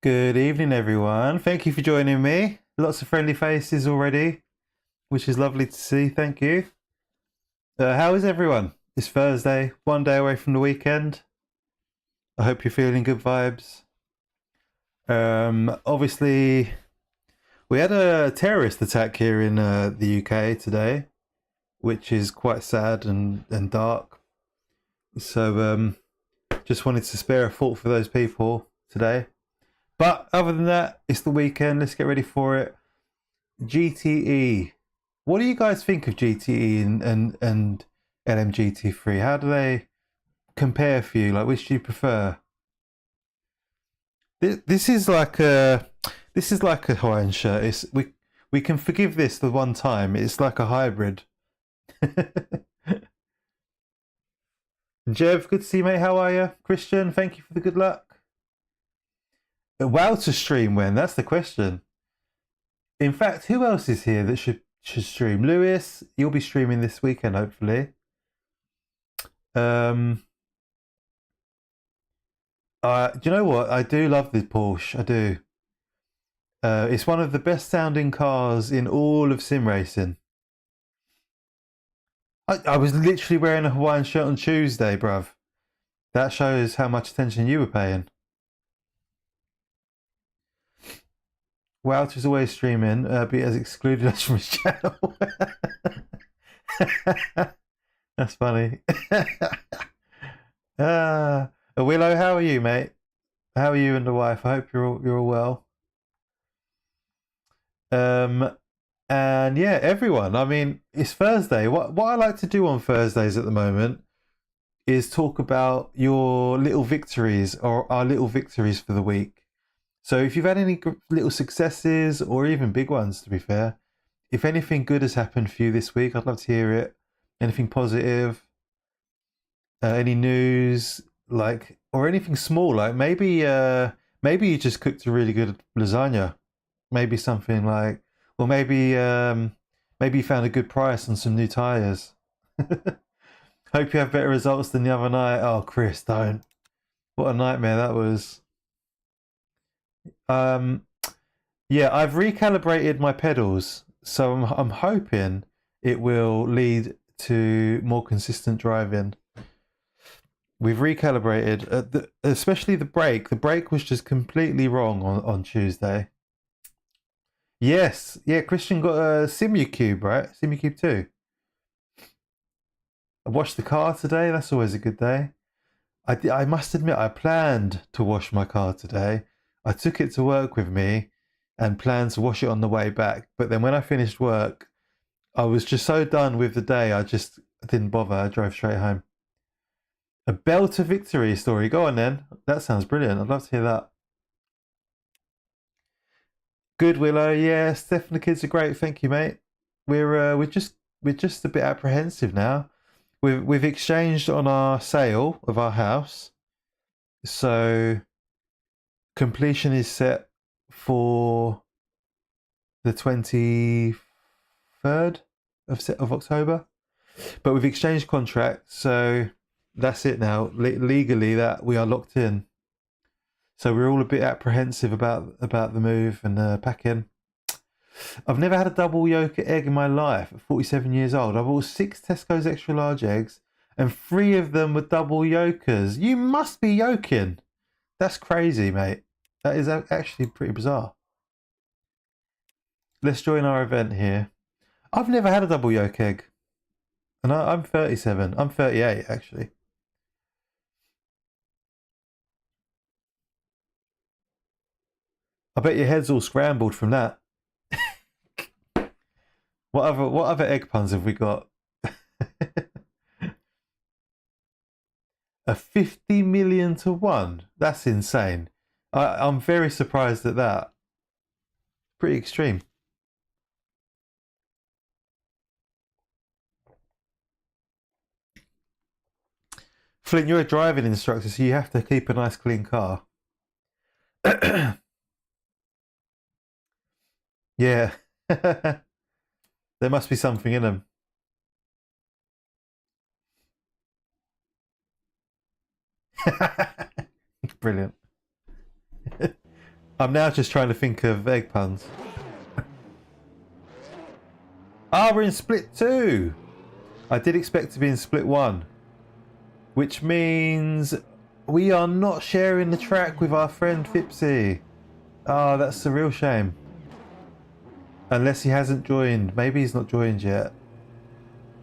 Good evening, everyone. Thank you for joining me. Lots of friendly faces already, which is lovely to see. Thank you. How is everyone? It's Thursday, one day away from the weekend. I hope you're feeling good vibes. Obviously, we had a terrorist attack here in the UK today, which is quite sad and dark. So, just wanted to spare a thought for those people today. But other than that, it's the weekend. Let's get ready for it. GTE. What do you guys think of GTE and LMGT3? How do they compare for you? Like, which do you prefer? This is like a Hawaiian shirt. We can forgive this the one time. It's like a hybrid. Jev, good to see you, mate. How are you? Christian, thank you for the good luck. Wow, to stream when? That's the question. In fact, who else is here that should stream? Lewis, you'll be streaming this weekend, hopefully. Do you know what? I do love the Porsche. I do. It's one of the best sounding cars in all of sim racing. I was literally wearing a Hawaiian shirt on Tuesday, bruv. That shows how much attention you were paying. Wout is always streaming, but he has excluded us from his channel. That's funny. Willow, how are you, mate? How are you and the wife? I hope you're all well. And yeah, everyone. I mean, it's Thursday. What I like to do on Thursdays at the moment is talk about your little victories or our little victories for the week. So if you've had any little successes or even big ones, to be fair, if anything good has happened for you this week, I'd love to hear it. Anything positive, any news, like, or anything small, like maybe you just cooked a really good lasagna, maybe something like, or maybe you found a good price on some new tires. Hope you have better results than the other night. Oh, Chris, don't. What a nightmare that was. Yeah, I've recalibrated my pedals, so I'm hoping it will lead to more consistent driving. We've recalibrated, especially the brake. The brake was just completely wrong on Tuesday. Yes, yeah, Christian got a Simjack, right? Simjack 2. I washed the car today. That's always a good day. I must admit, I planned to wash my car today. I took it to work with me and planned to wash it on the way back. But then when I finished work, I was just so done with the day, I just didn't bother. I drove straight home. A belt of victory story. Go on then. That sounds brilliant. I'd love to hear that. Good, Willow. Yeah, Steph and the kids are great. Thank you, mate. We're just a bit apprehensive now. We've exchanged on our sale of our house, so completion is set for the 23rd of October, but we've exchanged contracts, so that's it now. Legally, that we are locked in. So we're all a bit apprehensive about the move and packing. I've never had a double yolk egg in my life. At 47 years old, I bought 6 Tesco's extra large eggs, and 3 of them were double yolkers. You must be yoking. That's crazy, mate. That is actually pretty bizarre. Let's join our event here. I've never had a double yolk egg, and I'm 37. I'm 38 actually. I bet your head's all scrambled from that. What other egg puns have we got? A 50 million to 1. That's insane. I'm very surprised at that. Pretty extreme. Flint, you're a driving instructor, so you have to keep a nice clean car. Yeah. There must be something in them. Brilliant. I'm now just trying to think of egg puns. Ah, we're in split 2. I did expect to be in split 1. Which means we are not sharing the track with our friend Fipsy. Ah, that's a real shame. Unless he hasn't joined. Maybe he's not joined yet.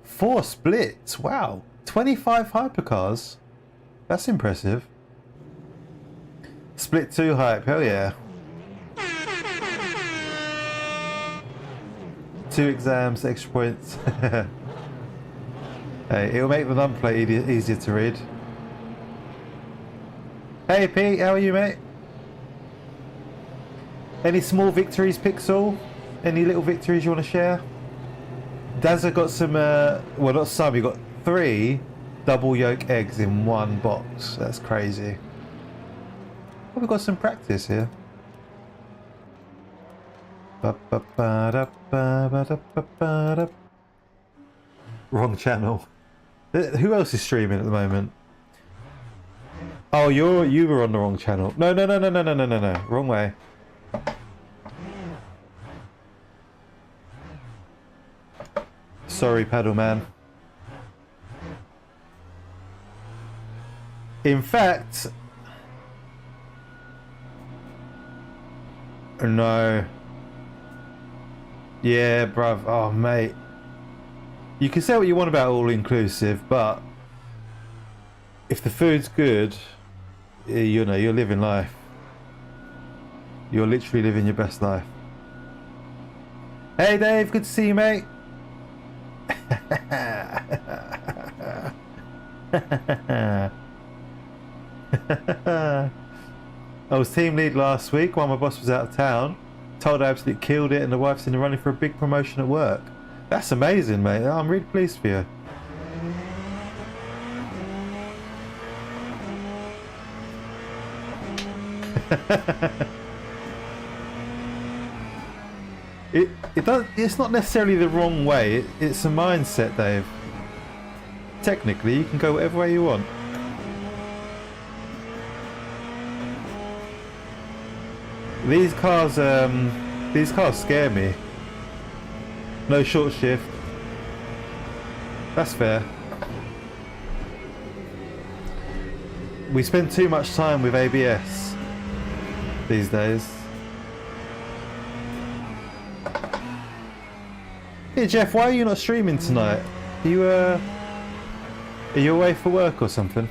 4 splits. Wow. 25 hypercars. That's impressive. Split 2 hype. Hell yeah. 2 exams, extra points. Hey, it'll make the number easier to read. Hey Pete, how are you, mate? Any small victories, Pixel? Any little victories you want to share? Dazza got some, well not some, he got 3 double yolk eggs in one box. That's crazy. Well, we've got some practice here. Wrong channel. Who else is streaming at the moment? Oh, you were on the wrong channel. No. Wrong way. Sorry, Paddle Man. In fact, no. Yeah, bruv. Oh, mate. You can say what you want about all-inclusive, but if the food's good, you know, you're living life. You're literally living your best life. Hey, Dave. Good to see you, mate. I was team lead last week while my boss was out of town. Told I absolutely killed it and the wife's in the running for a big promotion at work. That's amazing, mate. I'm really pleased for you. It's not necessarily the wrong way. It's a mindset, Dave. Technically, you can go whatever way you want. These cars scare me. No short shift. That's fair. We spend too much time with ABS these days. Hey Jeff, why are you not streaming tonight? Are you away for work or something?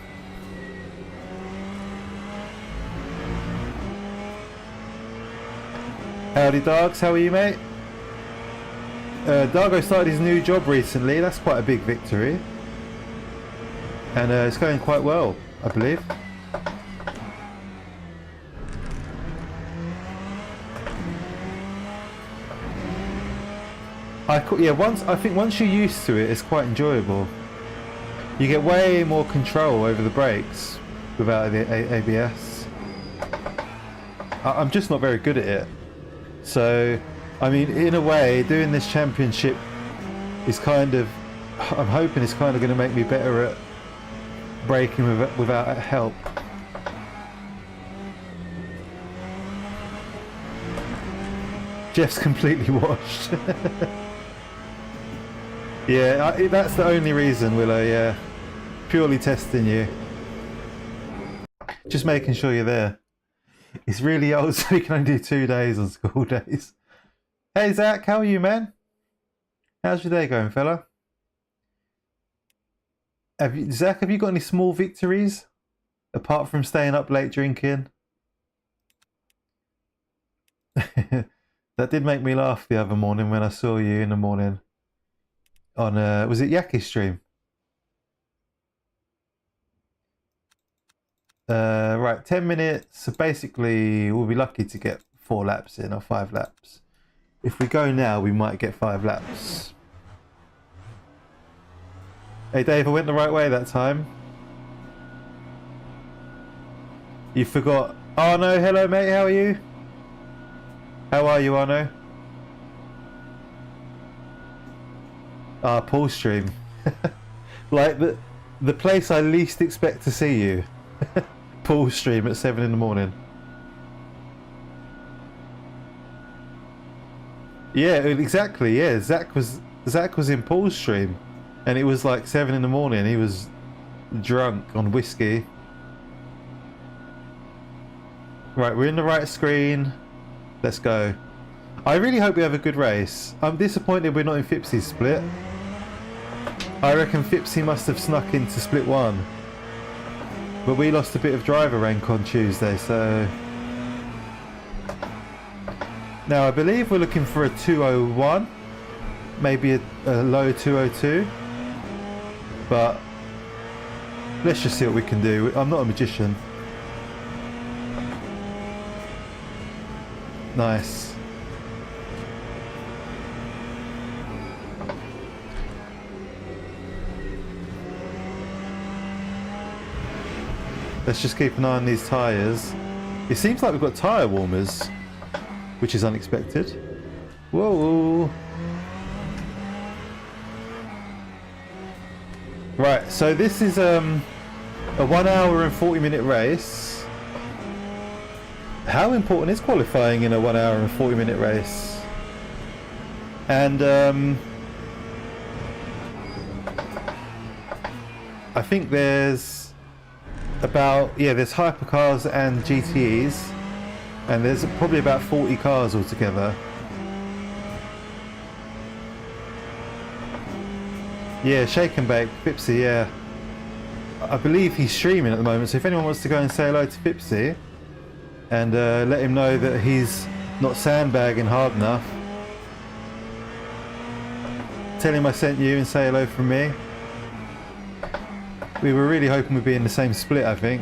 Howdy Dogs, how are you, mate? Dargo started his new job recently. That's quite a big victory. And it's going quite well, I believe. I think once you're used to it, it's quite enjoyable. You get way more control over the brakes without the ABS. I'm just not very good at it. So, I mean, in a way, doing this championship is kind of, I'm hoping it's kind of going to make me better at braking without help. Jeff's completely washed. Yeah, that's the only reason, Willow, yeah. Purely testing you. Just making sure you're there. It's really old, so we can only do 2 days on school days. Hey Zach, how are you, man? How's your day going, fella? Zach, have you got any small victories? Apart from staying up late drinking? That did make me laugh the other morning when I saw you in the morning. On, was it Yaki's stream? Right, 10 minutes. So basically, we'll be lucky to get 4 laps in or 5 laps. If we go now, we might get 5 laps. Hey Dave, I went the right way that time. You forgot. Arno, hello mate, how are you? How are you, Arno? Ah, Paul stream. Like the place I least expect to see you. Paul stream at 7 in the morning. Yeah, exactly. Yeah, Zach was in Paul's stream, and it was like 7 in the morning. He was drunk on whiskey. Right, we're in the right screen. Let's go. I really hope we have a good race. I'm disappointed we're not in Fipsy's split. I reckon Fipsy must have snuck into split 1. But we lost a bit of driver rank on Tuesday, so... Now I believe we're looking for a 201. Maybe a low 202. But... let's just see what we can do. I'm not a magician. Nice. Let's just keep an eye on these tyres. It seems like we've got tyre warmers, which is unexpected. Whoa! Right, so this is a 1 hour and 40-minute race. How important is qualifying in a 1 hour and 40-minute race? And I think there's there's hypercars and GTEs, and there's probably about 40 cars altogether. Yeah, Shake and Bake, Fipsy, yeah. I believe he's streaming at the moment, so if anyone wants to go and say hello to Fipsy and let him know that he's not sandbagging hard enough, tell him I sent you and say hello from me. We were really hoping we'd be in the same split, I think.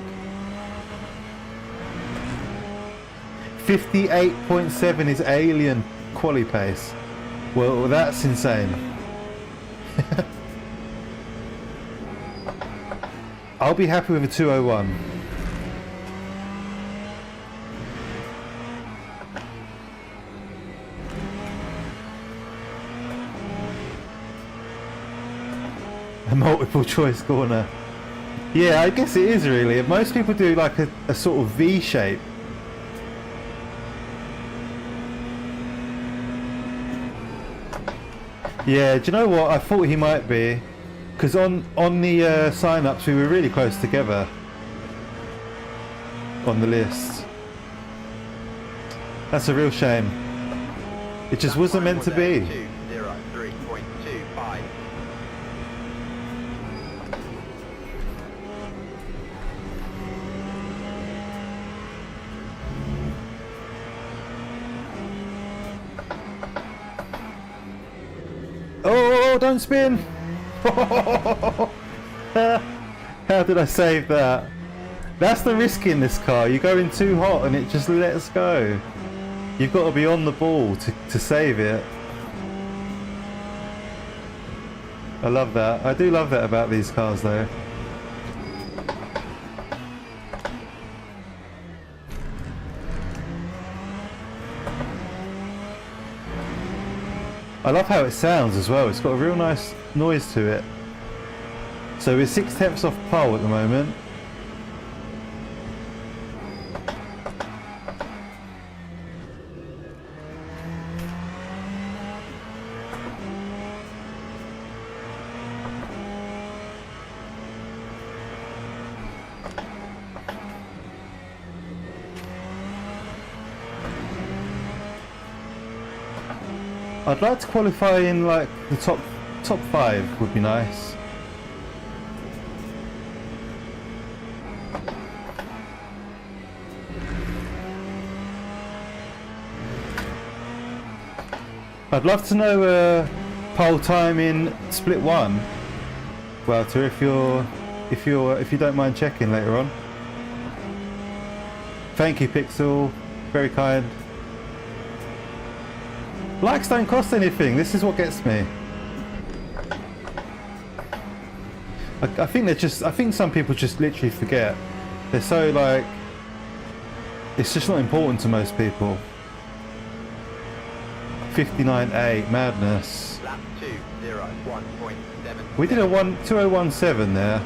58.7 is alien quali pace. Well, that's insane. I'll be happy with a 201. A multiple choice corner. Yeah, I guess it is really. Most people do like a sort of V shape. Yeah, do you know what? I thought he might be. Because on the sign-ups we were really close together. On the list. That's a real shame. It just wasn't meant to be. Oh, don't spin! How did I save that? That's the risk in this car. You go in too hot and it just lets go. You've got to be on the ball to save it. I love that. I do love that about these cars though. I love how it sounds as well. It's got a real nice noise to it. So we're 6/10 off pole at the moment. I'd like to qualify in like the top 5 would be nice. I'd love to know pole time in split 1, Walter, if you don't mind checking later on. Thank you, Pixel, very kind. Likes don't cost anything. This is what gets me. I think some people just literally forget. They're so like, it's just not important to most people. 59.8, madness. Lap 2:01.7. We did a 2017 there.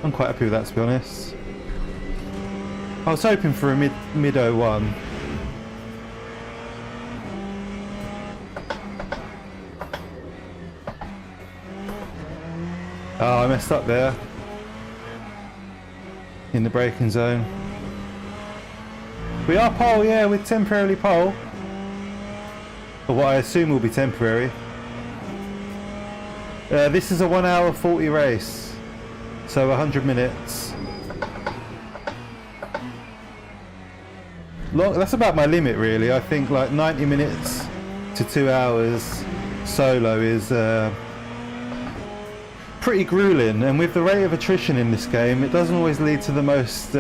I'm quite happy with that, to be honest. I was hoping for a mid 01. Oh, I messed up there. In the braking zone. We are pole, yeah, we're temporarily pole. Or what I assume will be temporary. This is a 1 hour 40 race. So 100 minutes. Long, that's about my limit really. I think like 90 minutes to 2 hours solo is pretty grueling, and with the rate of attrition in this game it doesn't always lead to the most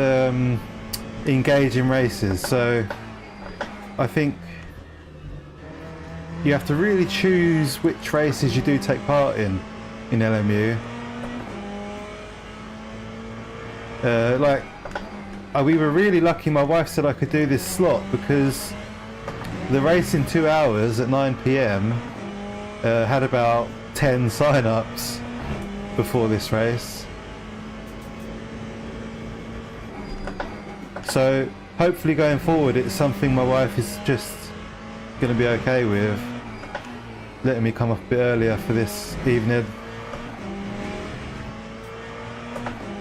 engaging races, so I think you have to really choose which races you do take part in LMU. We were really lucky, my wife said I could do this slot because the race in 2 hours at 9 PM had about 10 sign-ups before this race. So hopefully going forward it's something my wife is just going to be okay with, letting me come up a bit earlier for this evening.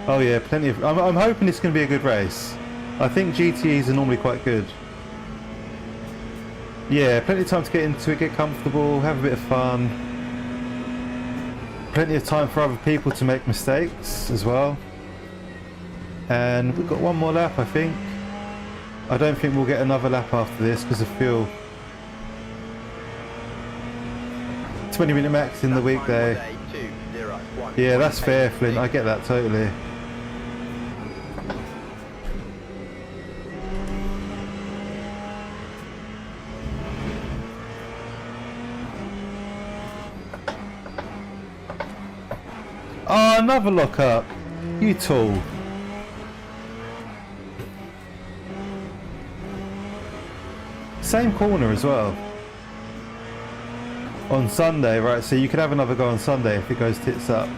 Oh yeah, plenty of... I'm hoping it's going to be a good race. I think GTEs are normally quite good. Yeah, plenty of time to get into it, get comfortable, have a bit of fun. Plenty of time for other people to make mistakes as well. And we've got one more lap, I think. I don't think we'll get another lap after this because of fuel. 20-minute max in the weekday. Yeah, that's fair, Flint. I get that totally. Oh, another lock up. You tool. Same corner as well. On Sunday, right, so you could have another go on Sunday if it goes tits up.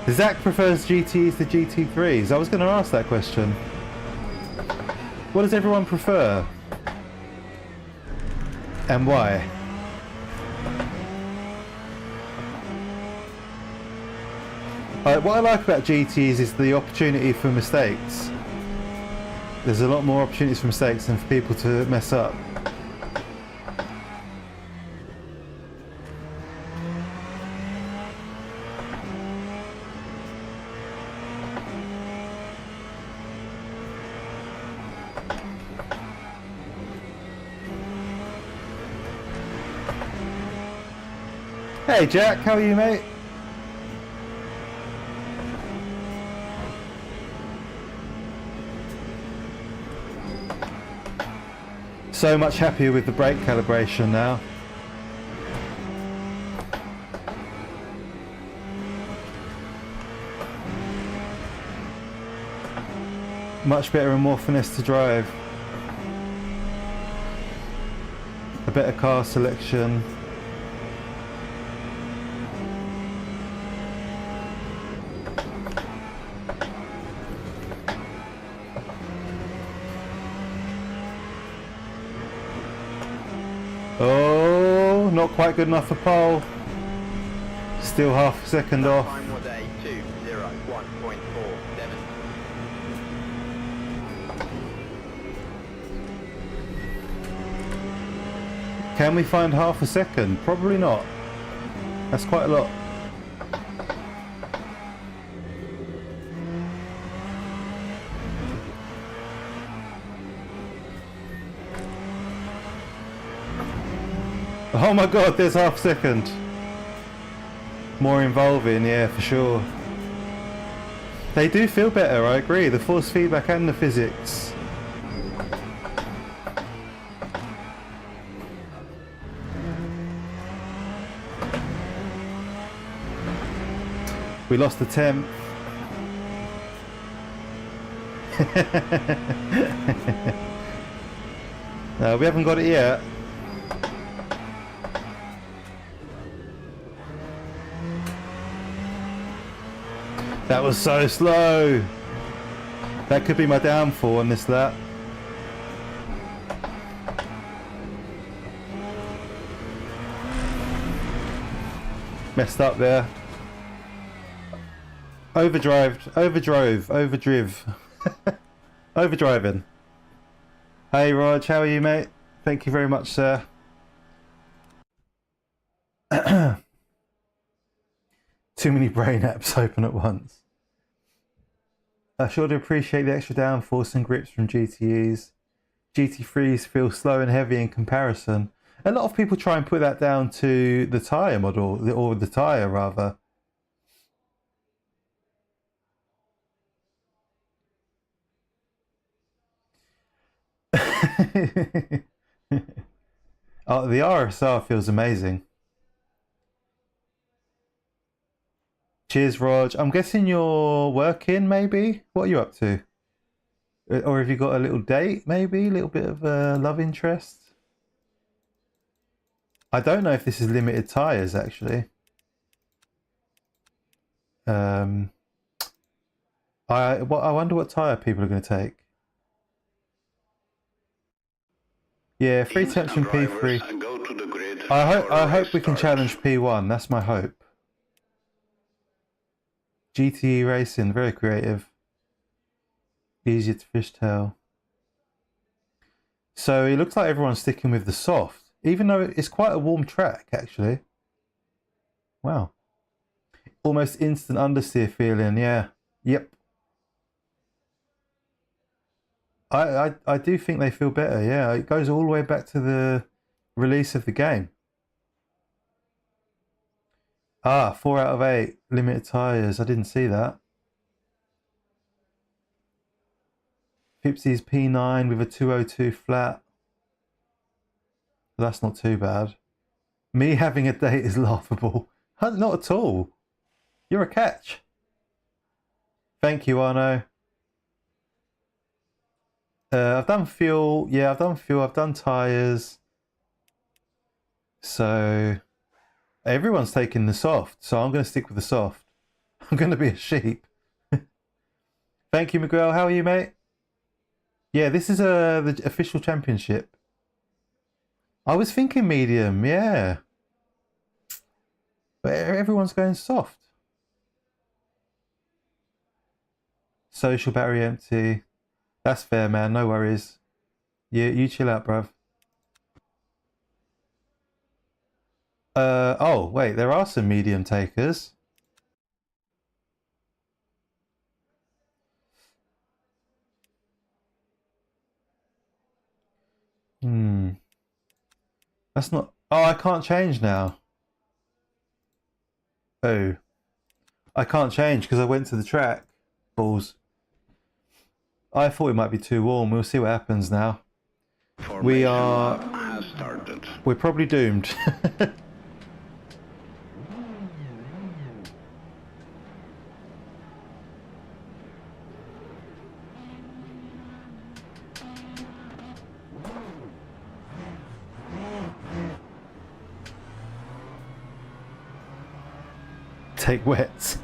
Zach prefers GTEs to GT3s. I was going to ask that question. What does everyone prefer? And why? What I like about GTEs is the opportunity for mistakes. There's a lot more opportunities for mistakes than for people to mess up. Hey Jack, how are you, mate? So much happier with the brake calibration now. Much better and more finesse to drive. A better car selection. Oh, not quite good enough for pole. Still half a second off. Time was a 2:01.47. Can we find half a second? Probably not. That's quite a lot. Oh my god, there's half a second. More involving, yeah, for sure. They do feel better, I agree. The force feedback and the physics. We lost the temp. No, we haven't got it yet. That was so slow. That could be my downfall on this lap. Messed up there. overdrive. Overdriving. Hey Raj, how are you, mate? Thank you very much, sir. Too many brain apps open at once. I sure do appreciate the extra downforce and grips from GTEs. GT3s feel slow and heavy in comparison. A lot of people try and put that down to the tyre model, or the tyre rather. Oh, the RSR feels amazing. Cheers, Raj. I'm guessing you're working, maybe? What are you up to? Or have you got a little date, maybe? A little bit of love interest? I don't know if this is limited tyres, actually. I wonder what tyre people are going to take. Yeah, free tension P3. Go to the grid. I hope we can challenge P1. That's my hope. GTE racing, very creative. Easier to fishtail. So it looks like everyone's sticking with the soft, even though it's quite a warm track, actually. Wow. Almost instant understeer feeling, yeah. Yep. I do think they feel better, yeah. It goes all the way back to the release of the game. Ah, 4 out of 8 limited tyres. I didn't see that. Pipsy's P9 with a 202 flat. That's not too bad. Me having a date is laughable. Not at all. You're a catch. Thank you, Arno. I've done fuel. Yeah, I've done fuel. I've done tyres. So everyone's taking the soft. So I'm going to stick with the soft. I'm going to be a sheep. Thank you, Miguel. How are you, mate? Yeah, this is the official championship. I was thinking medium, yeah. But everyone's going soft. Social battery empty. That's fair, man. No worries. You chill out, bruv. Oh, wait. There are some medium takers. That's not... Oh, I can't change now. Oh. I can't change because I went to the track. Balls. I thought it might be too warm. We'll see what happens now. We are... Has started. We're probably doomed. Take wets.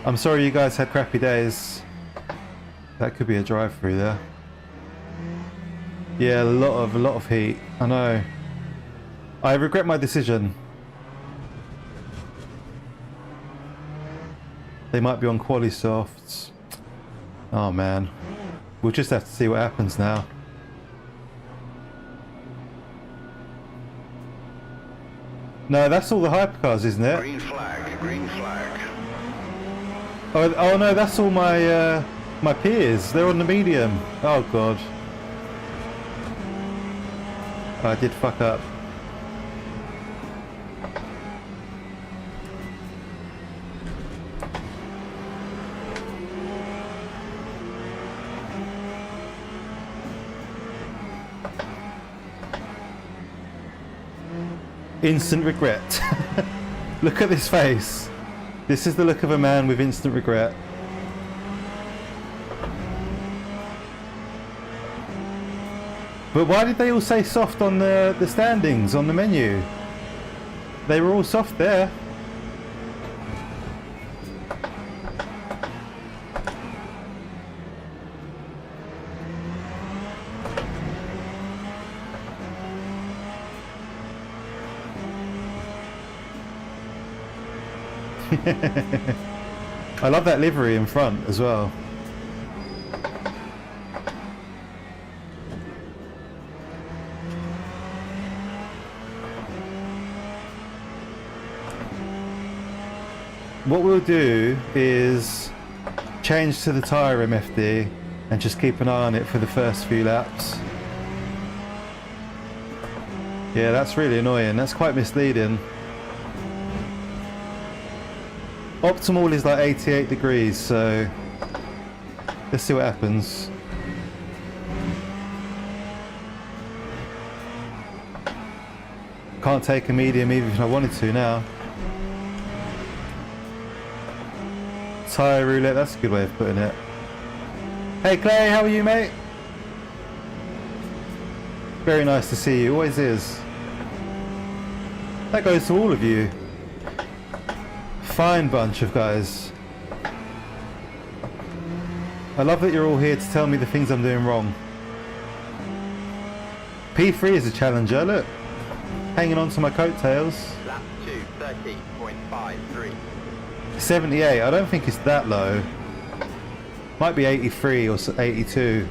I'm sorry you guys had crappy days. That could be a drive-through there. Yeah, a lot of heat. I know. I regret my decision. They might be on quali softs. Oh man. We'll just have to see what happens now. No, that's all the hypercars, isn't it? Green flag, green flag. Oh no, that's all my my peers. They're on the medium. Oh god. I did fuck up. Instant regret. Look at this face. This is the look of a man with instant regret. But why did they all say soft on the standings, on the menu? They were all soft there. I love that livery in front as well. What we'll do is change to the tyre MFD and just keep an eye on it for the first few laps. Yeah, that's really annoying. That's quite misleading. Optimal is like 88 degrees, so let's see what happens. Can't take a medium even if I wanted to now. Tyre roulette, that's a good way of putting it. Hey Clay, how are you, mate? Very nice to see you, always is. That goes to all of you. Fine bunch of guys. I love that you're all here to tell me the things I'm doing wrong. P3 is a challenger, look. Hanging on to my coattails. Lap 2, 30.53. 78, I don't think it's that low. Might be 83 or 82.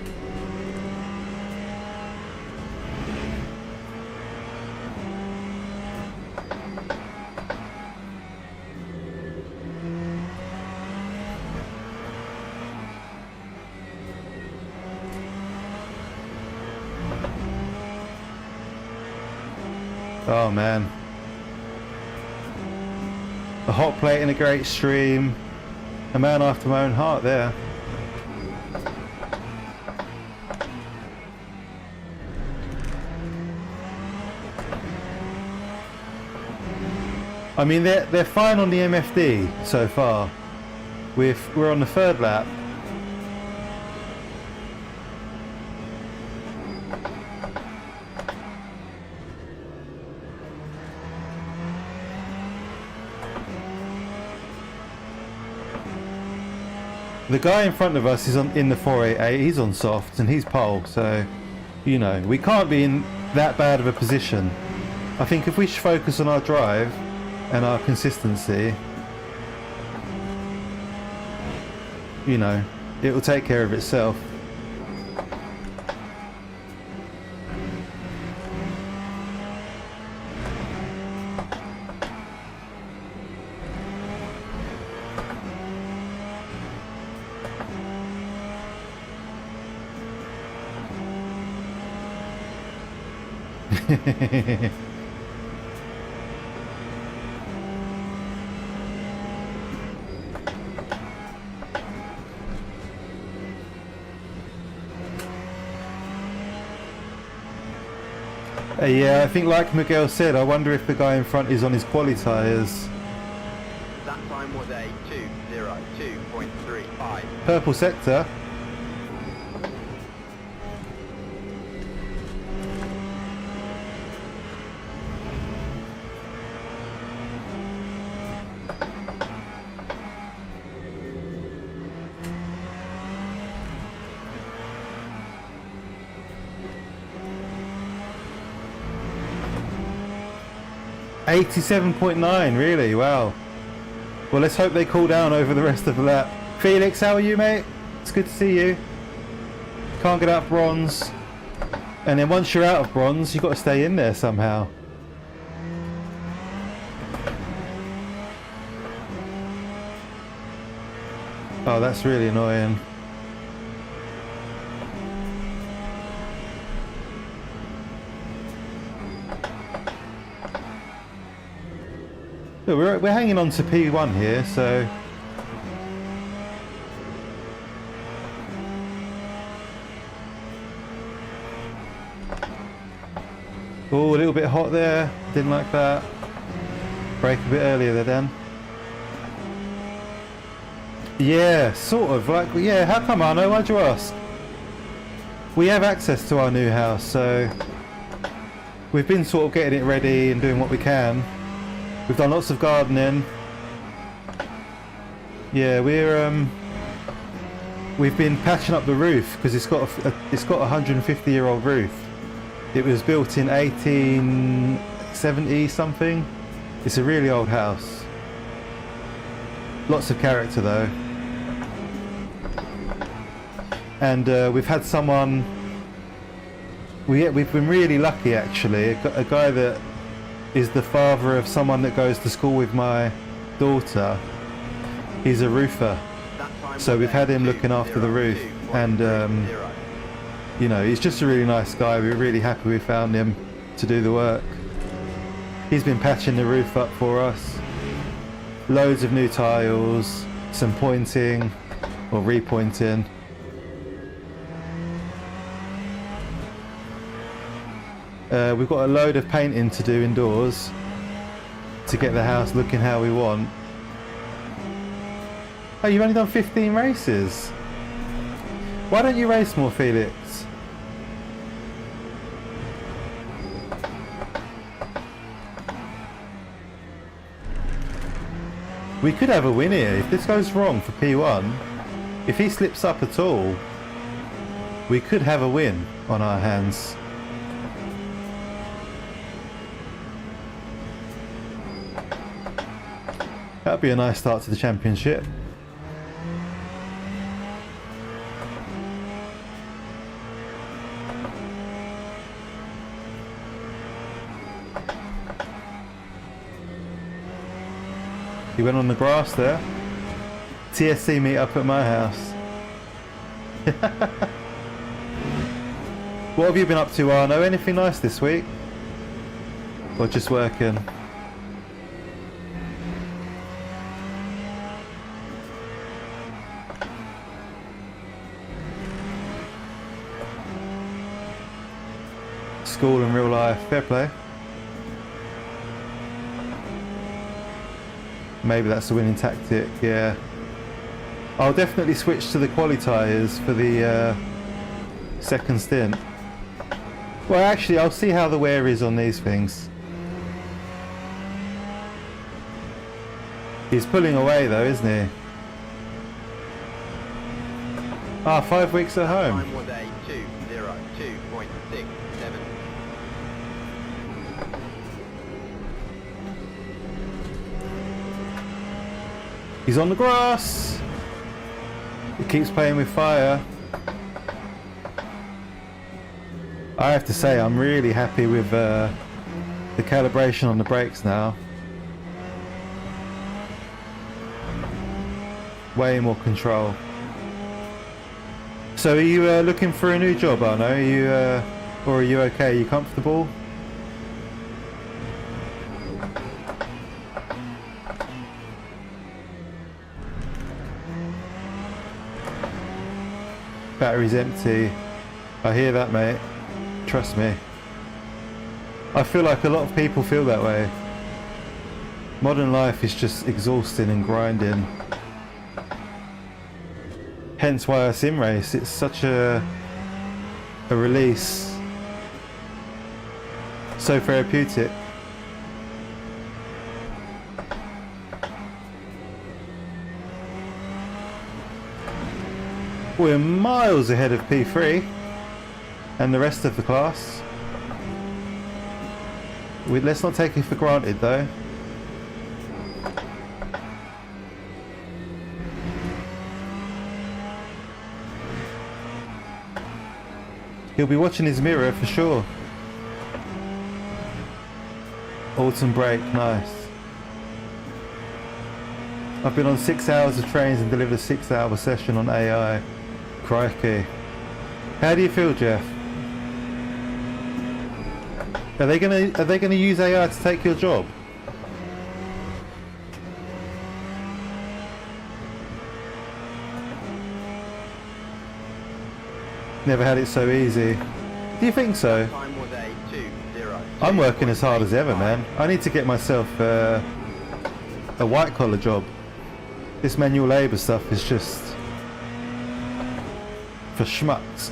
Oh man. A hot plate in a great stream. A man after my own heart there. I mean, they're fine on the MFD so far. We're on the third lap. The guy in front of us is in the 488, he's on soft and he's pole, so, you know, we can't be in that bad of a position. I think if we focus on our drive and our consistency, you know, it will take care of itself. Yeah, I think like Miguel said, I wonder if the guy in front is on his quali tyres. That time was a 2:02.35. Purple sector. .9, really? Wow. Well, let's hope they cool down over the rest of the lap. Felix, how are you, mate? It's good to see you. Can't get out of bronze. And then once you're out of bronze, you've got to stay in there somehow. Oh, that's really annoying. Look, we're hanging on to P1 here, so... Oh, a little bit hot there. Didn't like that. Brake a bit earlier there, Dan. Yeah, sort of. Like, yeah, how come, Arno? Why'd you ask? We have access to our new house, so... We've been sort of getting it ready and doing what we can. We've done lots of gardening. Yeah, we've been patching up the roof because it's got a 150-year-old roof. It was built in 1870 something. It's a really old house. Lots of character though. And we've had someone, we've been really lucky actually, a guy that is the father of someone that goes to school with my daughter. He's a roofer, so we've had him looking after the roof, and you know, he's just a really nice guy. We're really happy we found him to do the work. He's been patching the roof up for us, loads of new tiles, some pointing or repointing. We've got a load of painting to do indoors to get the house looking how we want. Oh, you've only done 15 races? Why don't you race more, Felix? We could have a win here. If this goes wrong for P1, if he slips up at all, we could have a win on our hands. That'd be a nice start to the championship. He went on the grass there. TSC meet up at my house. What have you been up to, Arno? Anything nice this week? Or just working? School and real life, fair play. Maybe that's the winning tactic, yeah. I'll definitely switch to the quali tyres for the second stint. Well, actually, I'll see how the wear is on these things. He's pulling away though, isn't he? Ah, 5 weeks at home. Time was a 2:02.67. He's on the grass. He keeps playing with fire. I have to say, I'm really happy with the calibration on the brakes now. Way more control. So are you looking for a new job, Arno? Are you, or are you okay? Are you comfortable? Battery's empty. I hear that, mate. Trust me. I feel like a lot of people feel that way. Modern life is just exhausting and grinding. Hence why I sim race. It's such a release. So therapeutic. We're miles ahead of P3 and the rest of the class. Let's not take it for granted though. He'll be watching his mirror for sure. Autumn break, nice. I've been on 6 hours of trains and delivered a 6-hour session on AI. Crikey. How do you feel, Jeff? Are they gonna use AI to take your job? Never had it so easy. Do you think so? Time was a 2:02. I'm working as hard as ever, man. I need to get myself a white collar job. This manual labour stuff is just for schmucks.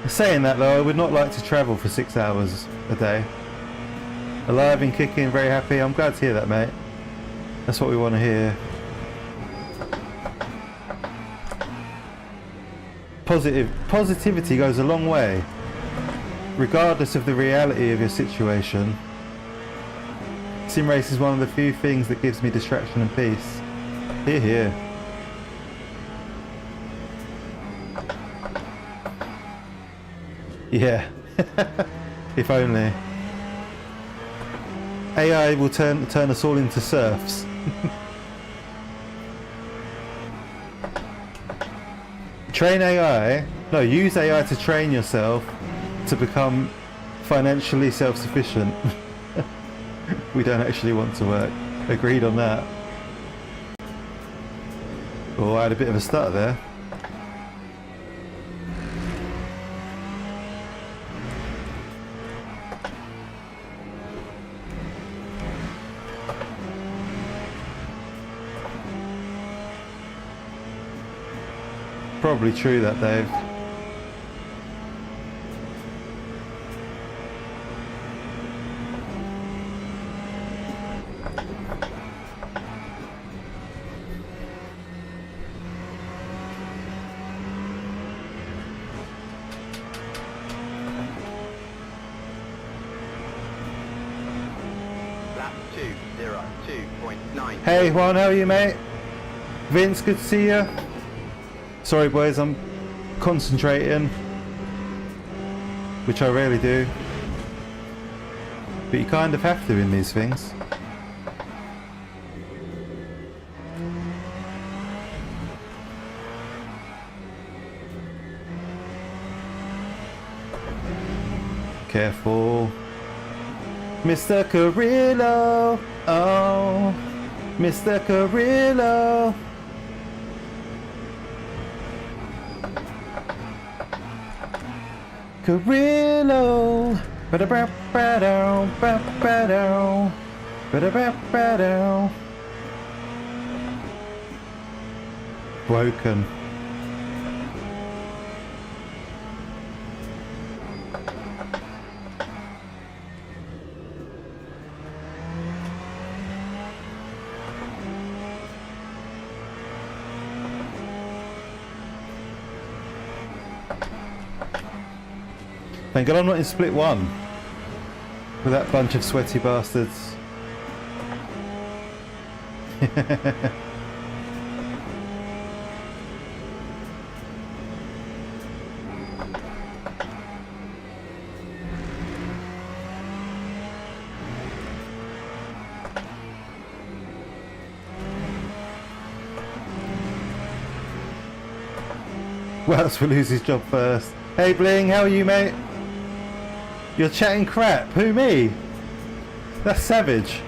Saying that though, I would not like to travel for 6 hours a day. Alive and kicking, very happy. I'm glad to hear that, mate. That's what we want to hear. Positivity goes a long way, regardless of the reality of your situation. Sim race is one of the few things that gives me distraction and peace. Hear, hear. Yeah, if only. AI will turn us all into serfs. Use AI to train yourself to become financially self-sufficient. We don't actually want to work. Agreed on that. Oh, I had a bit of a stutter there. Probably true that, Dave. Lap 202.9. Hey Juan, how are you, mate? Vince, good to see you. Sorry boys, I'm concentrating, which I rarely do, but you kind of have to in these things. Careful, Mr. Carrillo, oh, Mr. Carrillo. Carrillo, broken. Thank God I'm not in split one with that bunch of sweaty bastards. Wells will lose his job first. Hey Bling, how are you, mate? You're chatting crap. Who, me? That's savage.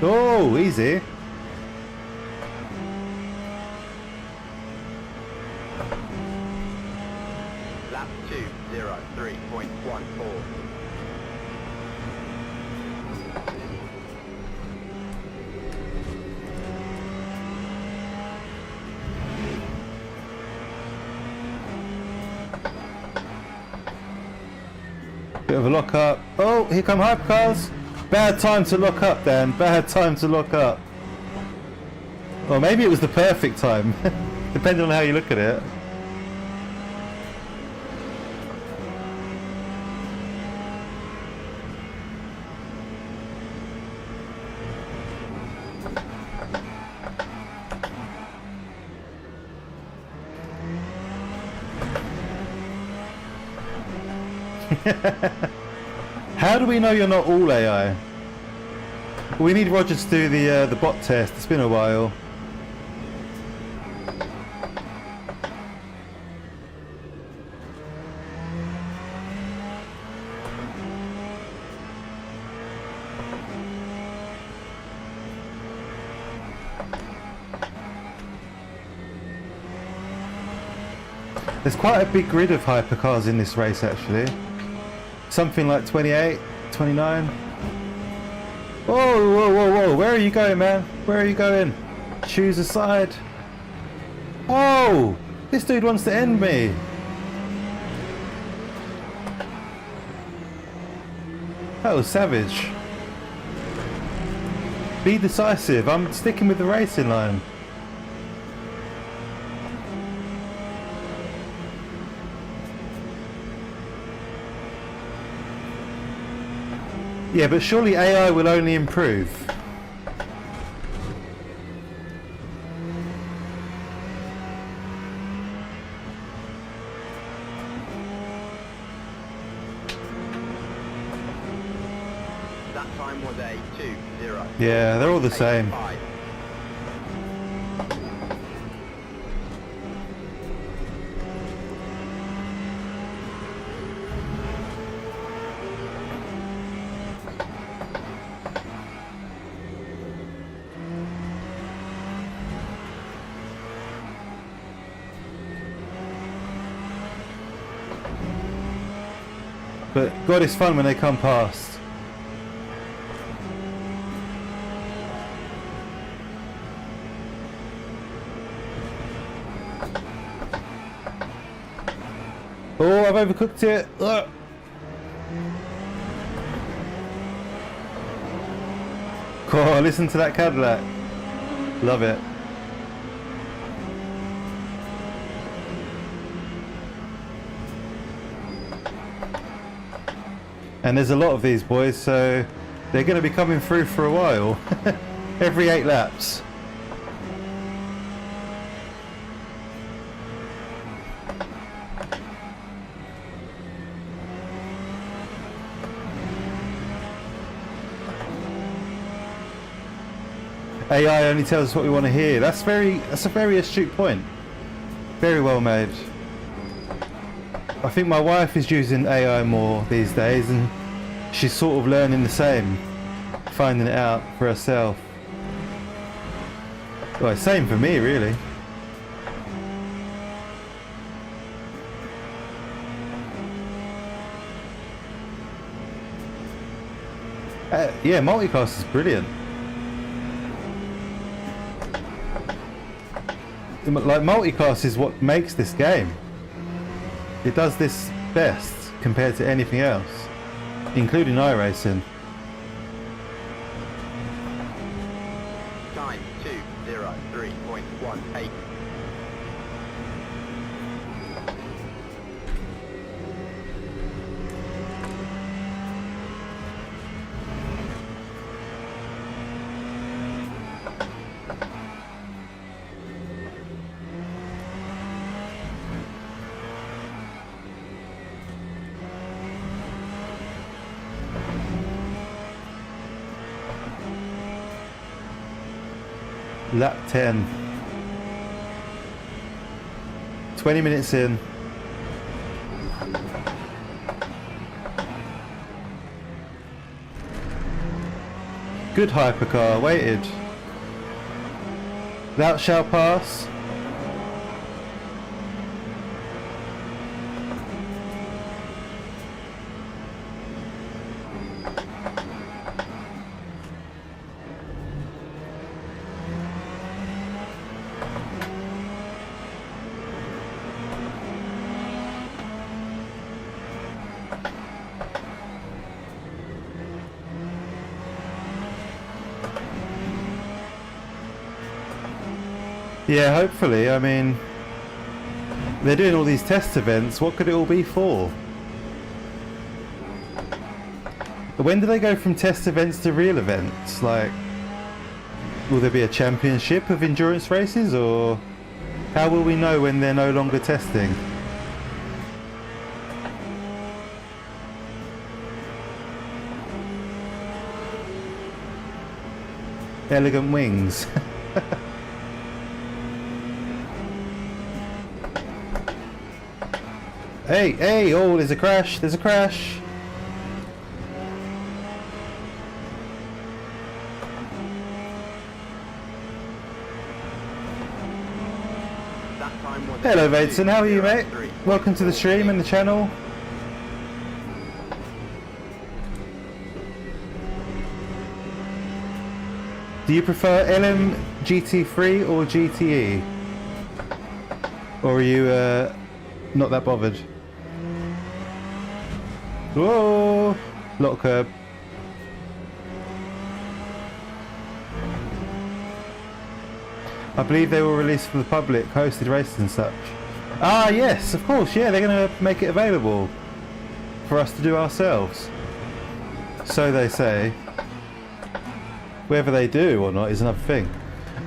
Oh, easy. Lap 203.14. Bit of a lock up. Oh, here come hypercars. Bad time to lock up, Dan. Bad time to lock up. Or maybe it was the perfect time, depending on how you look at it. How do we know you're not all AI? We need Roger to do the bot test. It's been a while. There's quite a big grid of hypercars in this race actually. Something like 28, 29. Whoa, whoa, whoa, whoa. Where are you going, man? Where are you going? Choose a side. Oh, this dude wants to end me. That was savage. Be decisive. I'm sticking with the racing line. Yeah, but surely AI will only improve. That time was a 2:0. Yeah, they're all the same. 85. But God, it's fun when they come past. Oh, I've overcooked it. Ugh. Oh, listen to that Cadillac. Love it. And there's a lot of these boys, so they're going to be coming through for a while. Every 8 laps. AI only tells us what we want to hear. That's a very astute point. Very well made. I think my wife is using AI more these days, and she's sort of learning the same, finding it out for herself. Well, same for me, really. Yeah, multicast is brilliant. Like, multicast is what makes this game. It does this best compared to anything else, including iRacing. Time 2:03.18. Lap 10. 20 minutes in. Good hypercar, waited. Thou shalt pass. Yeah, hopefully. I mean, they're doing all these test events. What could it all be for? When do they go from test events to real events? Like, will there be a championship of endurance races, or how will we know when they're no longer testing? Elegant wings. Hey, hey, oh, there's a crash, there's a crash. That time was Hello, Vaidson, how are you, mate? 2:03. Welcome to the stream and the channel. Do you prefer LM GT3 or GTE? Or are you not that bothered? Whoa! Lot of curb. I believe they will release for the public, hosted races and such. Ah, yes, of course, yeah, they're going to make it available for us to do ourselves. So they say. Whether they do or not is another thing.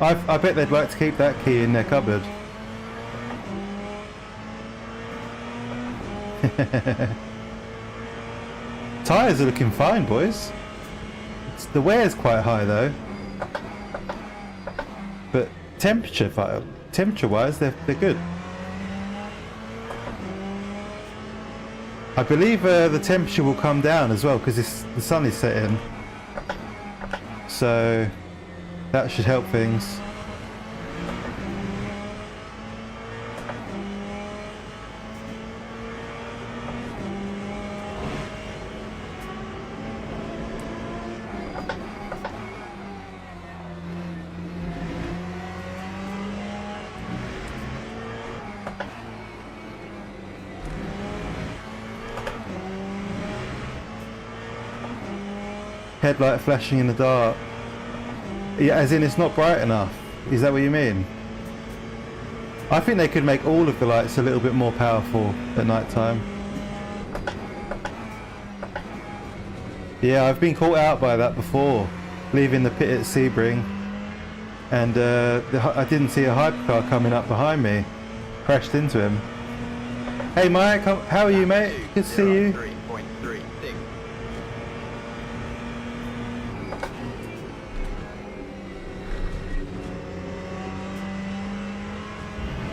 I bet they'd like to keep that key in their cupboard. Tyres are looking fine, boys. The wear's quite high though. But temperature-wise, they're good. I believe the temperature will come down as well because the sun is setting. So that should help things. Headlight flashing in the dark. Yeah, as in it's not bright enough. Is that what you mean? I think they could make all of the lights a little bit more powerful at night time. Yeah, I've been caught out by that before, leaving the pit at Sebring, and I didn't see a hypercar coming up behind me. Crashed into him. Hey Mike, how are you, mate? Good to see you. 3.36.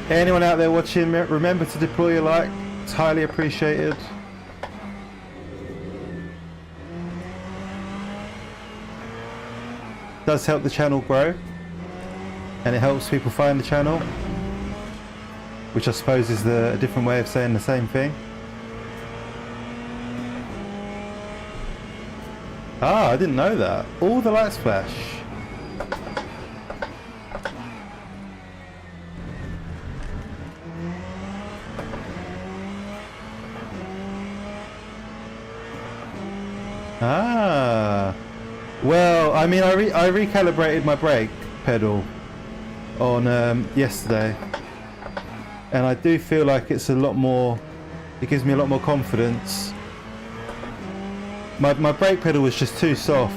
Anyone out there watching, remember to deploy your like. It's highly appreciated. Does help the channel grow, and it helps people find the channel, which I suppose is a different way of saying the same thing. Ah, I didn't know that. All the lights flash. Ah, well, I mean, I recalibrated my brake pedal on yesterday, and I do feel like it's a lot more. It gives me a lot more confidence. My brake pedal was just too soft,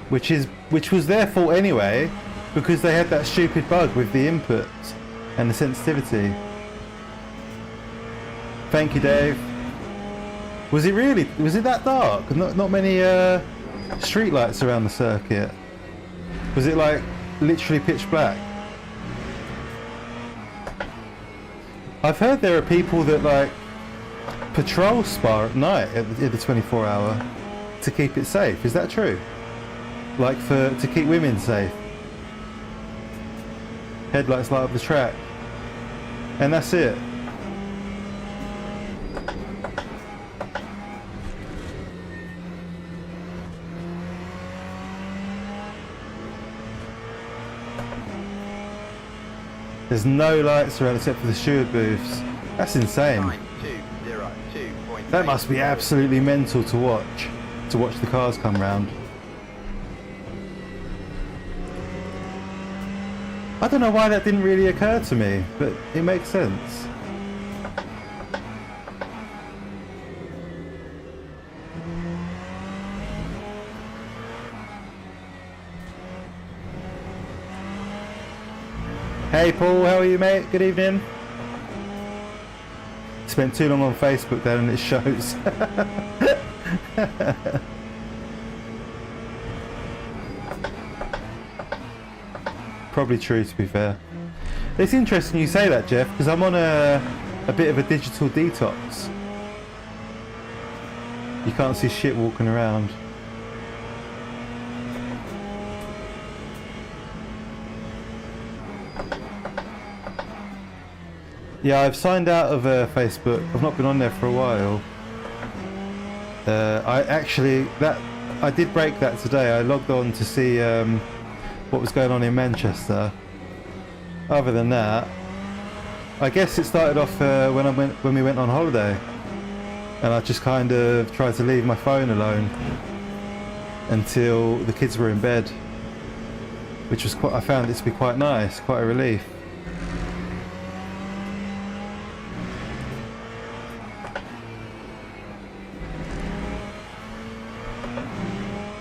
which was their fault anyway, because they had that stupid bug with the input and the sensitivity. Thank you, Dave. Was it really? Was it that dark? Not many street lights around the circuit. Was it like literally pitch black? I've heard there are people that like patrol Spa at night at the 24-hour to keep it safe. Is that true? Like to keep women safe? Headlights light up the track, and that's it. There's no lights around except for the steward booths. That's insane. 9202.8. That must be absolutely mental to watch the cars come round. I don't know why that didn't really occur to me, but it makes sense. Hey Paul, how are you, mate? Good evening. Spent too long on Facebook then and it shows. Probably true, to be fair. It's interesting you say that, Jeff, because I'm on a bit of a digital detox. You can't see shit walking around. Yeah, I've signed out of Facebook. I've not been on there for a while. I did break that today. I logged on to see what was going on in Manchester. Other than that, I guess it started off when we went on holiday, and I just kind of tried to leave my phone alone. until the kids were in bed, which was quite, I found it to be quite nice, quite a relief.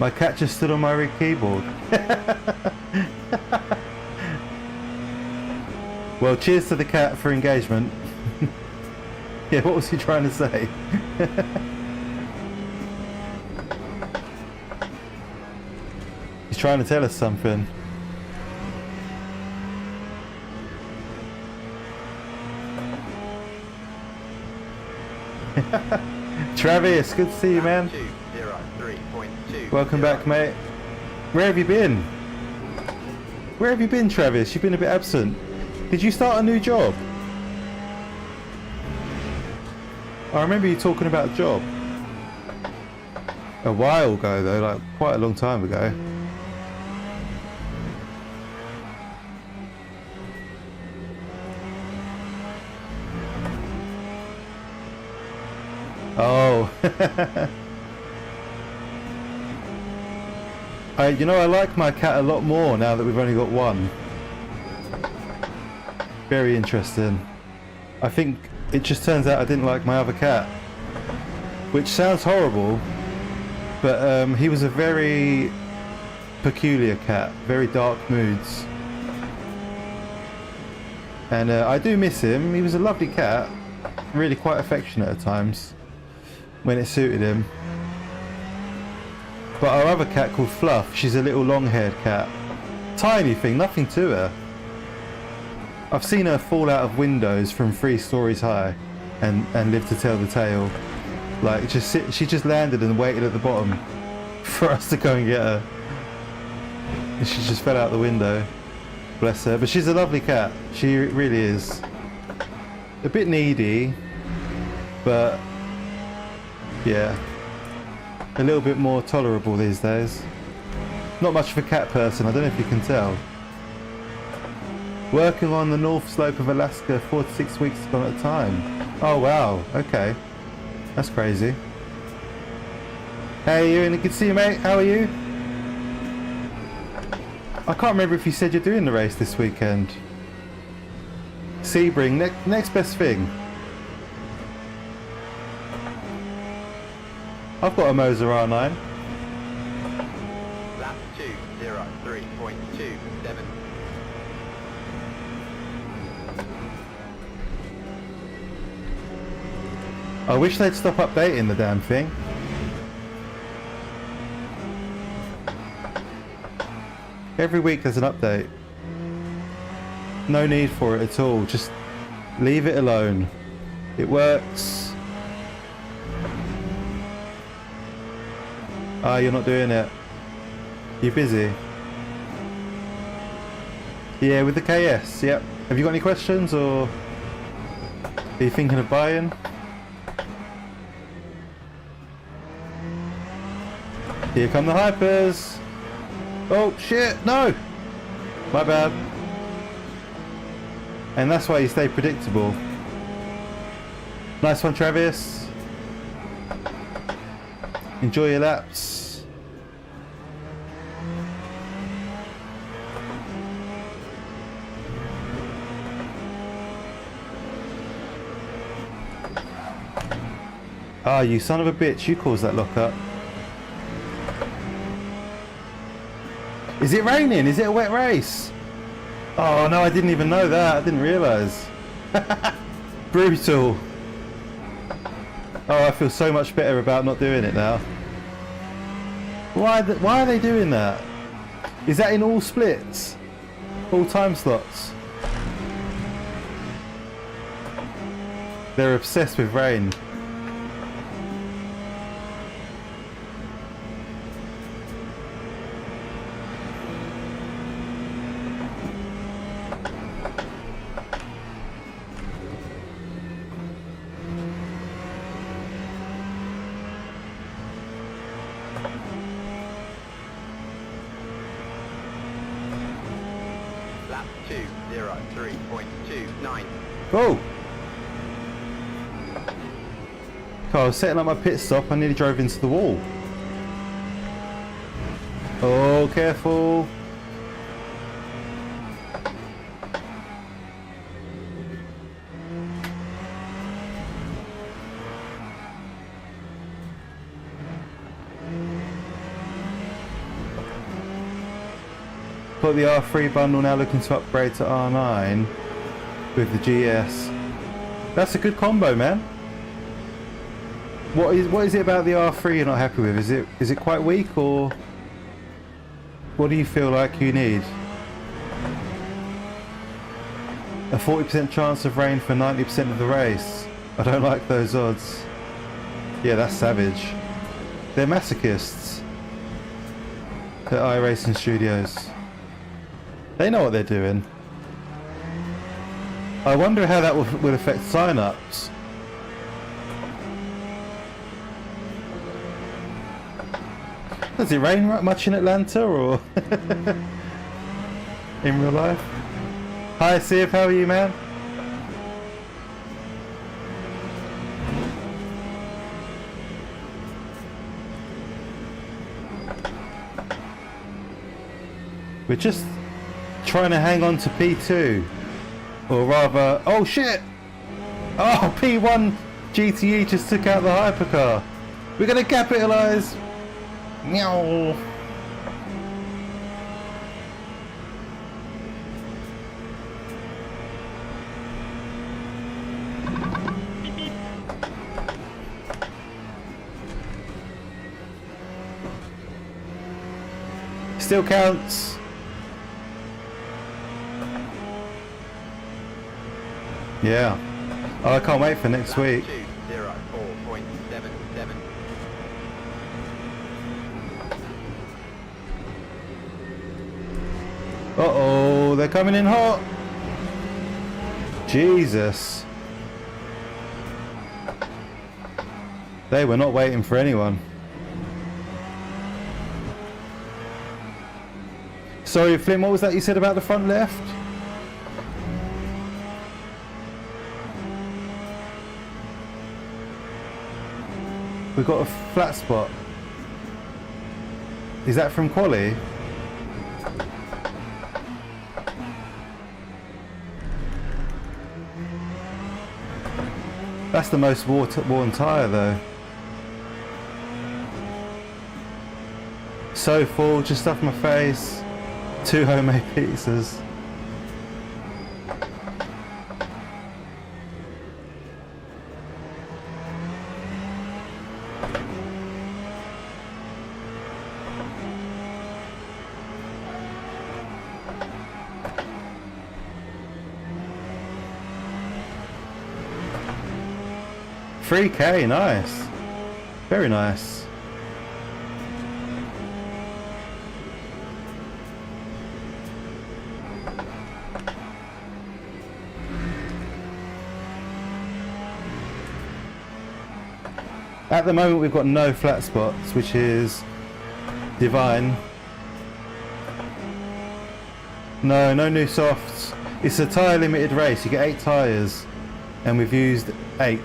My cat just stood on my rig keyboard. Well, cheers to the cat for engagement. Yeah, what was he trying to say? He's trying to tell us something. Travis, good to see you, man. 203.2. Welcome back, mate. Where have you been? Where have you been, Travis? You've been a bit absent. Did you start a new job? I remember you talking about a job. A while ago, though, like quite a long time ago. Oh. You know, I like my cat a lot more now that we've only got one. Very interesting. I think it just turns out I didn't like my other cat, which sounds horrible, but he was a very peculiar cat, very dark moods. And I do miss him. He was a lovely cat, really quite affectionate at times when it suited him. But our other cat called Fluff, she's a little long-haired cat. Tiny thing, nothing to her. I've seen her fall out of windows from 3 stories high and live to tell the tale. Like, she just landed and waited at the bottom for us to go and get her. And she just fell out the window. Bless her. But she's a lovely cat. She really is. A bit needy, but yeah. A little bit more tolerable these days. Not much of a cat person, I don't know if you can tell. Working on the north slope of Alaska 4 to 6 weeks ago at a time. Oh wow, okay. That's crazy. Hey Ewan, good to see you, mate. How are you? I can't remember if you said you're doing the race this weekend. Sebring, next best thing. I've got a Moza R9. Lap 203.27. I wish they'd stop updating the damn thing. Every week there's an update. No need for it at all. Just leave it alone. It works. Ah, you're not doing it. You're busy. Yeah, with the KS, yep. Have you got any questions, or are you thinking of buying? Here come the hypers. Oh shit, no! My bad. And that's why you stay predictable. Nice one, Travis. Enjoy your laps. Ah, you son of a bitch, you caused that lockup. Is it raining? Is it a wet race? Oh no, I didn't even know that. I didn't realise. Brutal. Oh, I feel so much better about not doing it now. Why are they doing that? Is that in all splits? All time slots? They're obsessed with rain. Lap 203.29. Oh! I was setting up my pit stop, I nearly drove into the wall. Oh, careful. Got the R3 bundle, now looking to upgrade to R9 with the GS. That's a good combo, man. What is it about the R3 you're not happy with? Is it quite weak, or what do you feel like you need? A 40% chance of rain for 90% of the race. I don't like those odds. Yeah, that's savage. They're masochists at iRacing Studios. They know what they're doing. I wonder how that will affect sign-ups. Does it rain much in Atlanta, or in real life? Hi Sif, how are you, man? We're just trying to hang on to P2, or rather, oh shit! Oh, P1 GTE just took out the hypercar. We're gonna capitalise. Meow. Still counts. Yeah. Oh, I can't wait for next week. 204.77. Uh-oh, they're coming in hot. Jesus. They were not waiting for anyone. Sorry, Flynn, what was that you said about the front left? We've got a flat spot. Is that from quali? That's the most worn tyre though. So full, just stuffed my face. 2 homemade pizzas. $3K, nice. Very nice. At the moment we've got no flat spots, which is divine. No new softs. It's a tyre limited race, you get 8 tyres and we've used 8.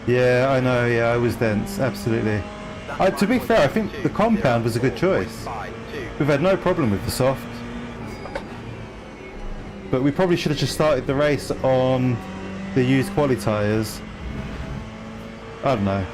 Yeah, I know, yeah, I was dense, absolutely. To be fair, I think the compound was a good choice. We've had no problem with the soft. But we probably should have just started the race on the used quali tyres. I don't know.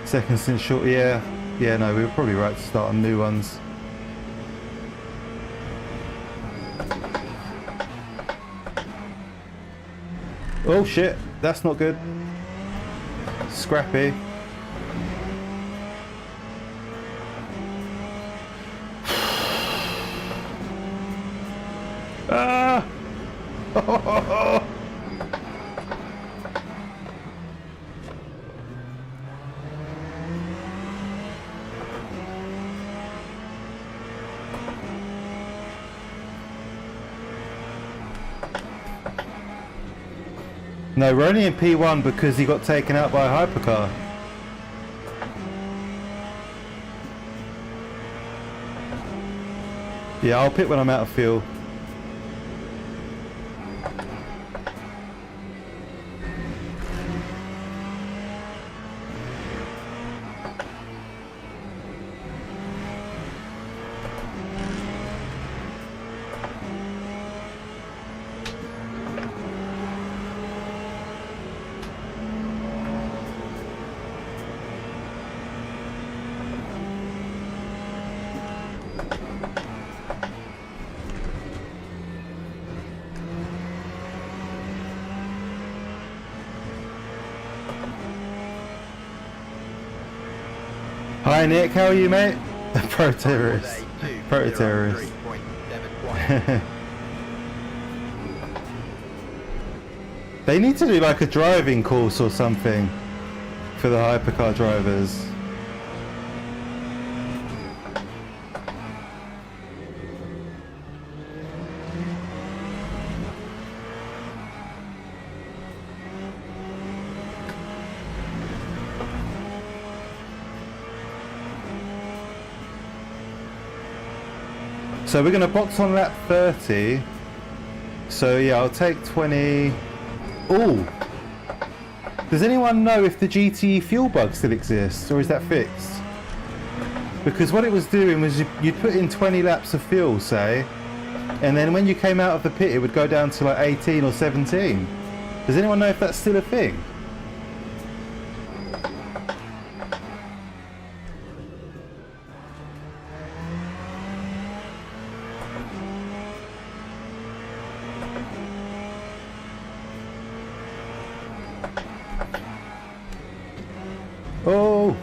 Second since short, yeah, no, we were probably right to start on new ones. Oh shit, that's not good. Scrappy. Ah! No, we're only in P1 because he got taken out by a hypercar. Yeah, I'll pit when I'm out of fuel. Hi Nick, how are you, mate? Pro terrorist. Pro terrorist. They need to do like a driving course or something for the hypercar drivers. So we're going to box on lap 30. So yeah, I'll take 20. Oh! Does anyone know if the GTE fuel bug still exists, or is that fixed? Because what it was doing was you'd put in 20 laps of fuel, say, and then when you came out of the pit it would go down to like 18 or 17. Does anyone know if that's still a thing? Oh!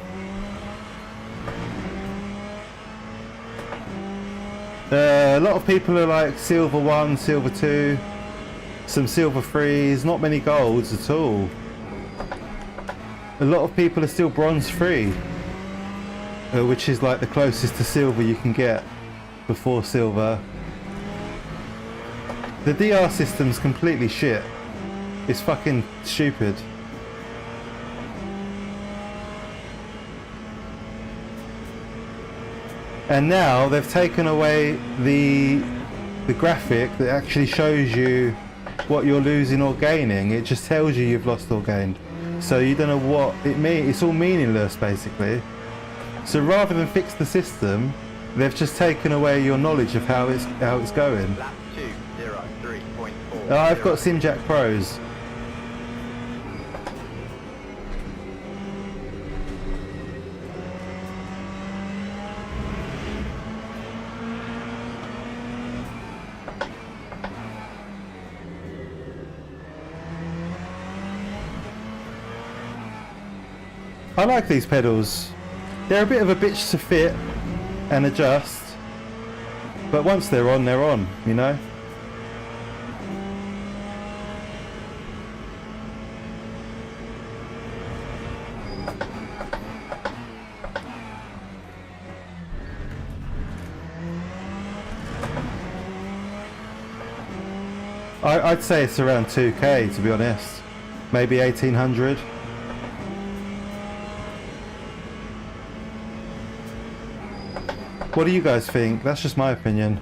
A lot of people are like silver 1, silver 2, some silver 3s, not many golds at all. A lot of people are still bronze 3, which is like the closest to silver you can get before silver. The DR system's completely shit. It's fucking stupid. And now they've taken away the graphic that actually shows you what you're losing or gaining. It just tells you you've lost or gained. So you don't know what it means. It's all meaningless basically. So rather than fix the system, they've just taken away your knowledge of how it's going. Lap 2:03.4. Oh, I've got Simjack Pros. I like these pedals. They're a bit of a bitch to fit and adjust, but once they're on, you know? I'd say it's around 2k to be honest, maybe 1800. What do you guys think? That's just my opinion.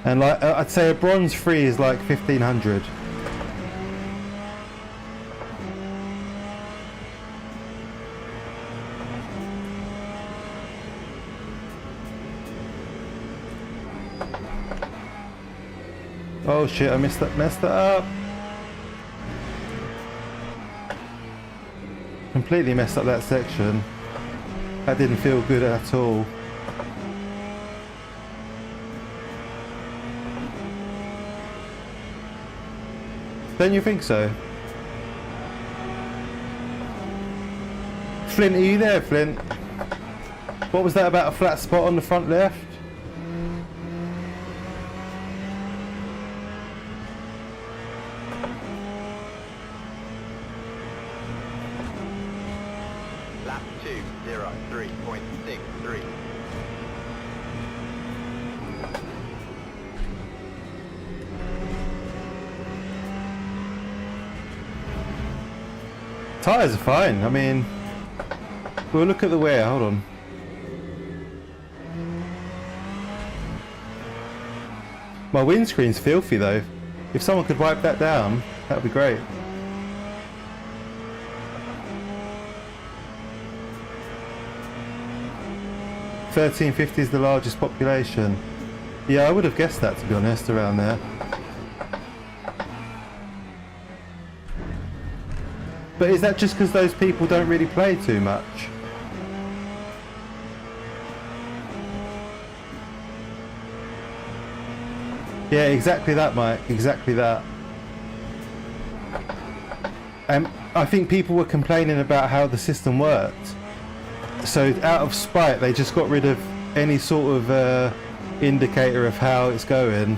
And like I'd say a bronze 3 is like 1500. Oh shit, I messed that up. Completely messed up that section. That didn't feel good at all. Don't you think so? Flint, are you there, Flint? What was that about a flat spot on the front left? Lap 203.63. Tyres are fine. I mean, we'll look at the wear. Hold on. My windscreen's filthy though. If someone could wipe that down, that would be great. $13.50 is the largest population. Yeah, I would have guessed that, to be honest, around there. But is that just because those people don't really play too much? Yeah, exactly that, Mike. Exactly that. I think people were complaining about how the system worked. So out of spite, they just got rid of any sort of indicator of how it's going.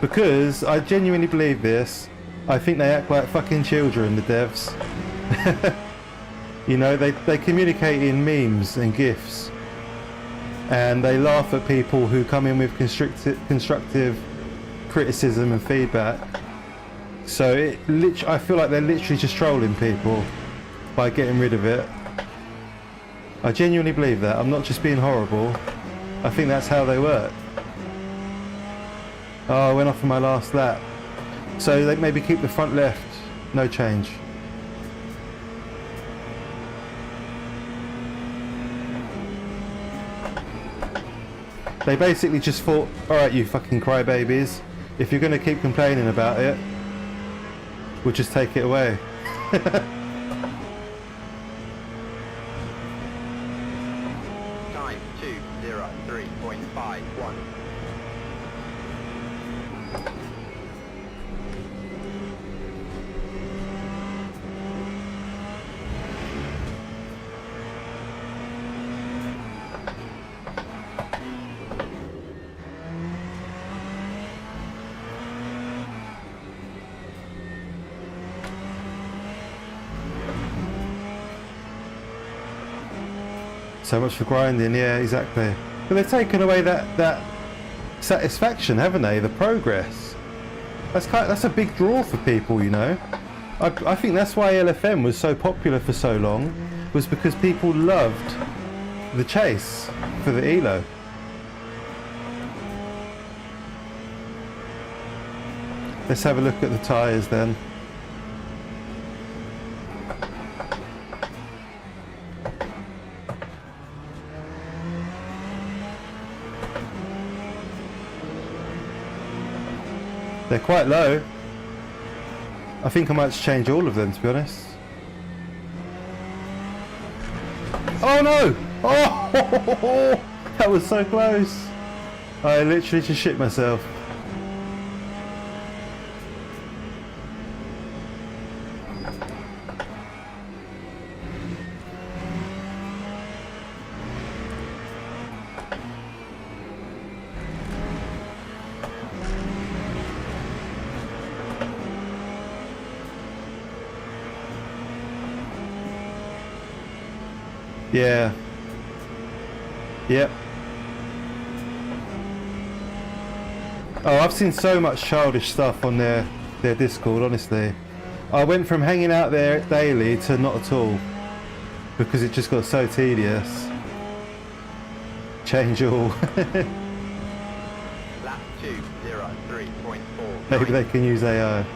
Because I genuinely believe this. I think they act like fucking children, the devs. You know, they communicate in memes and GIFs. And they laugh at people who come in with constructive criticism and feedback. So I feel like they're literally just trolling people by getting rid of it. I genuinely believe that. I'm not just being horrible. I think that's how they work. Oh, I went off on my last lap. So they maybe keep the front left. No change. They basically just thought, alright you fucking crybabies, if you're going to keep complaining about it, we'll just take it away. Time 203.51. So much for grinding, yeah, exactly. But they've taken away that satisfaction, haven't they? The progress. That's a big draw for people, you know. I think that's why LFM was so popular for so long, was because people loved the chase for the Elo. Let's have a look at the tyres then. They're quite low. I think I might just change all of them, to be honest. Oh no! Oh! That was so close. I literally just shit myself. Yeah. Yep. Oh, I've seen so much childish stuff on their Discord, honestly. I went from hanging out there daily to not at all. Because it just got so tedious. Change all. Lap 203.4. Maybe they can use AI.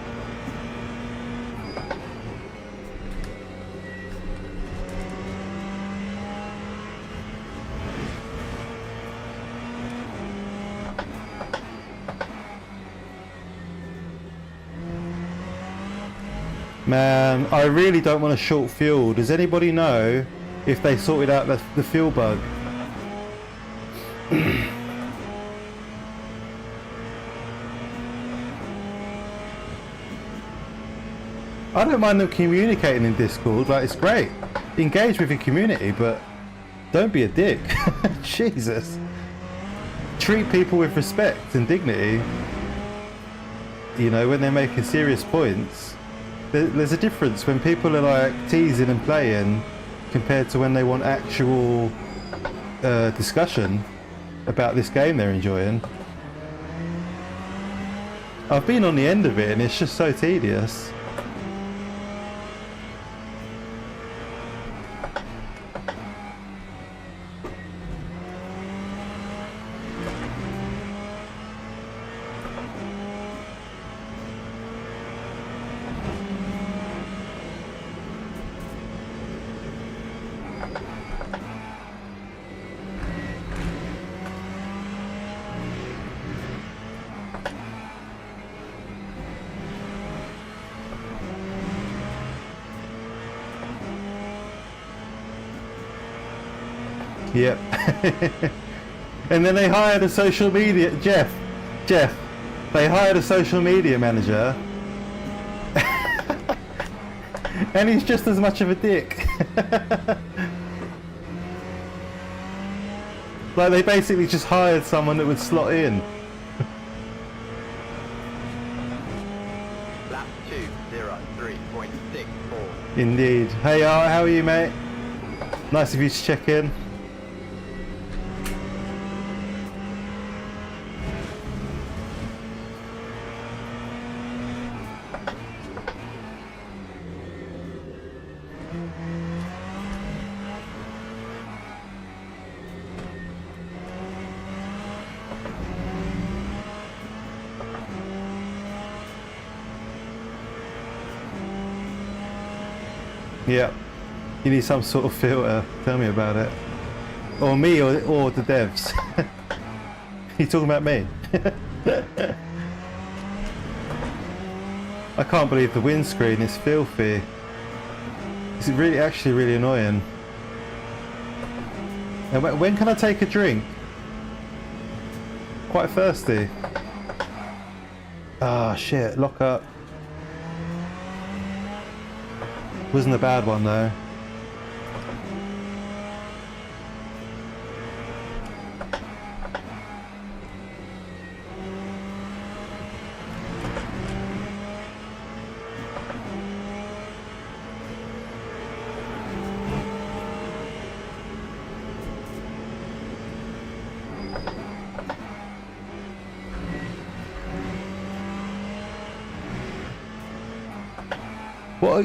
Man, I really don't want to short fuel. Does anybody know if they sorted out the fuel bug? I don't mind them communicating in Discord, like it's great. Engage with your community, but don't be a dick. Jesus. Treat people with respect and dignity. You know, when they're making serious points. There's a difference when people are like teasing and playing compared to when they want actual discussion about this game they're enjoying. I've been on the end of it and it's just so tedious. Yep. And then they hired a social media Jeff, they hired a social media manager and he's just as much of a dick. Like they basically just hired someone that would slot in. Lap 2:03.64. Indeed. Hey Art, how are you, mate? Nice of you to check in. Yeah, you need some sort of filter. Tell me about it. Or me, or the devs. You talking about me? I can't believe the windscreen is filthy. It's really, actually really annoying. And when can I take a drink? Quite thirsty. Ah, shit, lock up. Wasn't a bad one though.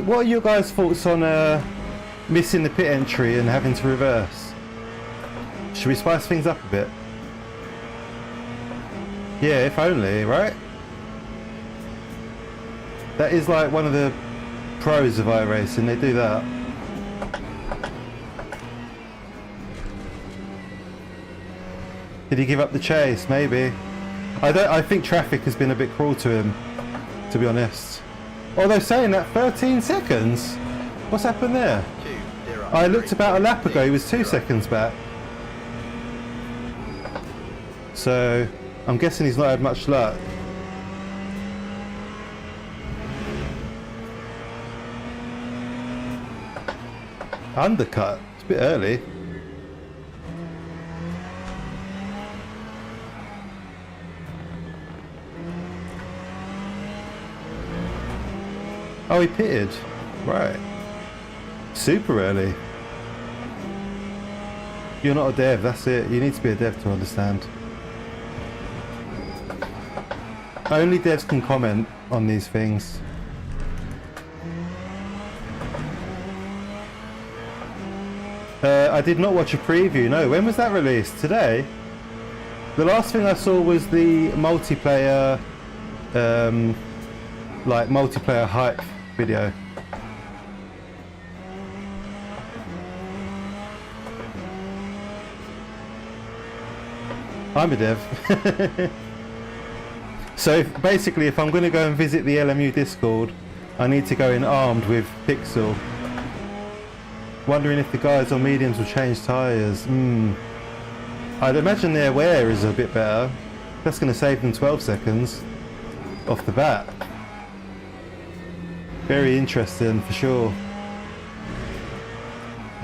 What are your guys' thoughts on missing the pit entry and having to reverse? Should we spice things up a bit? Yeah, if only, right? That is like one of the pros of iRacing, they do that. Did he give up the chase? Maybe. I think traffic has been a bit cruel to him, to be honest. Although saying that, 13 seconds? What's happened there? I looked about a lap ago, he was 2 seconds back. So, I'm guessing he's not had much luck. Undercut? It's a bit early. Oh, he pitted. Right. Super early. You're not a dev, that's it. You need to be a dev to understand. Only devs can comment on these things. I did not watch a preview, no. When was that released? Today? The last thing I saw was the multiplayer, like multiplayer hype video. I'm a dev. So basically, if I'm going to go and visit the LMU Discord, I need to go in armed with Pixel. Wondering if the guys on mediums will change tyres. I'd imagine their wear is a bit better. That's going to save them 12 seconds off the bat. Very interesting for sure.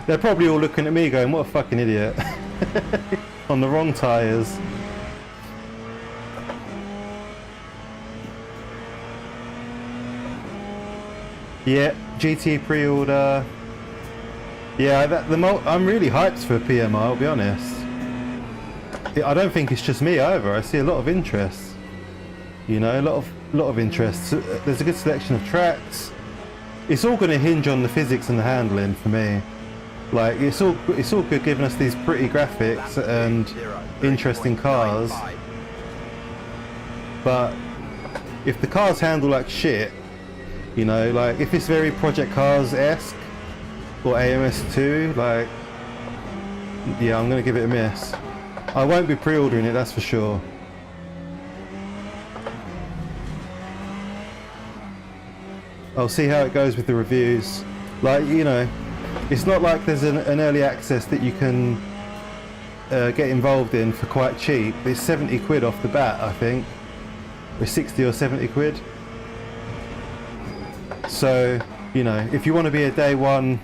They're probably all looking at me going, what a fucking idiot. On the wrong tyres. Yeah, GTE pre-order. Yeah, I'm really hyped for PMI, I'll be honest. I don't think it's just me either. I see a lot of interest. You know, a lot of interest. There's a good selection of tracks. It's all going to hinge on the physics and the handling for me. Like it's all good giving us these pretty graphics and interesting cars. But if the cars handle like shit, you know, like if it's very Project Cars-esque or AMS2, like, yeah, I'm going to give it a miss. I won't be pre-ordering it, that's for sure. I'll see how it goes with the reviews. Like, you know, it's not like there's an early access that you can get involved in for quite cheap. It's 70 quid off the bat, I think. Or 60 or 70 quid. So, you know, if you want to be a day one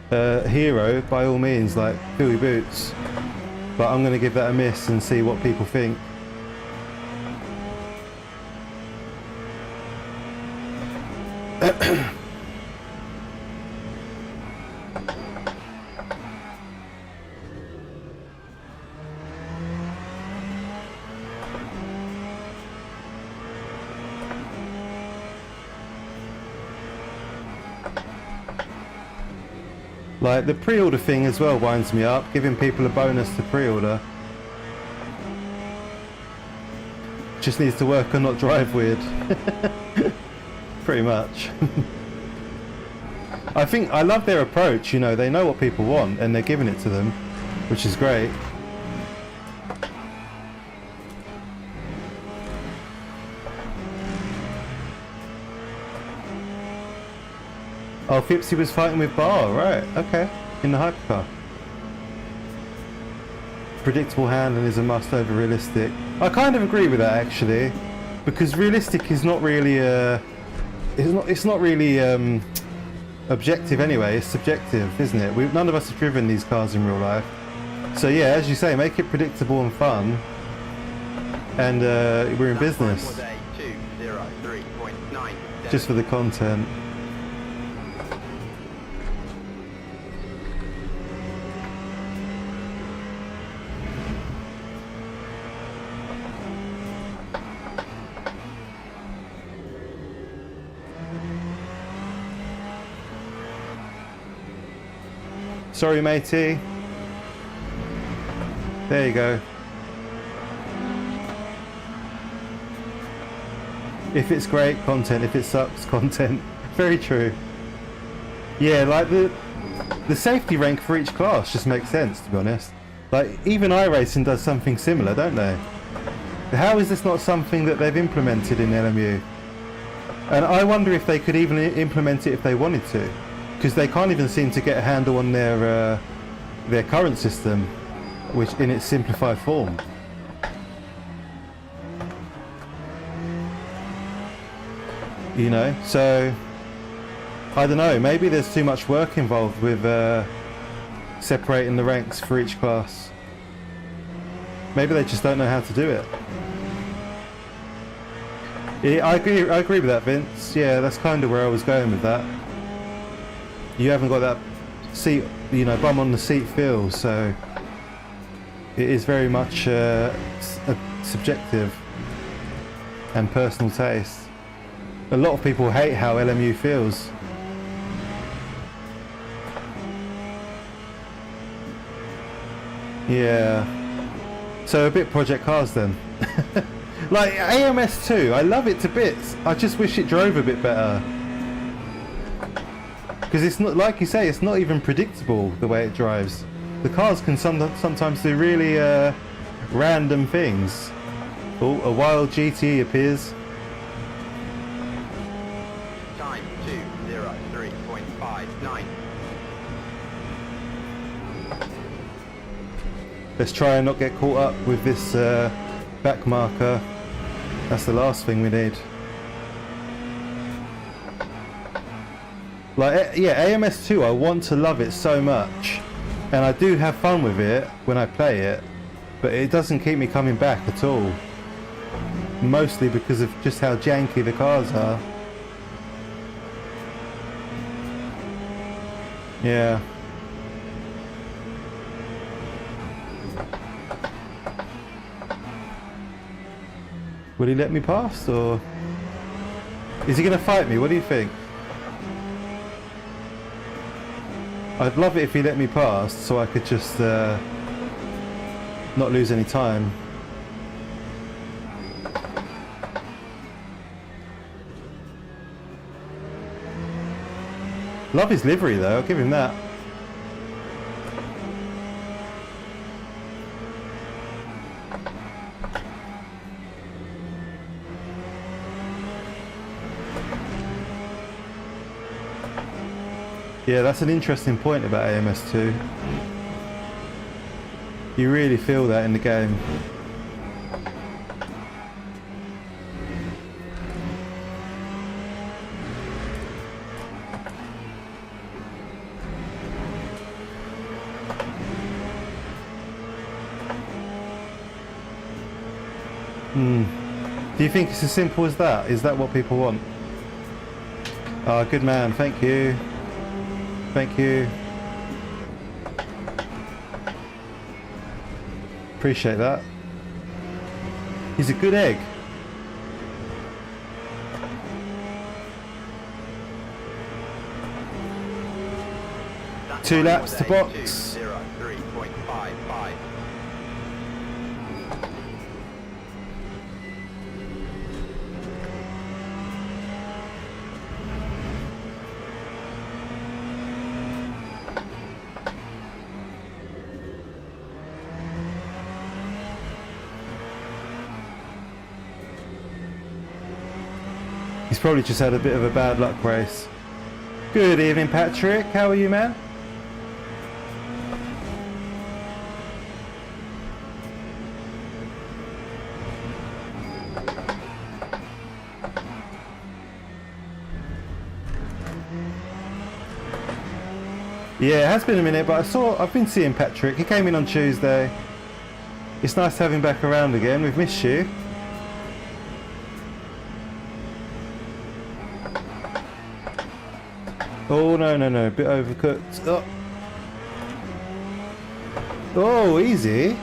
hero, by all means, like, fill your boots. But I'm going to give that a miss and see what people think. Like the pre-order thing as well winds me up, giving people a bonus to pre-order. Just needs to work on not drive weird. Pretty much. I love their approach, you know, they know what people want and they're giving it to them, which is great. Oh, Fipsy was fighting with Bar, right, okay, in the hypercar. Predictable handling is a must over realistic. I kind of agree with that actually, because realistic is not really it's not really objective anyway, it's subjective, isn't it? None of us have driven these cars in real life. So yeah, as you say, make it predictable and fun, and we're in business. Just for the content. Sorry, matey. There you go. If it's great, content. If it sucks, content. Very true. Yeah, like the safety rank for each class just makes sense, to be honest. Like, even iRacing does something similar, don't they? How is this not something that they've implemented in LMU? And I wonder if they could even implement it if they wanted to. Because they can't even seem to get a handle on their current system, which in its simplified form. You know, so I don't know. Maybe there's too much work involved with separating the ranks for each class. Maybe they just don't know how to do it. Yeah, I agree with that, Vince. Yeah, that's kind of where I was going with that. You haven't got that seat, you know, bum on the seat feel, so it is very much subjective and personal taste. A lot of people hate how LMU feels. Yeah. So a bit Project Cars then. Like AMS2, I love it to bits. I just wish it drove a bit better. Because it's not, like you say, it's not even predictable the way it drives. The cars can sometimes do really random things. Oh, a wild GTE appears. Time 2:03.59. Let's try and not get caught up with this back marker. That's the last thing we need. Like, yeah, AMS2, I want to love it so much, and I do have fun with it when I play it, but it doesn't keep me coming back at all. Mostly because of just how janky the cars are. Yeah. Will he let me pass, or is he going to fight me? What do you think? I'd love it if he let me pass so I could just not lose any time. Love his livery though, I'll give him that. Yeah, that's an interesting point about AMS2. You really feel that in the game. Do you think it's as simple as that? Is that what people want? Ah, good man, thank you. Thank you. Appreciate that. He's a good egg. That 2 time laps was to a box. 2:03.55. He's probably just had a bit of a bad luck race. Good evening, Patrick. How are you, man? Yeah, it has been a minute, but I've been seeing Patrick. He came in on Tuesday. It's nice to have him back around again. We've missed you. Oh, no, no, no. A bit overcooked. Oh, oh, easy.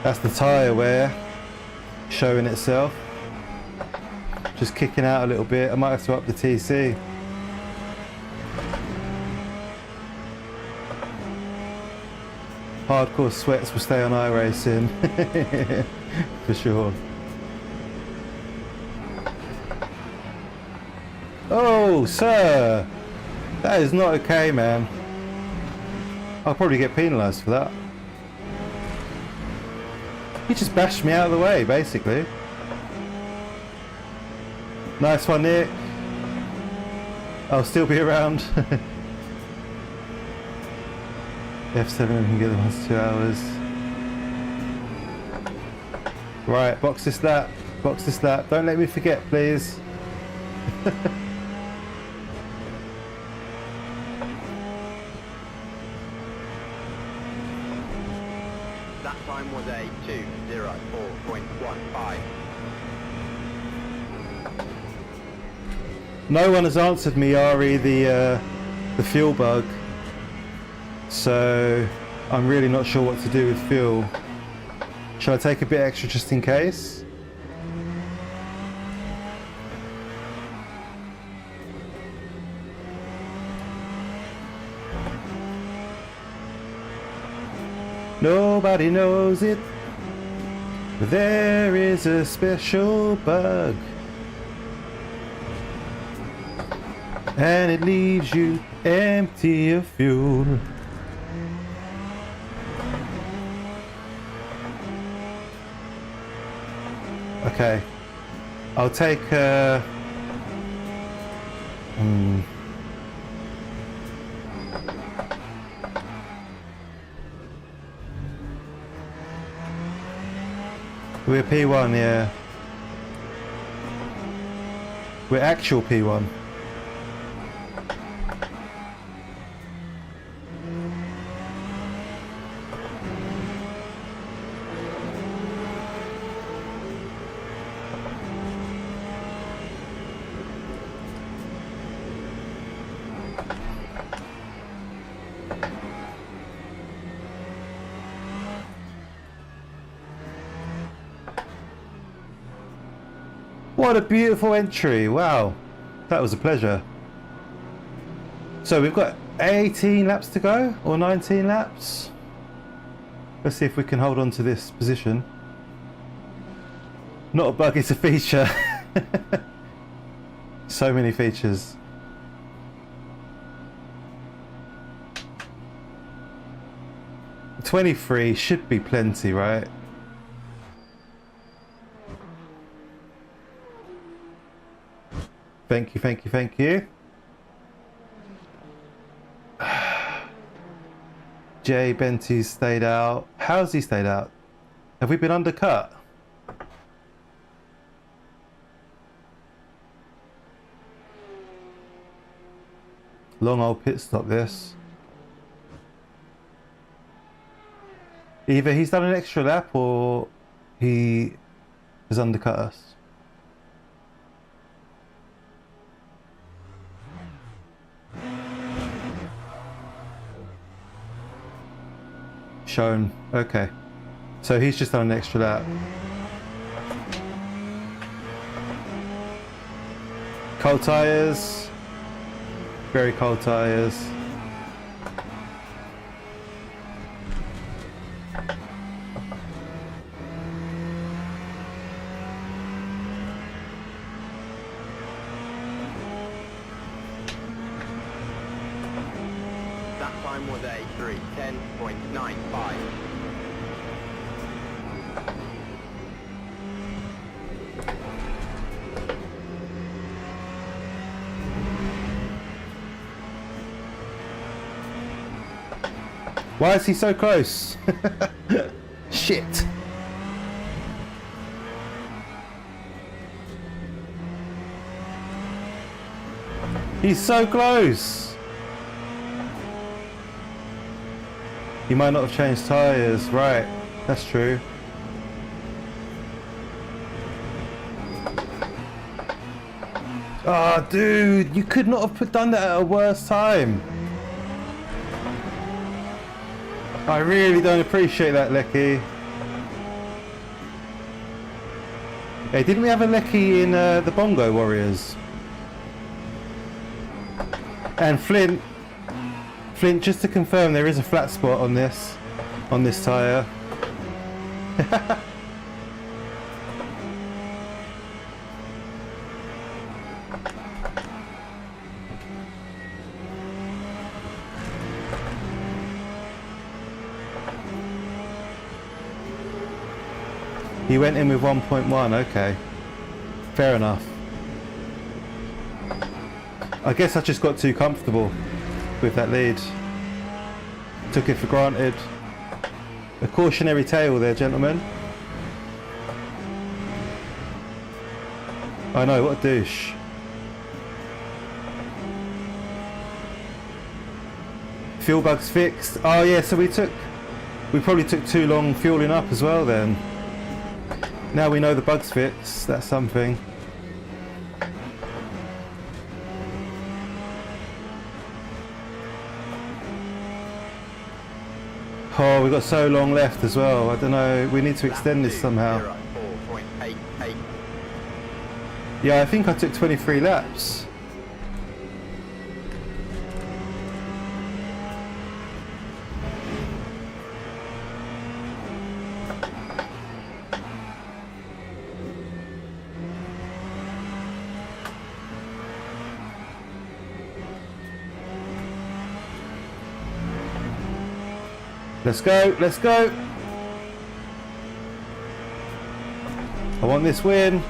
That's the tyre wear showing itself. Just kicking out a little bit. I might have to up the TC. Hardcore sweats will stay on iRacing. For sure. Oh, sir! That is not okay, man. I'll probably get penalised for that. He just bashed me out of the way, basically. Nice one, Nick. I'll still be around. F7 can get them in 2 hours. Right, box this lap. Box this lap. Don't let me forget, please. That time was a 2:04.15. No one has answered me, Ari, the fuel bug. So I'm really not sure what to do with fuel. Shall I take a bit extra just in case? Nobody knows it, but there is a special bug, and it leaves you empty of fuel. Okay, I'll take we're P1, yeah. We're actual P1. What a beautiful entry. Wow. That was a pleasure. So we've got 18 laps to go, or 19 laps. Let's see if we can hold on to this position. Not a bug, it's a feature. So many features. $23 should be plenty, right? Thank you, thank you, thank you. Jay Benty's stayed out. How's he stayed out? Have we been undercut? Long old pit stop this. Either he's done an extra lap or he has undercut us. Shown. Okay. So he's just done an extra lap. Cold tyres. Very cold tyres. That time was a 3:10.95. Why is he so close? Shit. He's so close. He might not have changed tyres. Right, that's true. Ah, oh, dude, you could not have done that at a worse time. I really don't appreciate that, Lecky. Hey, didn't we have a Lecky in the Bongo Warriors? And Flint, just to confirm, there is a flat spot on this tyre. He went in with 1.1, okay. Fair enough. I guess I just got too comfortable with that lead. Took it for granted. A cautionary tale there, gentlemen. I know, what a douche. Fuel bugs fixed. Oh yeah, so we probably took too long fueling up as well then. Now we know the bug's fixed, that's something. Oh, we've got so long left as well. I don't know, we need to extend this somehow. 4.88. Yeah, I think I took 23 laps. Let's go, let's go. I want this win.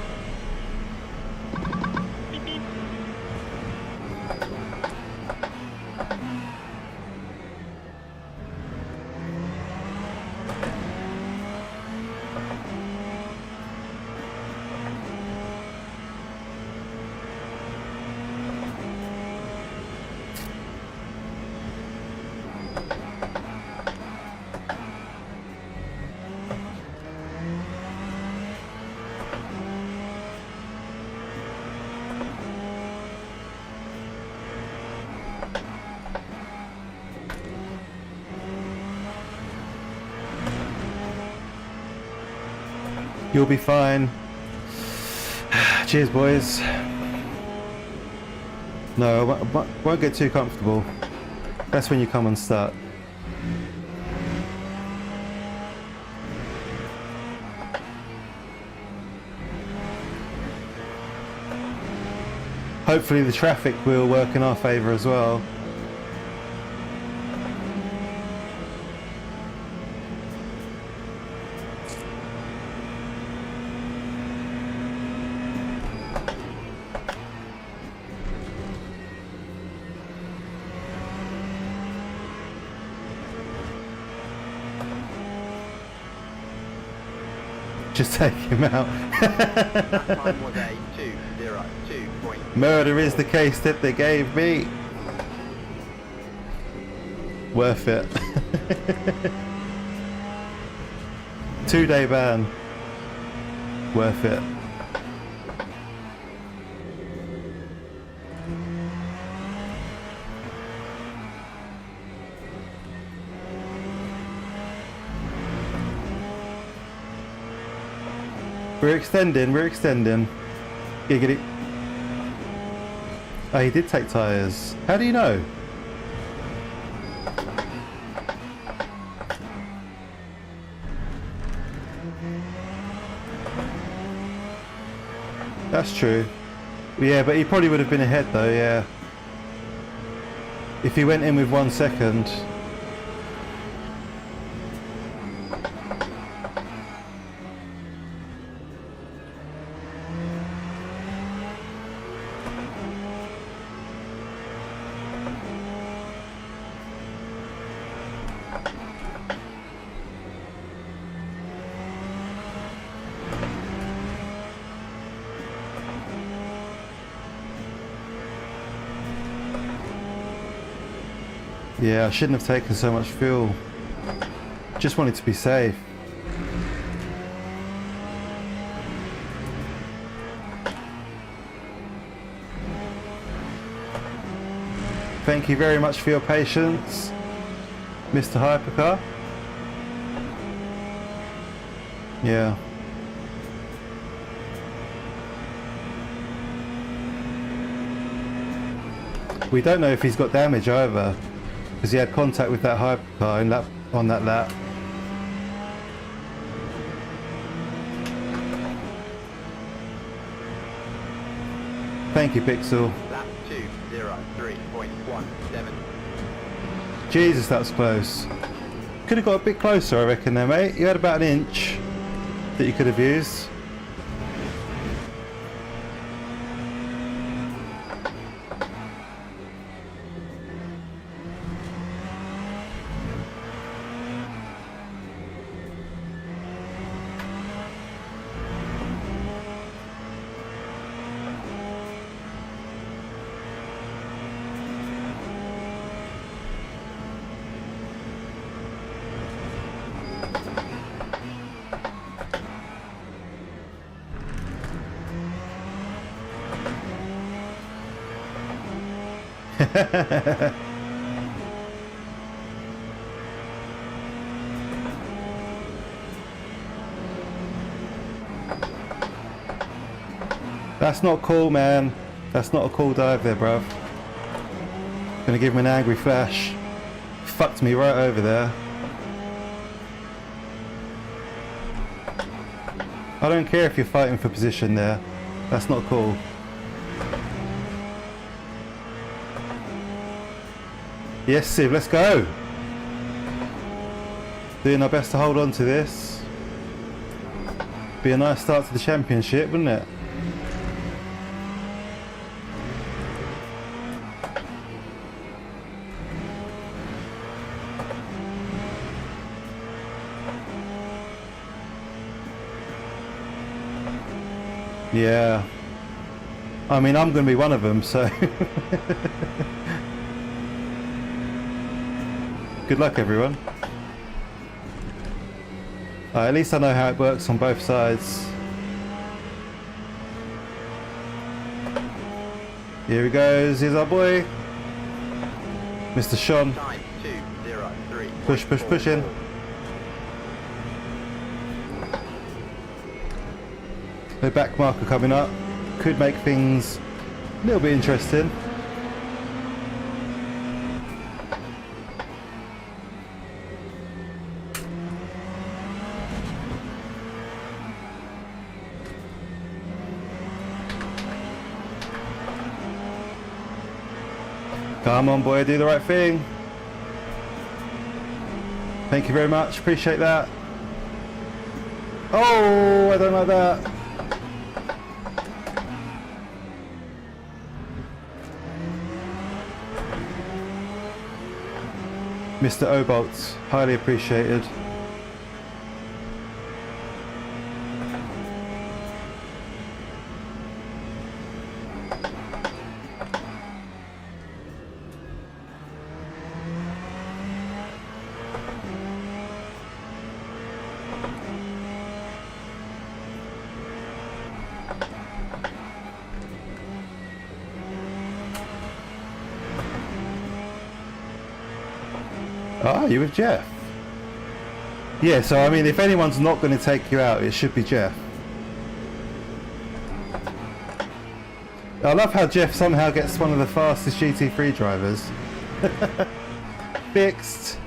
You'll be fine. Cheers, boys. No, I won't get too comfortable. That's when you come and start. Hopefully the traffic will work in our favour as well. Just take him out. That time was a 2:02.0. Murder is the case that they gave me. Worth it. 2-day ban. Worth it. We're extending. Giggity. Oh, he did take tyres. How do you know? That's true. Yeah, but he probably would have been ahead though, yeah. If he went in with 1 second. Yeah, I shouldn't have taken so much fuel. Just wanted to be safe. Thank you very much for your patience, Mr. Hypercar. Yeah. We don't know if he's got damage either, because he had contact with that hypercar in on that lap. Thank you, Pixel. Lap 2:03.17. Jesus, that was close. Could have got a bit closer, I reckon there, mate. You had about an inch that you could have used. That's not cool, man. That's not a cool dive there, bruv. Gonna give him an angry flash. Fucked me right over there. I don't care if you're fighting for position there. That's not cool. Yes, Siv, let's go. Doing our best to hold on to this. Be a nice start to the championship, wouldn't it? Yeah. I mean, I'm going to be one of them, so... Good luck, everyone. At least I know how it works on both sides. Here he goes. Here's our boy, Mr. Sean. Time 2:03. Push, push, push in. The back marker coming up. could make things a little bit interesting. Come on, boy, do the right thing. Thank you very much, appreciate that. Oh, I don't like that. Mr. Obolt, highly appreciated. Ah, you with Jeff? Yeah, so I mean, if anyone's not going to take you out, it should be Jeff. I love how Jeff somehow gets one of the fastest GT3 drivers. Fixed.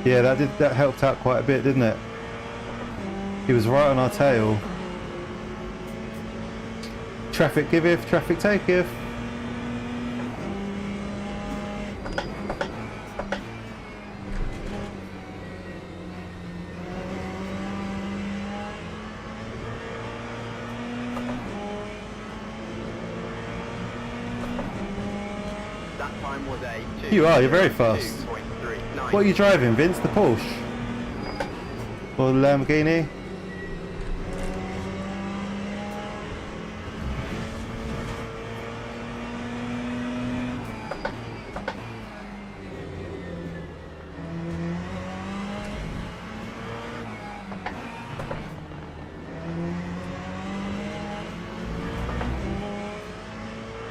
Yeah, that helped out quite a bit, didn't it? He was right on our tail. Traffic giveth, traffic taketh. You are, you're very fast. What are you driving, Vince? The Porsche? Or the Lamborghini?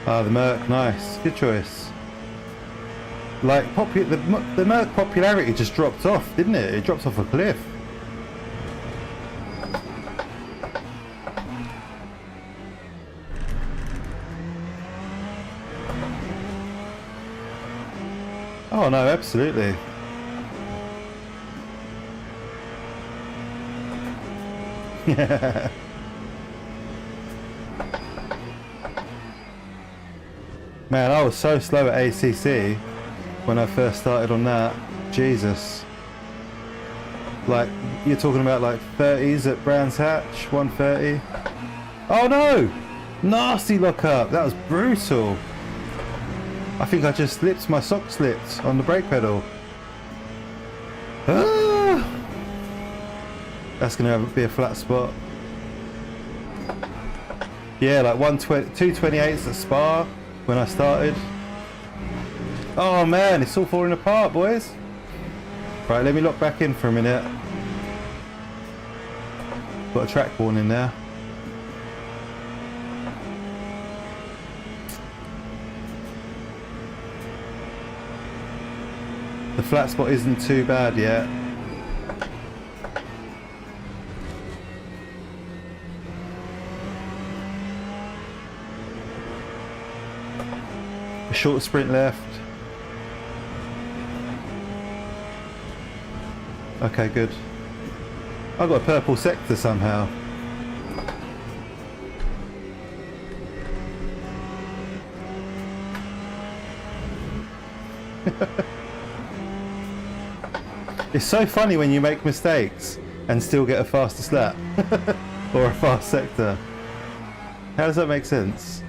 Ah, the Merc, nice. Good choice. Like, the Merc popularity just dropped off, didn't it? It dropped off a cliff. Oh no, absolutely. Yeah. Man, I was so slow at ACC when I first started on that. Jesus. Like, you're talking about like 30s at Brands Hatch, 130. Oh no! Nasty lock-up, that was brutal. I think I just slipped, my sock slipped on the brake pedal. Ah! That's gonna be a flat spot. Yeah, like 228s at Spa when I started. Oh man, it's all falling apart, boys. Right, let me lock back in for a minute. Got a track warning there. The flat spot isn't too bad yet. A short sprint left. Okay, good. I got a purple sector somehow. It's so funny when you make mistakes and still get a faster lap or a fast sector. How does that make sense?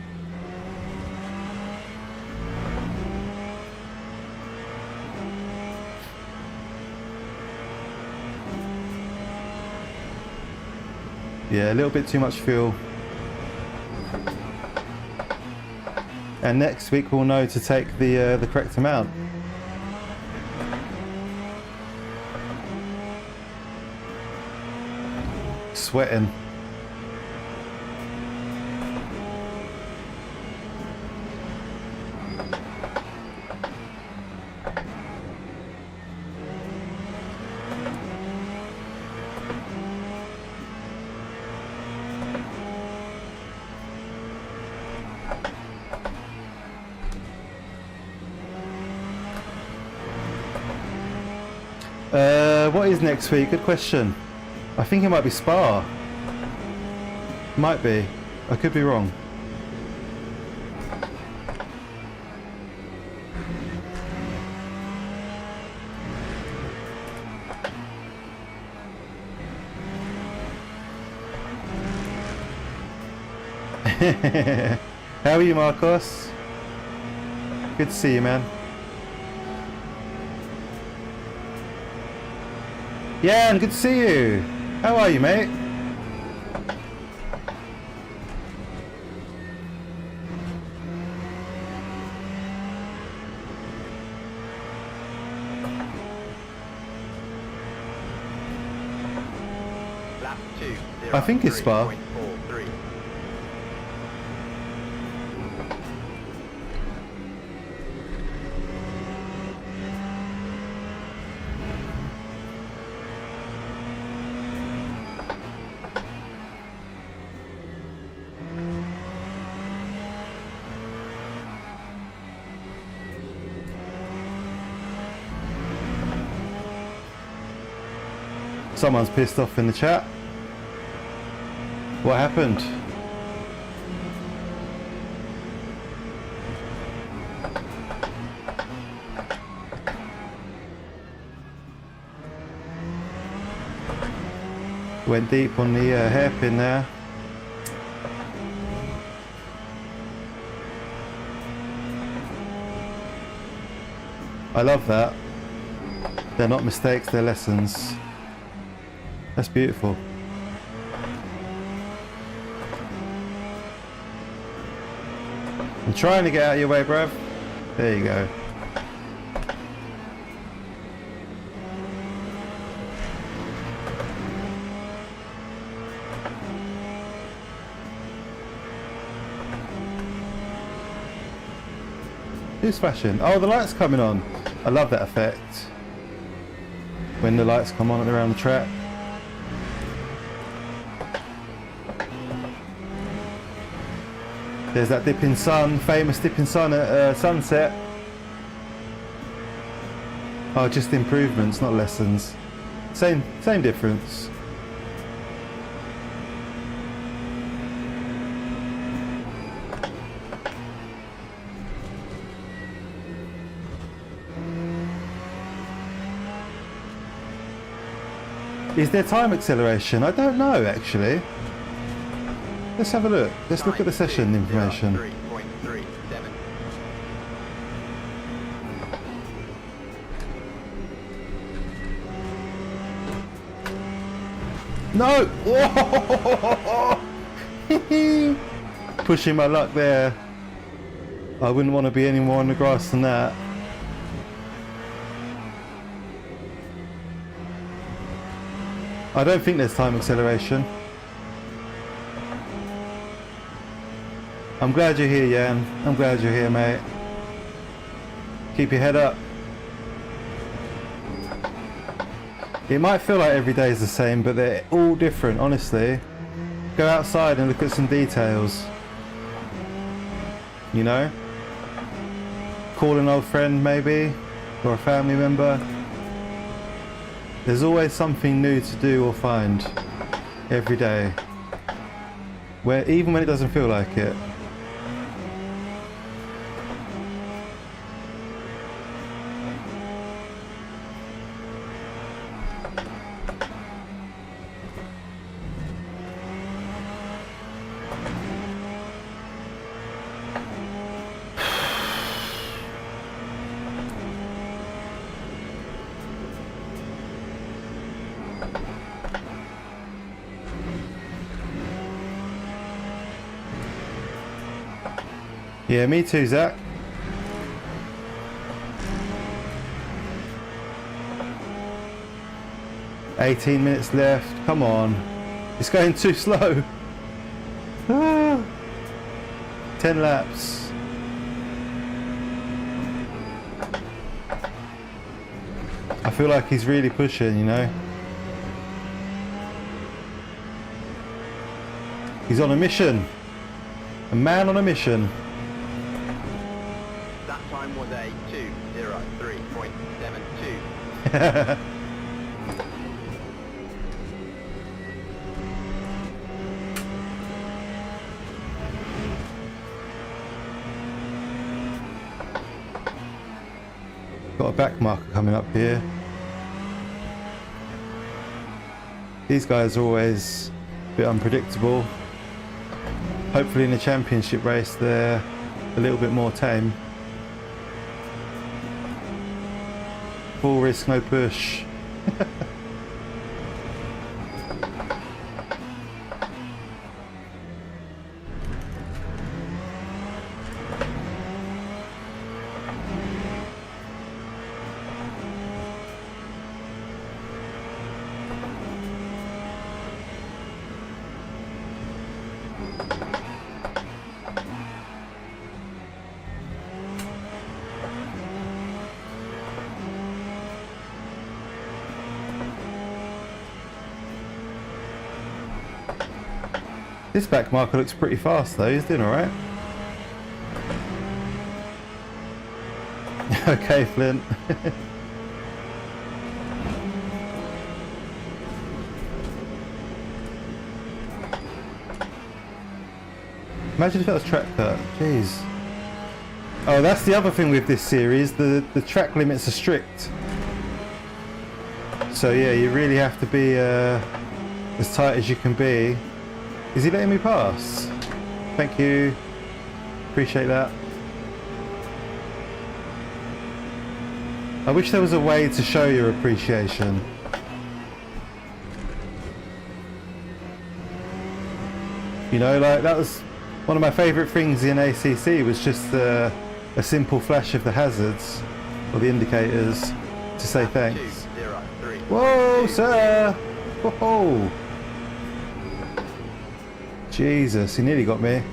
Yeah, a little bit too much fuel. And next week we'll know to take the correct amount. Sweating. What is next week? Good question. I think it might be Spa. Might be. I could be wrong. How are you, Marcos? Good to see you, man. Yeah, and good to see you. How are you, mate? Lap 2, 0, I think it's Spa. 3.43. Someone's pissed off in the chat. What happened? Went deep on the hairpin there. I love that. They're not mistakes, they're lessons. That's beautiful. I'm trying to get out of your way, bruv. There you go. Who's flashing? Oh, the light's coming on. I love that effect. When the lights come on around the track. There's that dipping sun, famous dipping sun at sunset. Oh, just improvements, not lessons. Same difference. Is there time acceleration? I don't know, actually. Let's have a look. Let's look at the session information. 3.37. No! Pushing my luck there. I wouldn't want to be any more on the grass than that. I don't think there's time acceleration. I'm glad you're here, Jan. I'm glad you're here, mate. Keep your head up. It might feel like every day is the same, but they're all different, honestly. Go outside and look at some details. You know? Call an old friend, maybe, or a family member. There's always something new to do or find every day. Even when it doesn't feel like it. Yeah, me too, Zach. "18 minutes left. Come on. It's going too slow." 10 laps. I feel like he's really pushing, you know. He's on a mission. A man on a mission. That time was a 2:03.72. got a back marker coming up here. These guys are always a bit unpredictable. Hopefully in the championship race they're a little bit more tame. Full risk, no push. This back marker looks pretty fast though, he's doing alright. Okay, Flint. Imagine if that was track cut, jeez. Oh, that's the other thing with this series, the track limits are strict. So yeah, you really have to be as tight as you can be. Is he letting me pass? Thank you. Appreciate that. I wish there was a way to show your appreciation. You know, like that was one of my favourite things in ACC was just a simple flash of the hazards or the indicators to say thanks. 203. Whoa, sir! Whoa! Jesus, he nearly got me.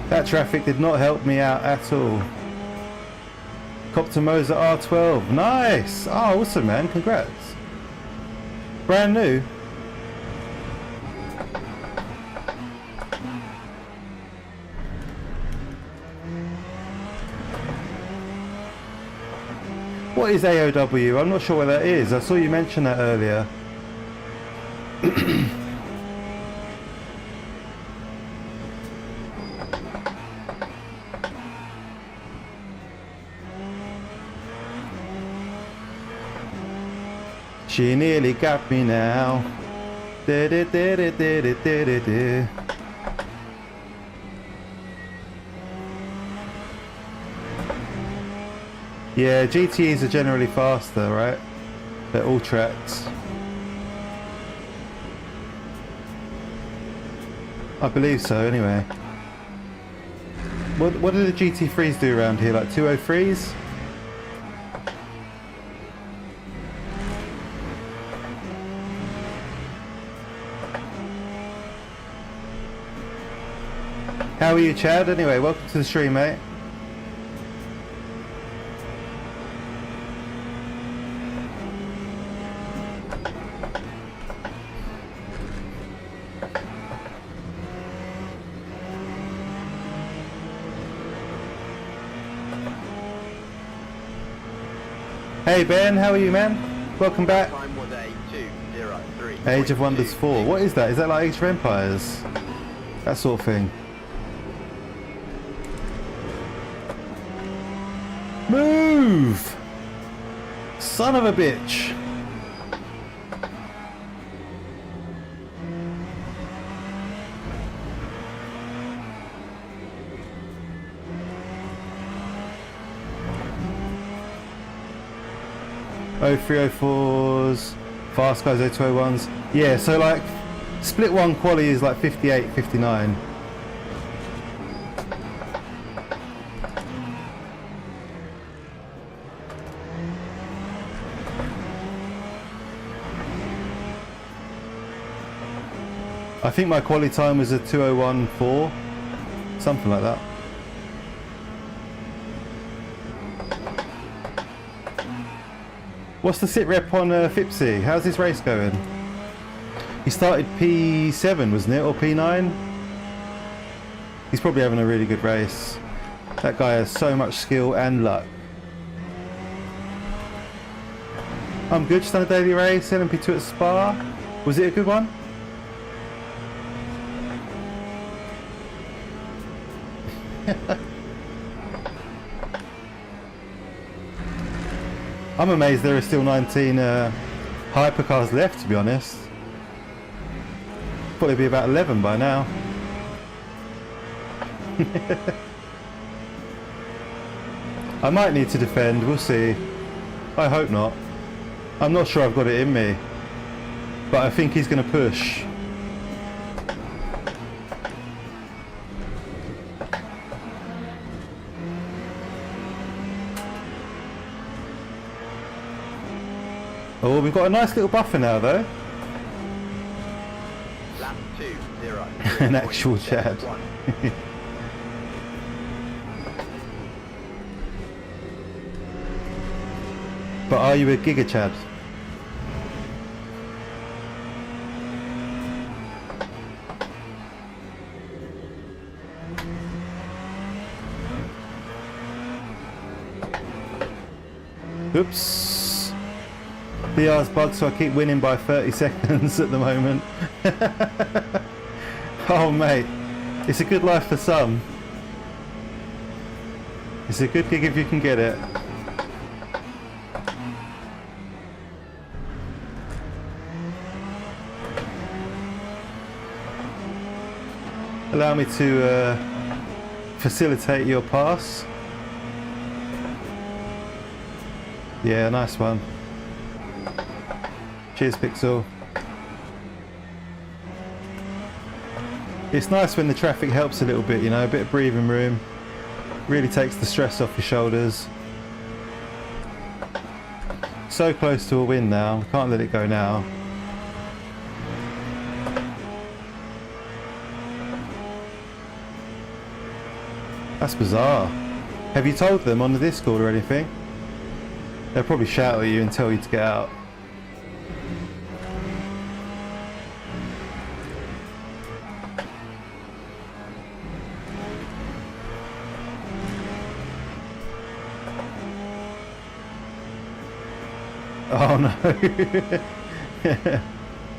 That traffic did not help me out at all. Copter Moza R9. Nice! Oh, awesome, man. Congrats. Brand new. What is AOW? I'm not sure what that is. I saw you mention that earlier. She nearly got me now. Yeah, GTEs are generally faster, right? They're all tracks. I believe so, anyway. What do the GT3s do around here? Like 203s? How are you, Chad? Anyway, welcome to the stream, mate. Hey Ben, how are you, man? Welcome back. Time was a 203. Age of Wonders 4. What is that? Is that like Age of Empires? That sort of thing. Move! Son of a bitch! Oh, 304s, fast guys, 0201s. Yeah, so like split one quali is like 58, 59. I think my quali time was a 201.4, something like that. What's the sit rep on Fipsy? How's this race going? He started P7, wasn't it? Or P9? He's probably having a really good race. That guy has so much skill and luck. I'm good, just done a daily race, LMP2 at Spa. Was it a good one? I'm amazed there are still 19 hypercars left, to be honest. Thought it'd be about 11 by now. I might need to defend, we'll see. I hope not. I'm not sure I've got it in me, but I think he's going to push. Oh, we've got a nice little buffer now though. Lap 2-0. An actual Chad. But are you a Giga Chad? Oops. BR's bugged, so I keep winning by 30 seconds at the moment. Oh mate, it's a good life for some. It's a good gig if you can get it. Allow me to facilitate your pass. Yeah, nice one. Cheers, Pixel. It's nice when the traffic helps a little bit, you know, a bit of breathing room. Really takes the stress off your shoulders. So close to a win now, can't let it go now. That's bizarre. Have you told them on the Discord or anything? They'll probably shout at you and tell you to get out. Oh no.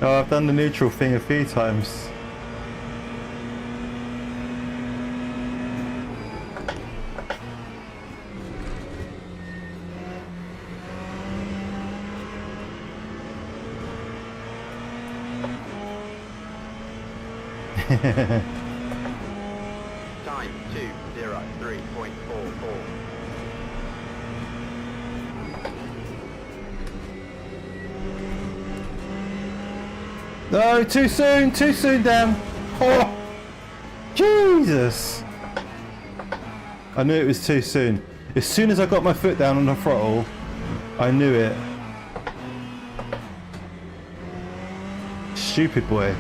Oh, I've done the neutral thing a few times. Time 2:03.44. No, too soon, damn. Oh, Jesus. I knew it was too soon. As soon as I got my foot down on the throttle, I knew it. Stupid boy.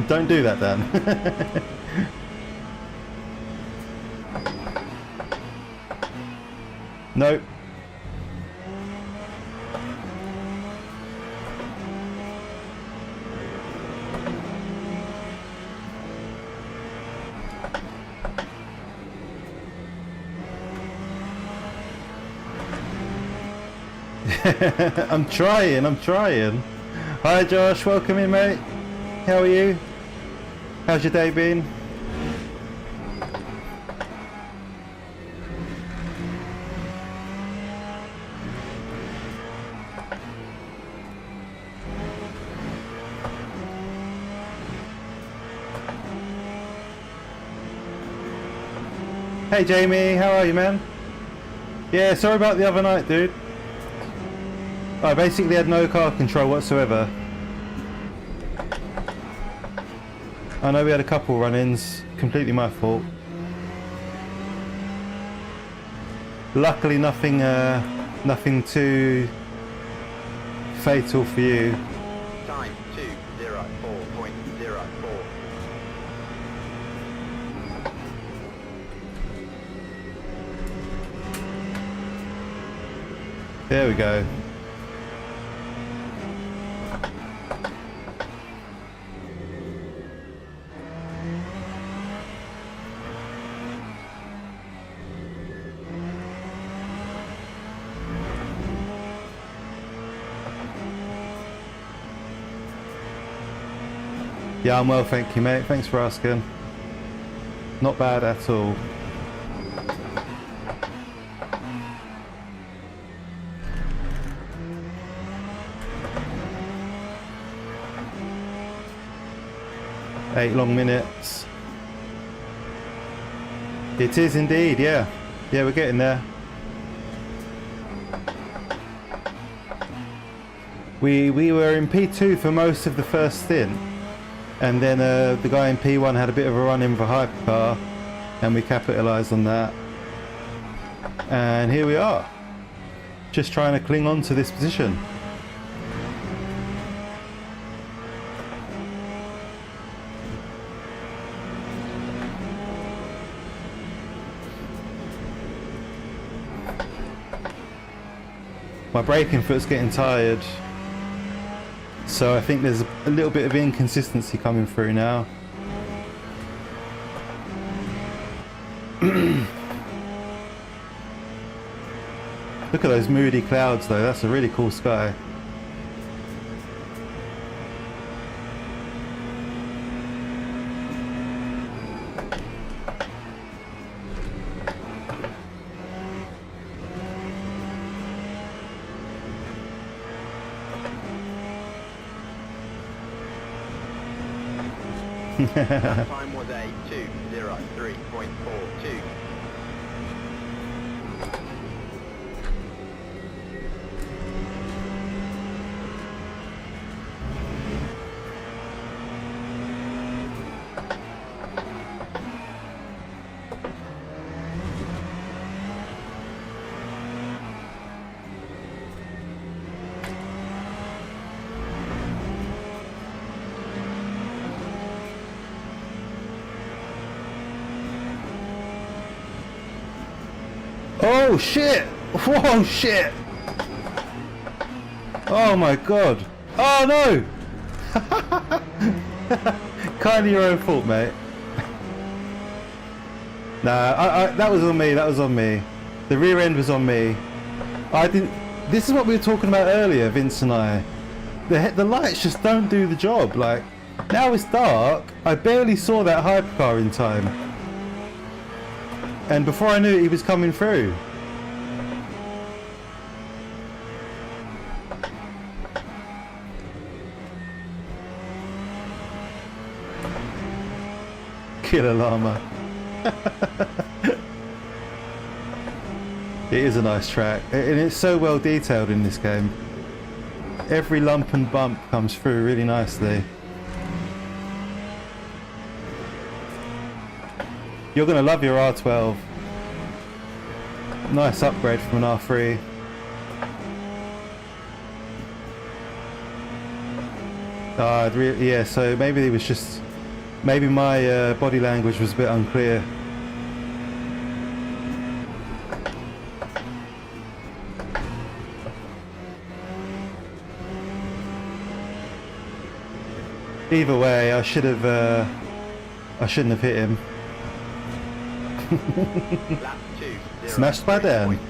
Don't do that, Dan. Nope. I'm trying. Hi Josh, welcome in mate. How are you? How's your day been? Hey Jamie, how are you man? Yeah, sorry about the other night dude. I basically had no car control whatsoever. I know we had a couple run-ins, completely my fault. Luckily nothing too fatal for you. Time 2:04.04. There we go. Yeah, I'm well, thank you, mate. Thanks for asking. Not bad at all. Eight long minutes. It is indeed, yeah. Yeah, we're getting there. We were in P2 for most of the first stint. And then the guy in P1 had a bit of a run-in with a hypercar, and we capitalised on that. And here we are, just trying to cling on to this position. My braking foot's getting tired. So I think there's a little bit of inconsistency coming through now. Look at those moody clouds though, that's a really cool sky. That time was a 2:03.42. Oh shit! Whoa shit! Oh my god! Oh no! Kinda your own fault, mate. Nah, that was on me, that was on me. The rear end was on me. I didn't... This is what we were talking about earlier, Vince and I. The lights just don't do the job, like... Now it's dark, I barely saw that hypercar in time. And before I knew it, he was coming through. Killer llama. It is a nice track, and it's so well detailed in this game. Every lump and bump comes through really nicely. You're going to love your R12. Nice upgrade from an R3. Yeah, so maybe it was just... Maybe my body language was a bit unclear. Either way, I shouldn't have hit him. Lap 2. Smashed by Dan. 0.74.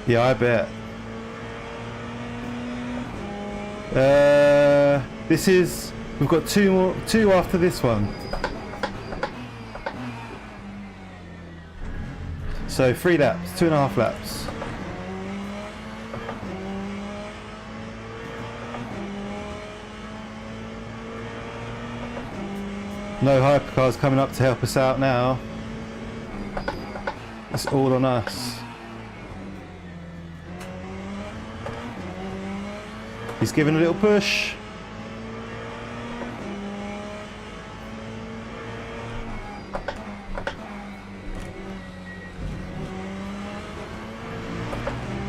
Yeah, I bet. This is... We've got two after this one. So 3 laps, 2.5 laps. No hypercars coming up to help us out now. It's all on us. He's giving a little push.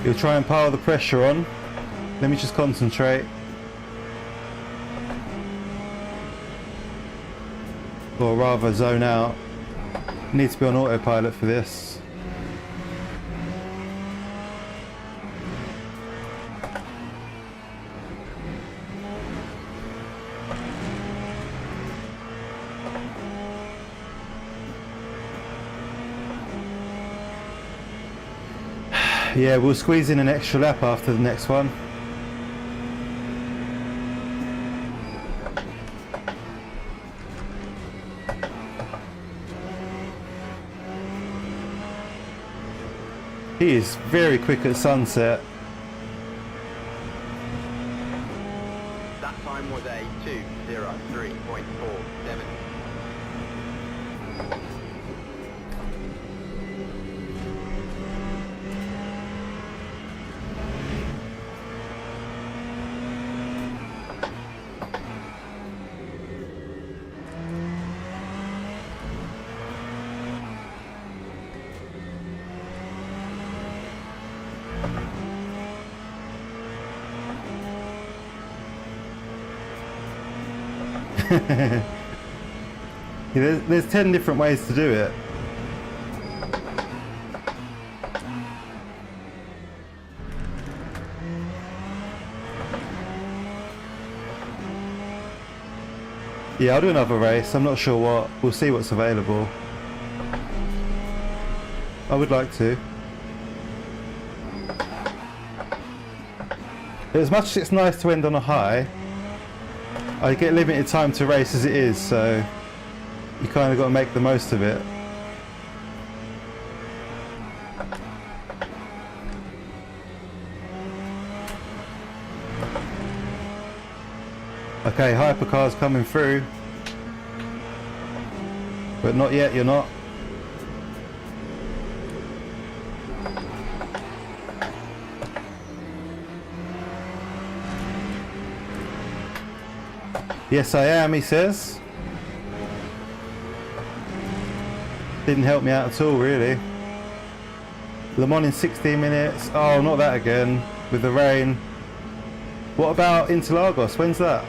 He'll try and pile the pressure on. Let me just concentrate. Or rather zone out. Need to be on autopilot for this. Yeah, we'll squeeze in an extra lap after the next one. He is very quick at sunset. That time was a 2:03.47. Yeah, there's 10 different ways to do it. Yeah, I'll do another race. I'm not sure what. We'll see what's available. I would like to. But as much as it's nice to end on a high, I get limited time to race as it is, so you kind of got to make the most of it. Okay, hypercar's coming through. But not yet, you're not. Yes, I am, he says. Didn't help me out at all, really. Le Mans in 16 minutes. Oh, not that again. With the rain. What about Interlagos? When's that?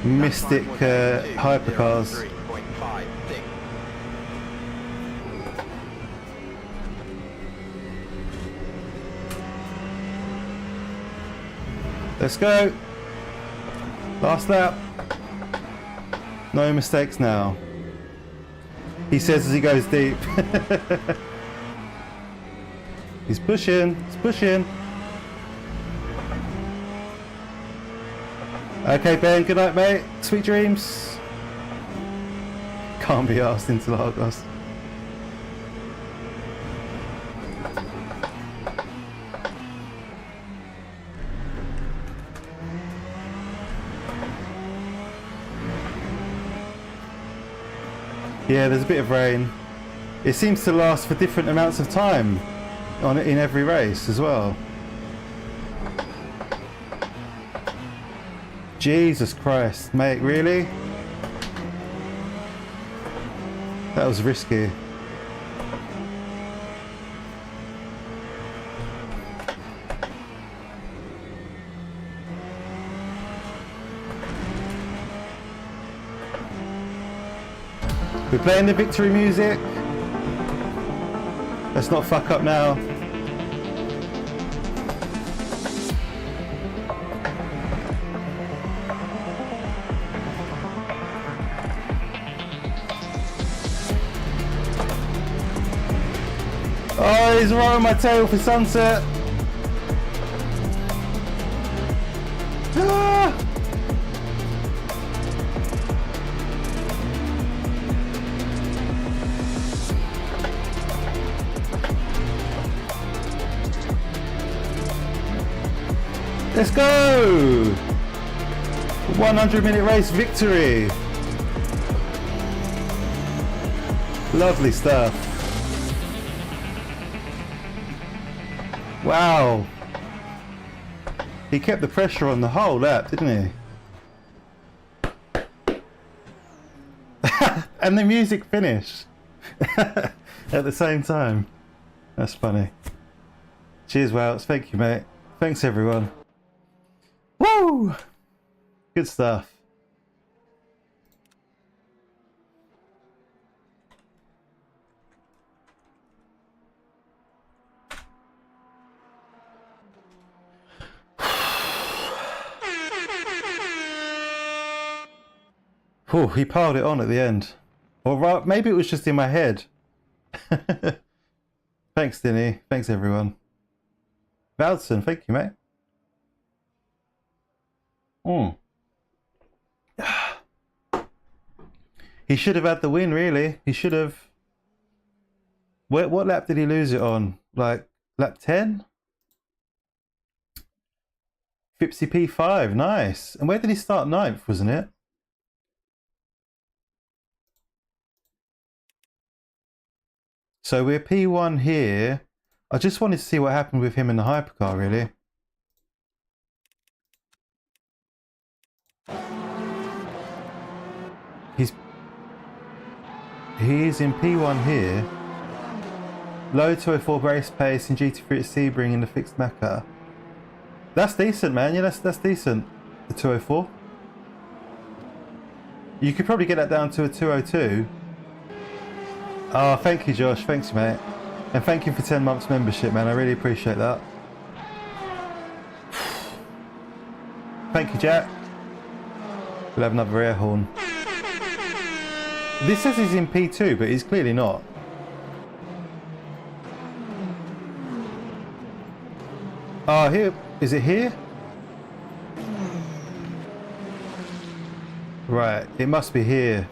Mystic hypercars. Let's go. Last lap. No mistakes now. He says as he goes deep. He's pushing. He's pushing. Okay, Ben, good night, mate. Sweet dreams. Can't be asked into Lagos. Yeah, there's a bit of rain. It seems to last for different amounts of time in every race as well. Jesus Christ, mate, really? That was risky. We're playing the victory music. Let's not fuck up now. Oh, he's right on my tail for sunset. Ah! Let's go! 100-minute race victory! Lovely stuff. Wow. He kept the pressure on the whole lap, didn't he? And the music finished at the same time. That's funny. Cheers, Wouts. Thank you, mate. Thanks, everyone. Woo! Good stuff. Oh, he piled it on at the end. Or maybe it was just in my head. Thanks, Dinny. Thanks, everyone. Valson, thank you, mate. He should have had the win, really. He should have. What lap did he lose it on? Like, lap 10? Fipsy P5, nice. And where did he start? 9th, wasn't it? So we're P1 here. I just wanted to see what happened with him in the hypercar, really. He's in P1 here. Low 204 race pace and GT3 at Sebring in the fixed Macca. That's decent, man. Yeah, that's decent. The 204. You could probably get that down to a 202. Oh, thank you, Josh. Thanks, mate. And thank you for 10 months membership, man. I really appreciate that. Thank you, Jack. We'll have another air horn. This says he's in P2, but he's clearly not. Oh, here. Is it here? Right. It must be here.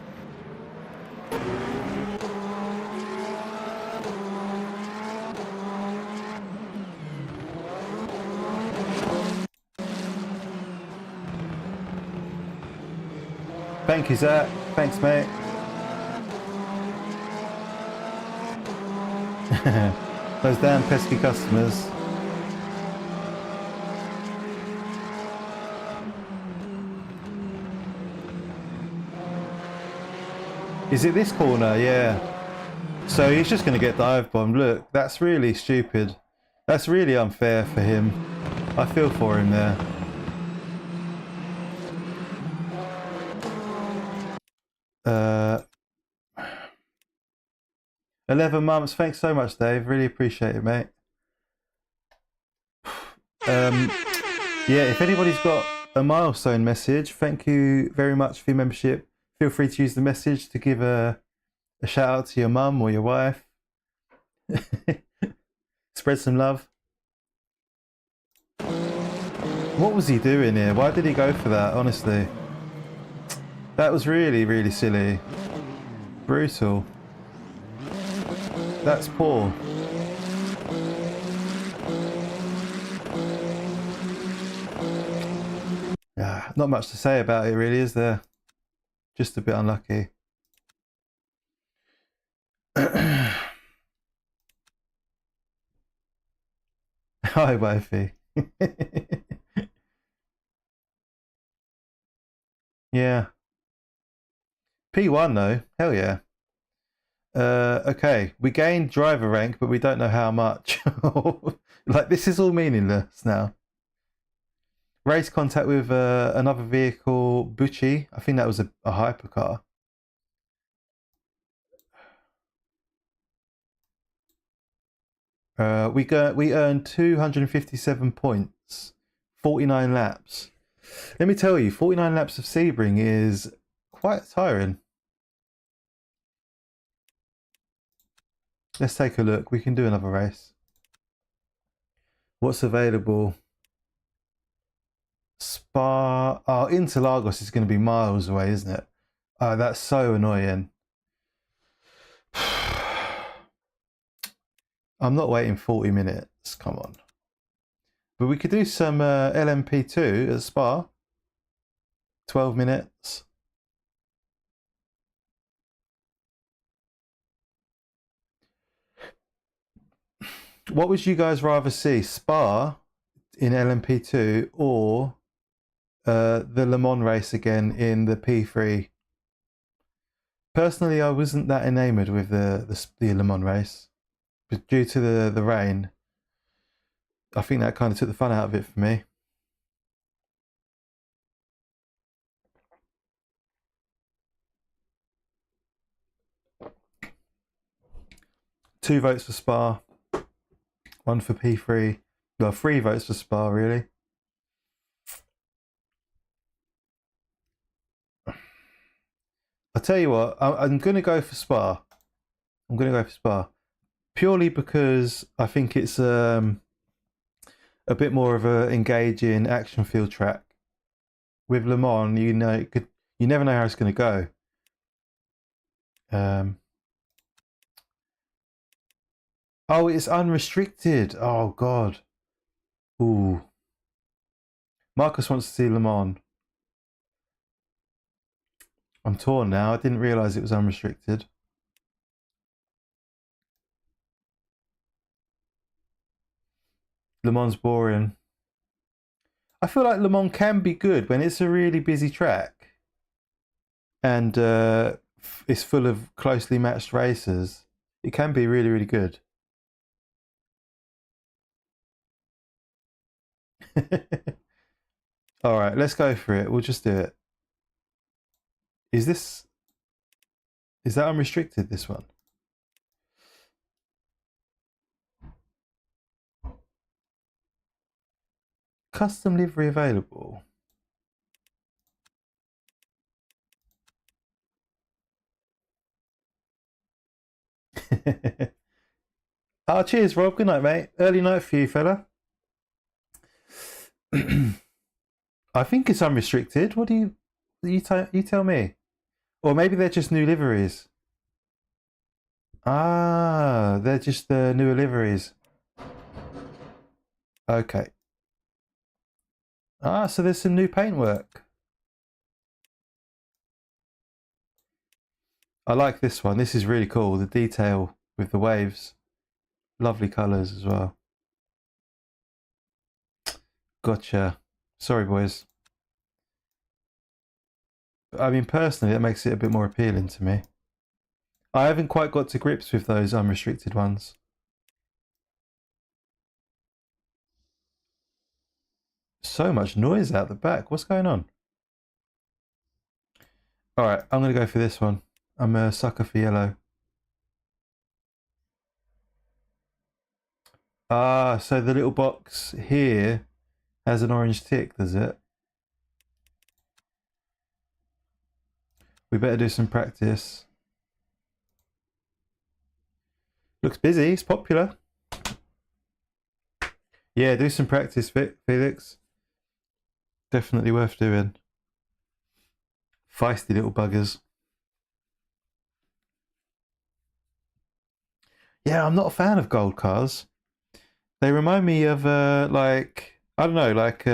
Thank you, Zach. Thanks, mate. Those damn pesky customers. Is it this corner? Yeah. So he's just going to get dive bombed. Look, that's really stupid. That's really unfair for him. I feel for him there. Uh, 11 months. Thanks so much, Dave. Really appreciate it, mate. Yeah, if anybody's got a milestone message, thank you very much for your membership. Feel free to use the message to give a shout out to your mum or your wife. Spread some love. What was he doing here? Why did he go for that, honestly? That was really, really silly. Brutal. That's poor. Yeah, not much to say about it, really, is there? Just a bit unlucky. Hi, wifey. Yeah. P1 though, hell yeah. Okay, we gained driver rank, but we don't know how much. Like, this is all meaningless now. Race contact with another vehicle, Bucci. I think that was a hypercar. We earned 257 points, 49 laps. Let me tell you, 49 laps of Sebring is quite tiring. Let's take a look. We can do another race. What's available? Spa. Oh, Interlagos is going to be miles away, isn't it? Oh, that's so annoying. I'm not waiting 40 minutes. Come on. But we could do some LMP2 at Spa. 12 minutes. What would you guys rather see? Spa in LMP2 or the Le Mans race again in the P3? Personally, I wasn't that enamored with the Le Mans race. But due to the rain, I think that kind of took the fun out of it for me. Two votes for Spa, one for P3. Well, 3 votes for Spa, really. I'll tell you what, I'm going to go for Spa. I'm going to go for Spa. Purely because I think it's a bit more of a engaging action field track. With Le Mans, you never know how it's going to go. Oh, it's unrestricted. Oh God. Ooh. Marcus wants to see Le Mans. I'm torn now. I didn't realise it was unrestricted. Le Mans boring. I feel like Le Mans can be good when it's a really busy track and it's full of closely matched racers. It can be really, really good. All right, let's go for it. We'll just do it. Is that unrestricted, this one? Custom livery available. Oh, cheers, Rob. Good night, mate. Early night for you, fella. I think it's unrestricted. What do you tell me? Or maybe they're just new liveries. Ah, they're just the newer liveries. Okay. Ah, so there's some new paintwork. I like this one. This is really cool. The detail with the waves. Lovely colours as well. Gotcha. Sorry, boys. I mean, personally, that makes it a bit more appealing to me. I haven't quite got to grips with those unrestricted ones. So much noise out the back. What's going on? Alright, I'm going to go for this one. I'm a sucker for yellow. Ah, so the little box here has an orange tick, does it? We better do some practice. Looks busy, it's popular. Yeah, do some practice, Felix. Definitely worth doing. Feisty little buggers. Yeah, I'm not a fan of gold cars. They remind me of like, I don't know, like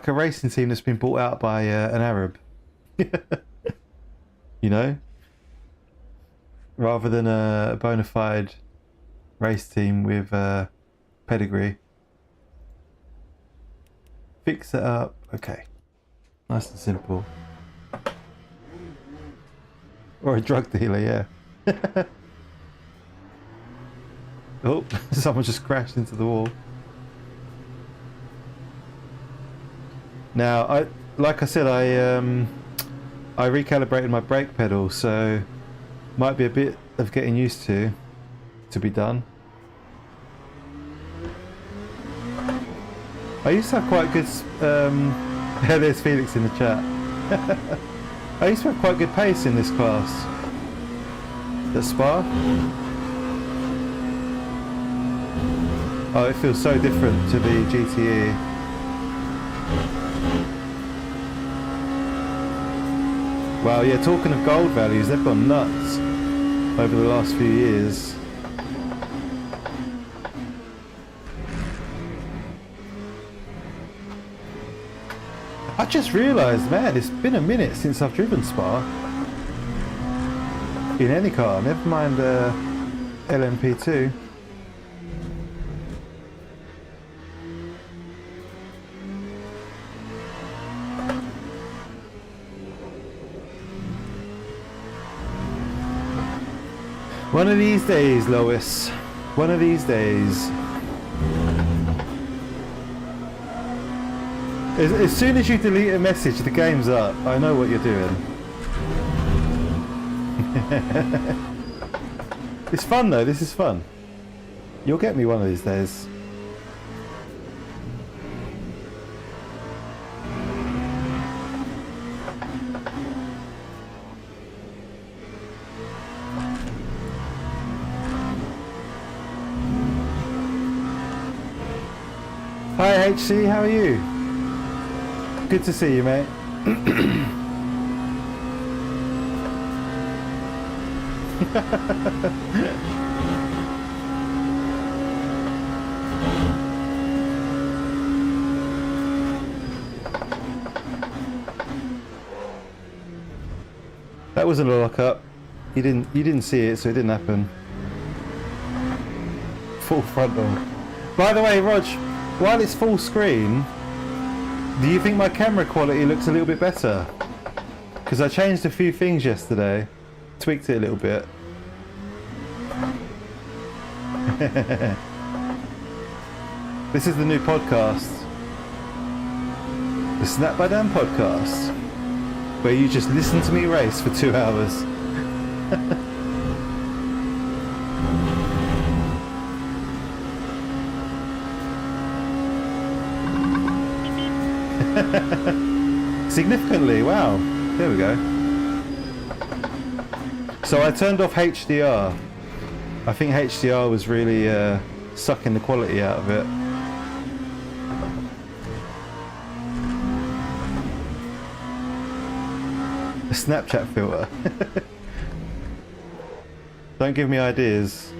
a racing team that's been bought out by an Arab. You know, rather than a bona fide race team with pedigree. Fix it up. Okay, nice and simple. Or a drug dealer, yeah. Oh, someone just crashed into the wall. Now, like I said, I recalibrated my brake pedal, so might be a bit of getting used to be done. I used to have quite good. There's Felix in the chat. I used to have quite good pace in this class. At Spa. Oh, it feels so different to the GTE. Wow, yeah, talking of gold values, they've gone nuts over the last few years. just realised, man, it's been a minute since I've driven Spa. In any car, never mind LMP2. One of these days, Lois. One of these days. As soon as you delete a message, the game's up. I know what you're doing. It's fun though, this is fun. You'll get me one of these days. Hi HC, how are you? Good to see you, mate. That wasn't a lock-up. You didn't see it, so it didn't happen. Full frontal. By the way, Rog, while it's full screen, do you think my camera quality looks a little bit better? Because I changed a few things yesterday, tweaked it a little bit. This is the new podcast, the Snap by Dan podcast, where you just listen to me race for 2 hours. Significantly, wow. There we go. So I turned off HDR. I think HDR was really sucking the quality out of it. A Snapchat filter. Don't give me ideas.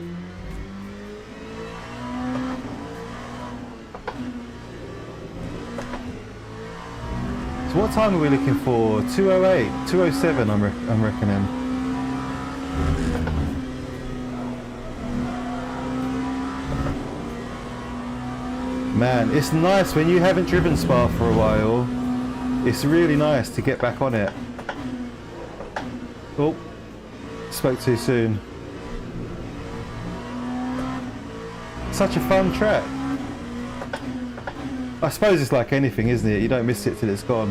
So what time are we looking for? 2:08, 2:07 I'm reckoning. Man, it's nice when you haven't driven Spa for a while. It's really nice to get back on it. Oh, spoke too soon. Such a fun track. I suppose it's like anything, isn't it? You don't miss it till it's gone.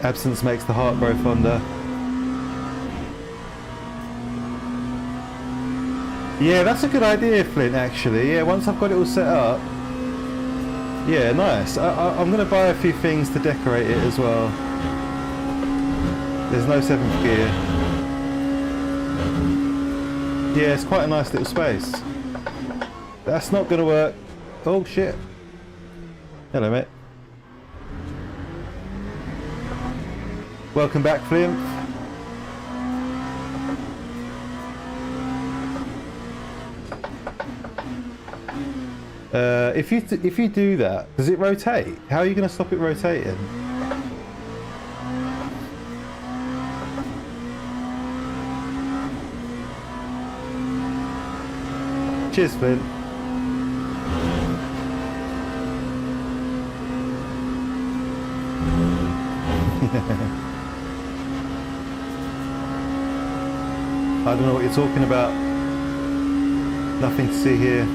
Absence makes the heart grow fonder. Yeah, that's a good idea, Flint, actually. Yeah, once I've got it all set up. Yeah, nice. I'm going to buy a few things to decorate it as well. There's no 7th gear. Yeah, it's quite a nice little space. That's not going to work. Oh shit. Hello, mate. Welcome back, Flint. If you do that, does it rotate? How are you going to stop it rotating? Cheers, Flint. I don't know what you're talking about. Nothing to see here.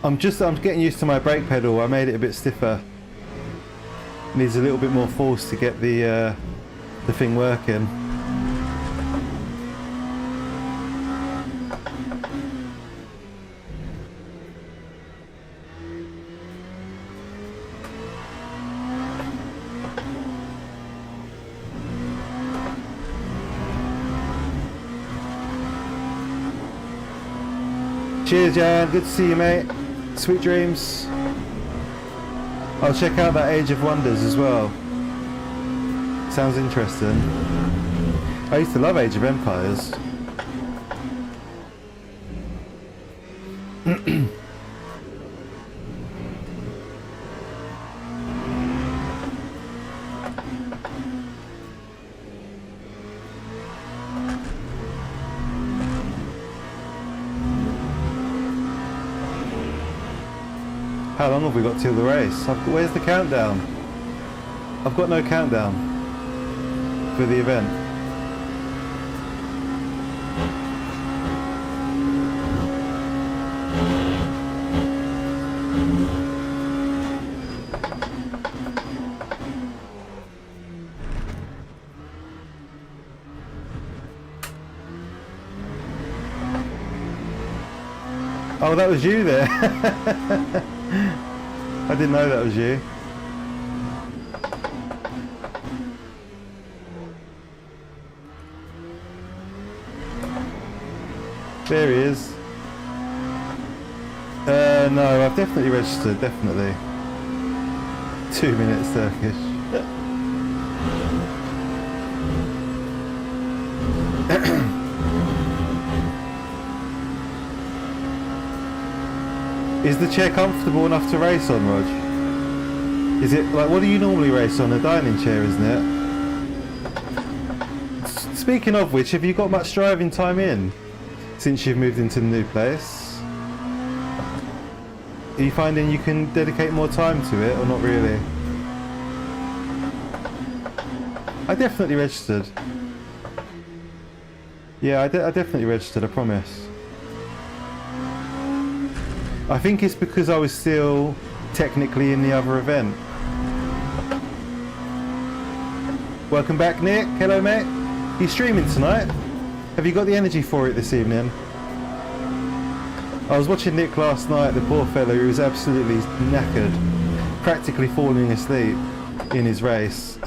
I'm getting used to my brake pedal. I made it a bit stiffer. Needs a little bit more force to get the thing working. Cheers, Jan. Good to see you, mate. Sweet dreams. I'll check out that Age of Wonders as well. Sounds interesting. I used to love Age of Empires. How long have we got till the race? Where's the countdown? I've got no countdown for the event. Oh, that was you there. I didn't know that was you. There he is. No, I've definitely registered, definitely. 2 minutes Turkish. Is the chair comfortable enough to race on, Rog? Is it like, what do you normally race on? A dining chair, isn't it? Speaking of which, have you got much driving time in since you've moved into the new place? Are you finding you can dedicate more time to it, or not really? I definitely registered. Yeah, I definitely registered, I promise. I think it's because I was still technically in the other event. Welcome back, Nick. Hello, mate. You streaming tonight? Have you got the energy for it this evening? I was watching Nick last night, the poor fella, who was absolutely knackered, practically falling asleep in his race.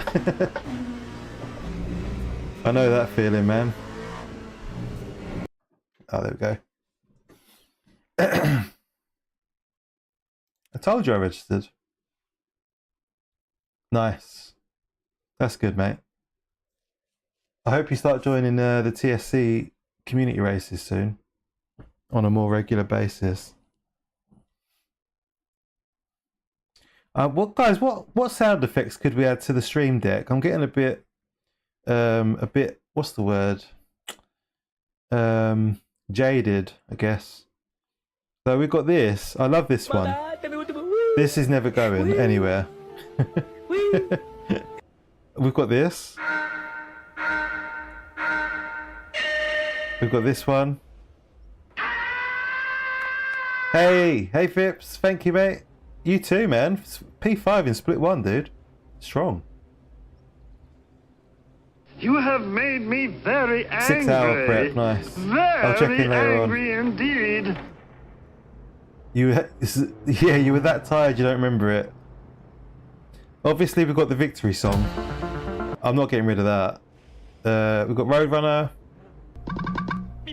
I know that feeling, man. Oh, there we go. I told you I registered. Nice. That's good, mate. I hope you start joining the TSC community races soon on a more regular basis. What sound effects could we add to the stream deck? I'm getting a bit what's the word? Jaded, I guess. So we've got this. I love this one. This is never going anywhere. We've got this. We've got this one. Hey Phipps, thank you, mate. You too, man. P5 in split 1, dude. Strong. You have made me very angry. 6 hour prep, nice. I'll check in later on. Very angry indeed. You were that tired you don't remember it. Obviously we've got the victory song. I'm not getting rid of that. We've got Roadrunner.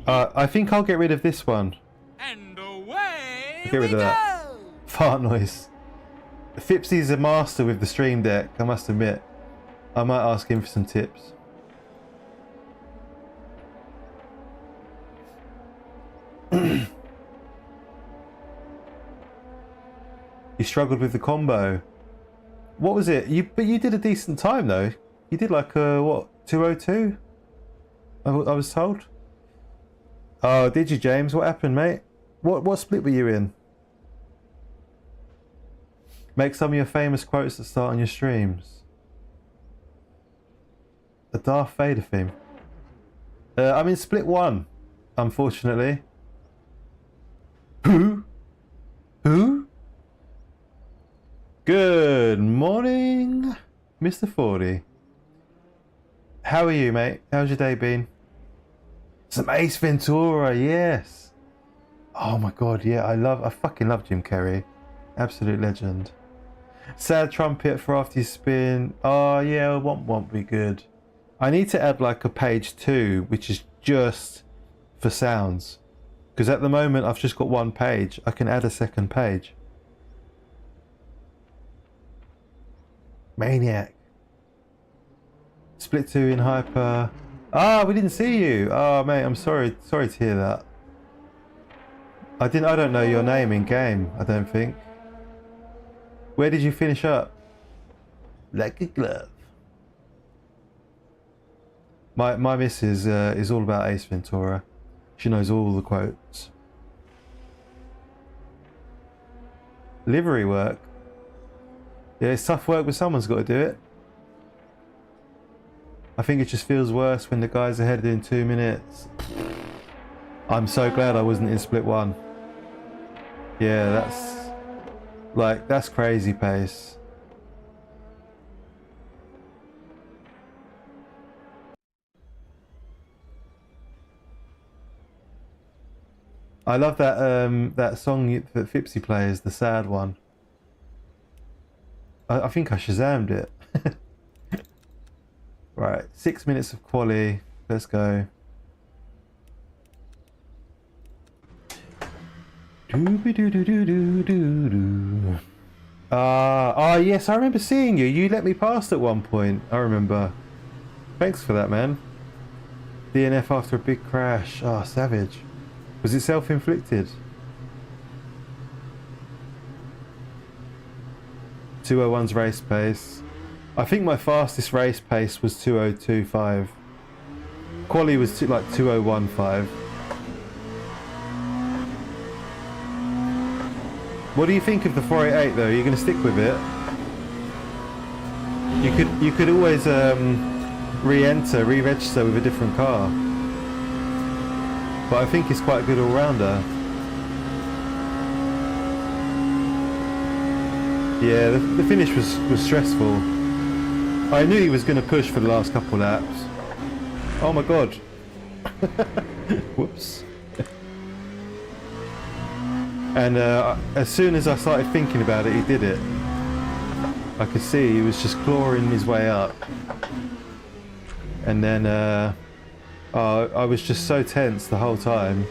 I think I'll get rid of this one. And away Get rid of that. Fart noise. Fipsy's a master with the stream deck, I must admit. I might ask him for some tips. You struggled with the combo. What was it? But you did a decent time though. You did like what, 202? I was told. Oh, did you, James? What happened, mate? What split were you in? Make some of your famous quotes that start on your streams. A Darth Vader theme. I'm in split 1, unfortunately. Who? Good morning, Mr. 40. How are you, mate? How's your day been? Some Ace Ventura, yes. Oh my god, yeah, I fucking love Jim Carrey. Absolute legend. Sad trumpet for after you spin. Oh yeah, won't be good. I need to add like a page 2, which is just for sounds. Because at the moment I've just got one page. I can add a second page. Maniac. Split 2 in hyper. Ah, we didn't see you. Oh mate, I'm sorry to hear that. I don't know your name in game, I don't think. Where did you finish up? Like a glove. My missus is all about Ace Ventura. She knows all the quotes. Livery work. Yeah, it's tough work, but someone's got to do it. I think it just feels worse when the guys are headed in 2 minutes. I'm so glad I wasn't in split 1. Yeah, that's crazy pace. I love that song that Fipsy plays, the sad one. I think I Shazammed it. Right, 6 minutes of quali. Let's go. Yes, I remember seeing you. You let me past at one point. I remember. Thanks for that, man. DNF after a big crash. Ah, savage. Was it self-inflicted? 201's race pace. I think my fastest race pace was 202.5. Quali was like 201.5. What do you think of the 488 though? Are you going to stick with it? You could always re-register with a different car. But I think it's quite a good all-rounder. Yeah, the finish was stressful. I knew he was going to push for the last couple laps. Oh my god. Whoops. And as soon as I started thinking about it, he did it. I could see he was just clawing his way up. And then I was just so tense the whole time.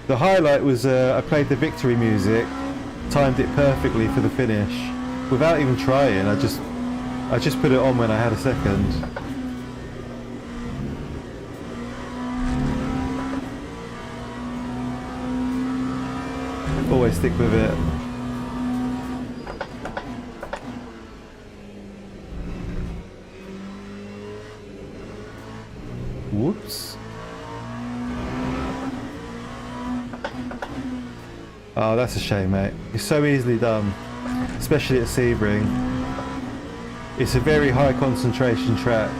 The highlight was I played the victory music, timed it perfectly for the finish. Without even trying, I just put it on when I had a second. Always stick with it. Whoops. Oh, that's a shame, mate. It's so easily done. Especially at Sebring. It's a very high concentration track.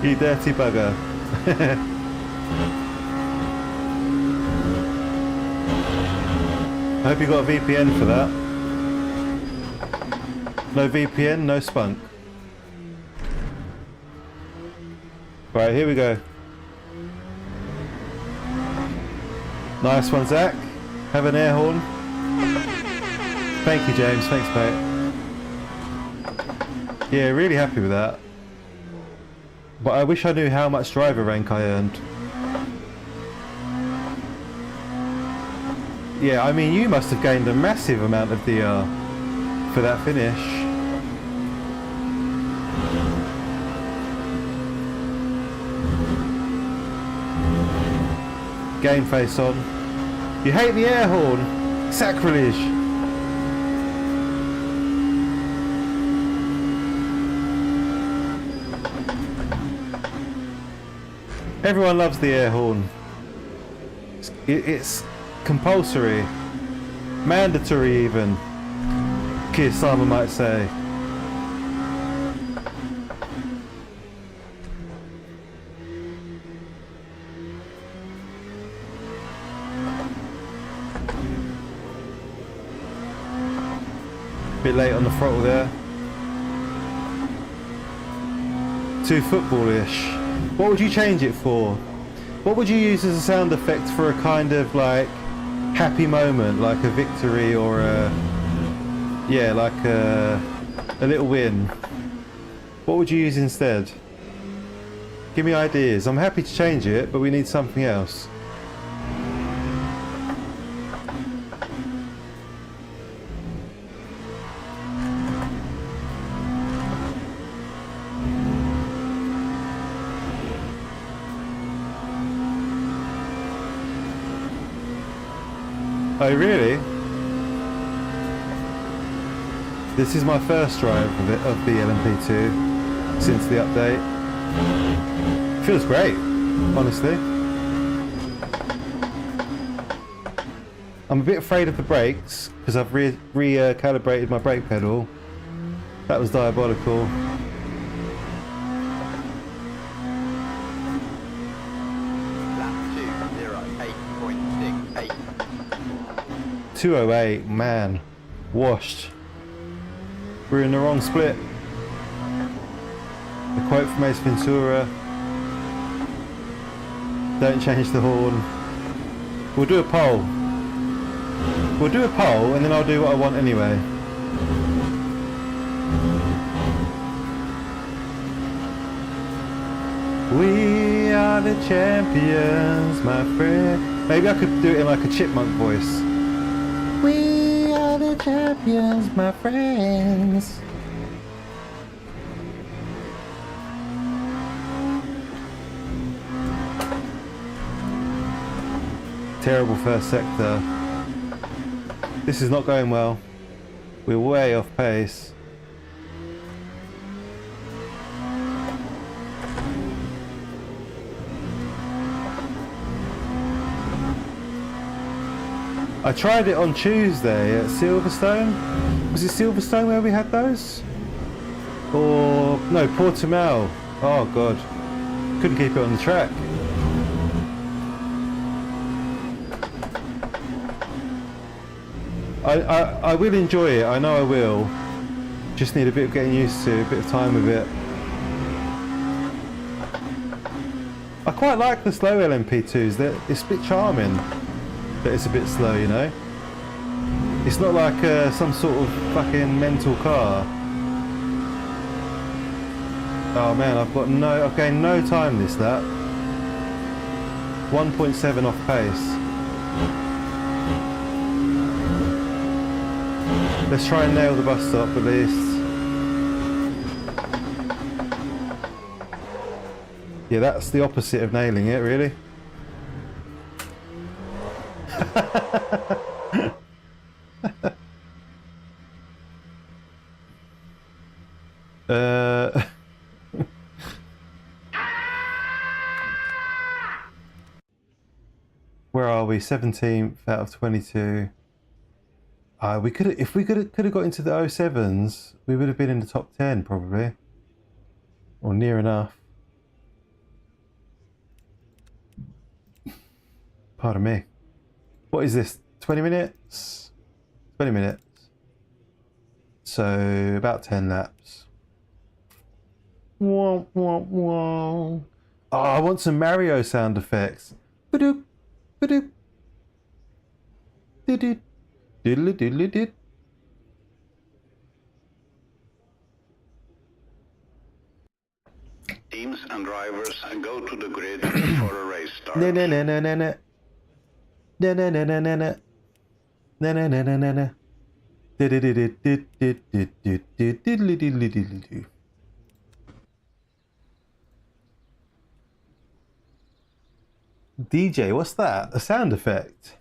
You dirty bugger. I hope you got a VPN for that. No VPN, no spunk. Right, here we go. Nice one, Zach. Have an air horn. Thank you, James. Thanks, mate. Yeah, really happy with that. But I wish I knew how much driver rank I earned. Yeah, I mean, you must have gained a massive amount of DR for that finish. Game face on. You hate the air horn? Sacrilege. Everyone loves the air horn. It's compulsory. Mandatory even. Keir Starmer might say. Bit late on the throttle there. Too footballish. What would you change it for? What would you use as a sound effect for a kind of like happy moment, like a victory or a like a little win? What would you use instead? Give me ideas. I'm happy to change it, but we need something else. Oh really? This is my first drive of the LMP2. since the update. Feels great, honestly. I'm a bit afraid of the brakes because I've recalibrated my brake pedal. That was diabolical. Lap 208.68. 208, man. Washed. We're in the wrong split. A quote from Ace Ventura. Don't change the horn. We'll do a poll. We'll do a poll and then I'll do what I want anyway. We are the champions, my friend. Maybe I could do it in like a chipmunk voice. We are the champions, my friends. Terrible first sector. This is not going well. We're way off pace. I tried it on Tuesday at Silverstone. Was it Silverstone where we had those? Or no, Portimao. Oh god, couldn't keep it on the track. I will enjoy it, I know I will. Just need a bit of getting used to, a bit of time with it. I quite like the slow LMP2s, it's a bit charming that it's a bit slow, you know? It's not like some sort of fucking mental car. Oh man, I've got no time this lap. 1.7 off pace. Let's try and nail the bus stop at least. Yeah, that's the opposite of nailing it, really. Where are we? 17th out of 22. We could have, if we could have got into the 07s, we would have been in the top 10 probably, or near enough. Pardon me. What is this? 20 minutes? 20 minutes. So about 10 laps. Wah, wah, wah. Oh, I want some Mario sound effects. Ba-doop, ba-doop. Did-did. Diddly diddly did. Teams and drivers go to the grid for a race start. Na na na na na na. Na na na na na na. Na na na na na na. Diddly diddly diddly. DJ, what's that? A sound effect?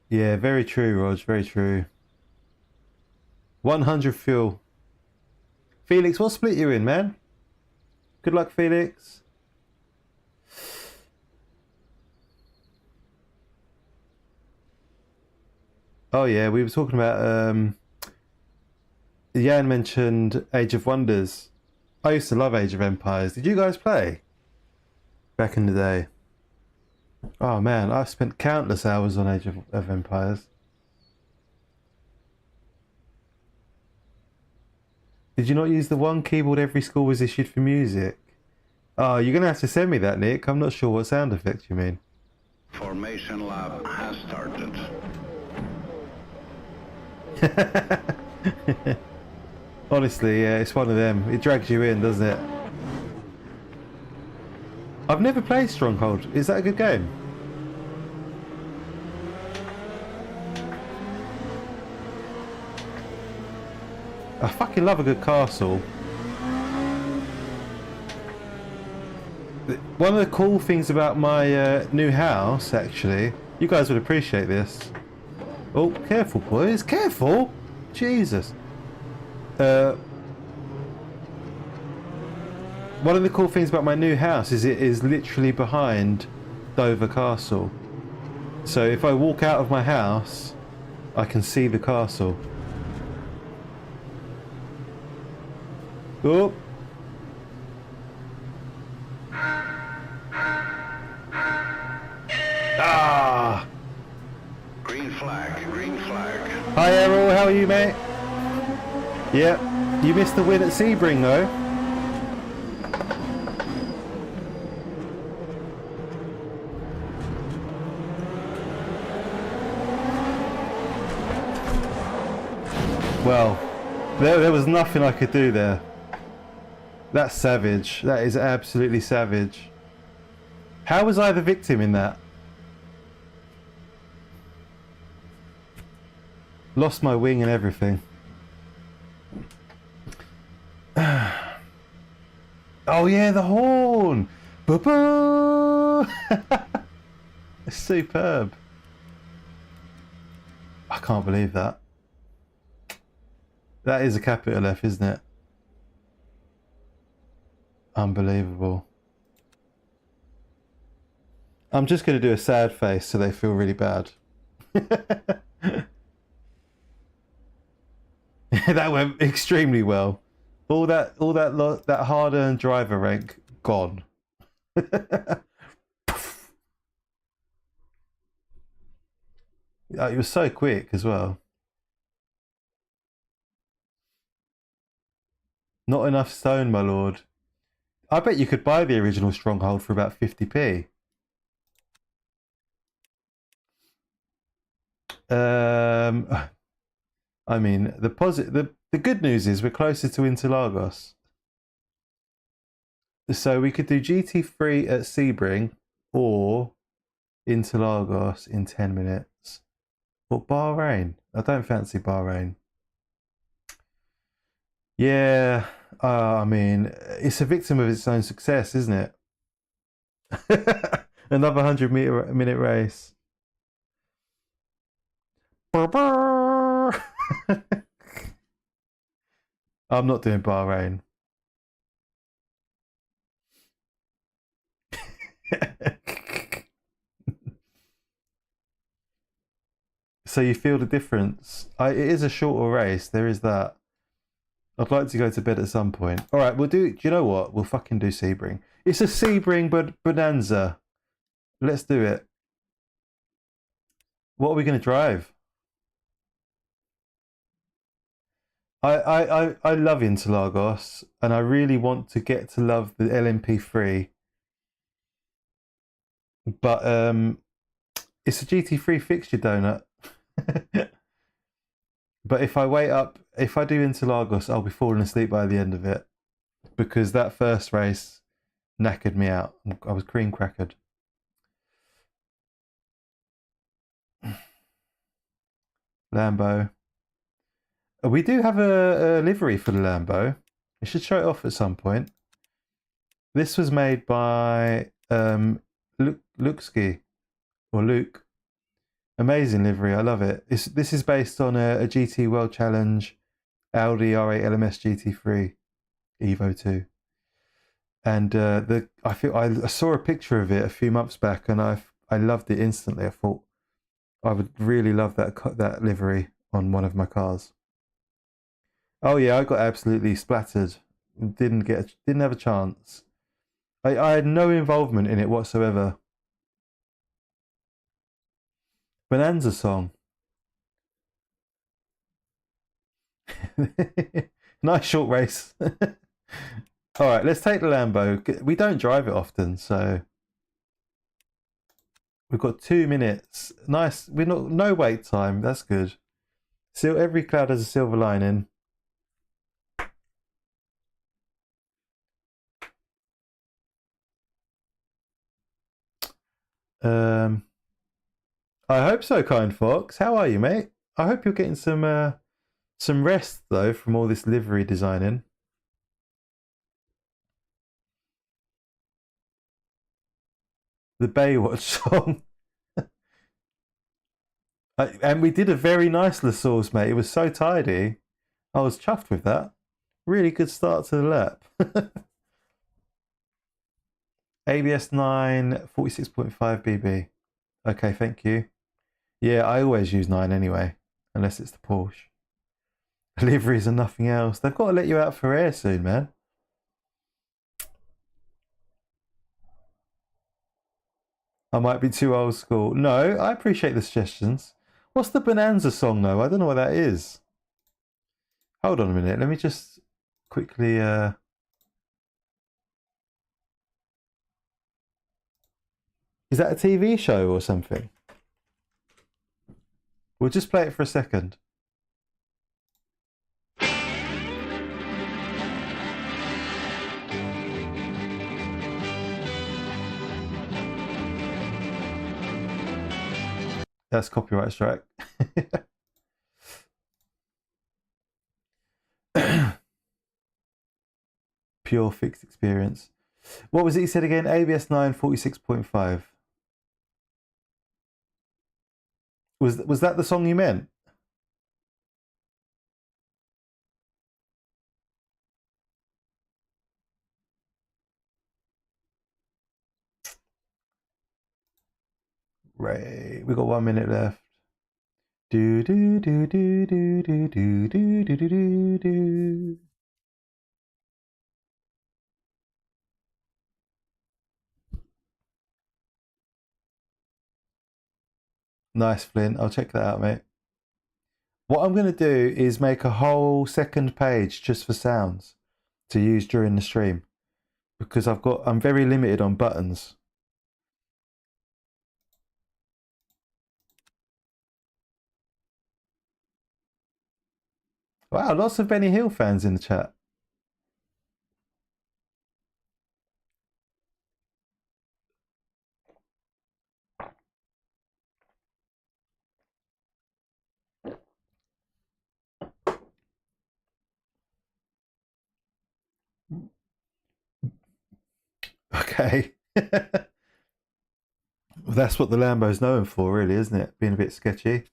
Yeah, very true, Rog, very true. 100 fuel. Felix, what split you in, man? Good luck, Felix. Oh yeah, we were talking about Jan mentioned Age of Wonders. I used to love Age of Empires. Did you guys play back in the day? Oh man, I spent countless hours on Age of Empires. Did you not use the one keyboard every school was issued for music? Oh, you're gonna have to send me that, Nick. I'm not sure what sound effect you mean. Formation lap has started. Honestly, yeah, it's one of them. It drags you in, doesn't it? I've never played Stronghold. Is that a good game? I fucking love a good castle. One of the cool things about my new house, actually, you guys would appreciate this. Oh, careful, boys. Careful. Jesus. One of the cool things about my new house is it is literally behind Dover Castle. So if I walk out of my house, I can see the castle. Oh. Ah. Green flag, green flag. Hi Errol, how are you, mate? Yep. You missed the win at Sebring though. Well, there was nothing I could do there. That's savage. That is absolutely savage. How was I the victim in that? Lost my wing and everything. Oh yeah, the horn! Boo-boo! It's superb. I can't believe that. That is a capital F, isn't it? Unbelievable. I'm just going to do a sad face so they feel really bad. That went extremely well. All that hard-earned driver rank gone. It was so quick as well. Not enough stone, my lord. I bet you could buy the original Stronghold for about 50p. I mean, the good news is we're closer to Interlagos. So we could do GT3 at Sebring or Interlagos in 10 minutes. But Bahrain? I don't fancy Bahrain. Yeah, I mean, it's a victim of its own success, isn't it? Another 100-minute race. I'm not doing Bahrain. So you feel the difference. It is a shorter race. There is that. I'd like to go to bed at some point. All right, we'll do. Do you know what? We'll fucking do Sebring. It's a Sebring bonanza. Let's do it. What are we going to drive? I love Interlagos, and I really want to get to love the LMP3. But it's a GT3 fixture donut. But if I do Interlagos, I'll be falling asleep by the end of it, because that first race knackered me out. I was cream crackered. Lambo. We do have a livery for the Lambo. We should show it off at some point. This was made by Lukeski, or Luke. Amazing livery, I love it. This is based on a GT World Challenge Audi R8 LMS GT3 Evo 2. And I saw a picture of it a few months back, and I loved it instantly. I thought I would really love that livery on one of my cars. Oh yeah, I got absolutely splattered. Didn't have a chance. I had no involvement in it whatsoever. Bonanza song. Nice short race. All right, let's take the Lambo. We don't drive it often, so we've got 2 minutes. Nice. No wait time. That's good. So every cloud has a silver lining. I hope so, Kind Fox. How are you, mate? I hope you're getting some rest though from all this livery designing. The Baywatch song. And we did a very nice La Source, mate. It was so tidy. I was chuffed with that. Really good start to the lap. ABS 9, 46.5 BB. Okay, thank you. Yeah, I always use 9 anyway, unless it's the Porsche. Liveries and nothing else. They've got to let you out for air soon, man. I might be too old school. No, I appreciate the suggestions. What's the Bonanza song, though? I don't know what that is. Hold on a minute. Let me just quickly... Is that a TV show or something? We'll just play it for a second. That's copyright strike. Pure fixed experience. What was it you said again? ABS 9, 46.5. Was that the song you meant? Right, we got 1 minute left. Do do do do do do do do do do do. Nice, Flint. I'll check that out, mate. What I'm going to do is make a whole second page just for sounds to use during the stream, because I'm very limited on buttons. Wow, lots of Benny Hill fans in the chat. Okay. Well, that's what the Lambo's known for, really, isn't it? Being a bit sketchy.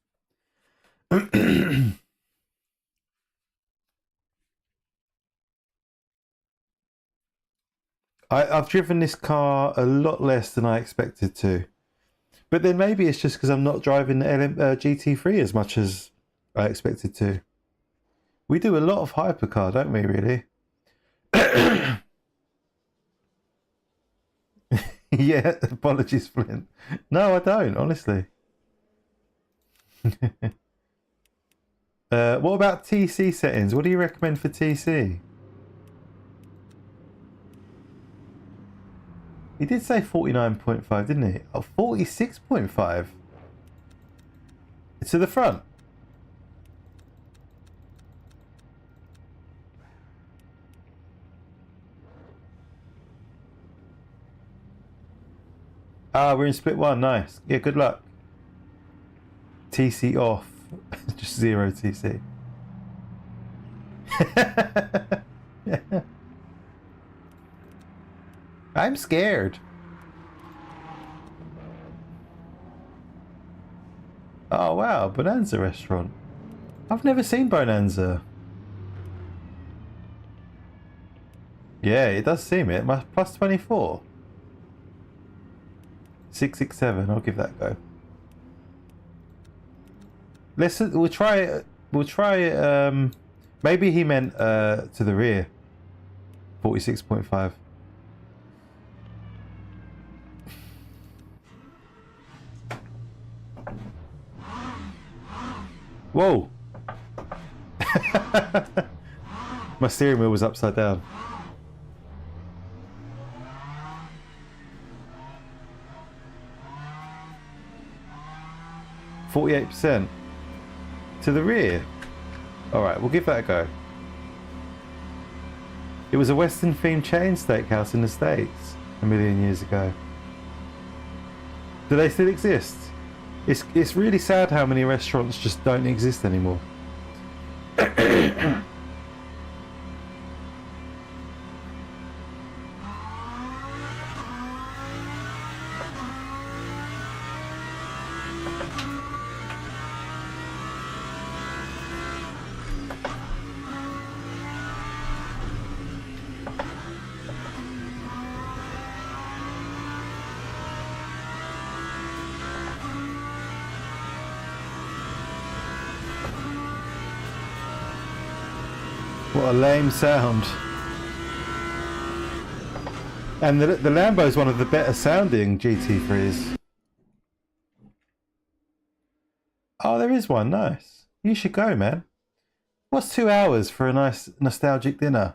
I've driven this car a lot less than I expected to. But then maybe it's just because I'm not driving the GT3 as much as I expected to. We do a lot of hypercar, don't we, really? Yeah, apologies, Flint. No, I don't, honestly. What about TC settings? What do you recommend for TC? He did say 49.5, didn't he? Oh, 46.5. To the front. Ah, we're in split one. Nice. Yeah, good luck. TC off. Just 0 TC. I'm scared. Oh wow, Bonanza restaurant. I've never seen Bonanza. Yeah, it does seem it. Plus 24. 667. I'll give that a go. We'll try it. We'll try it. Maybe he meant to the rear. 46.5. Whoa! My steering wheel was upside down. %. To the rear. Alright, we'll give that a go. It was a Western themed chain steakhouse in the States a million years ago. Do they still exist? It's really sad how many restaurants just don't exist anymore. What a lame sound. And the Lambo is one of the better sounding GT3s. Oh, there is one. Nice. You should go, man. What's 2 hours for a nice nostalgic dinner?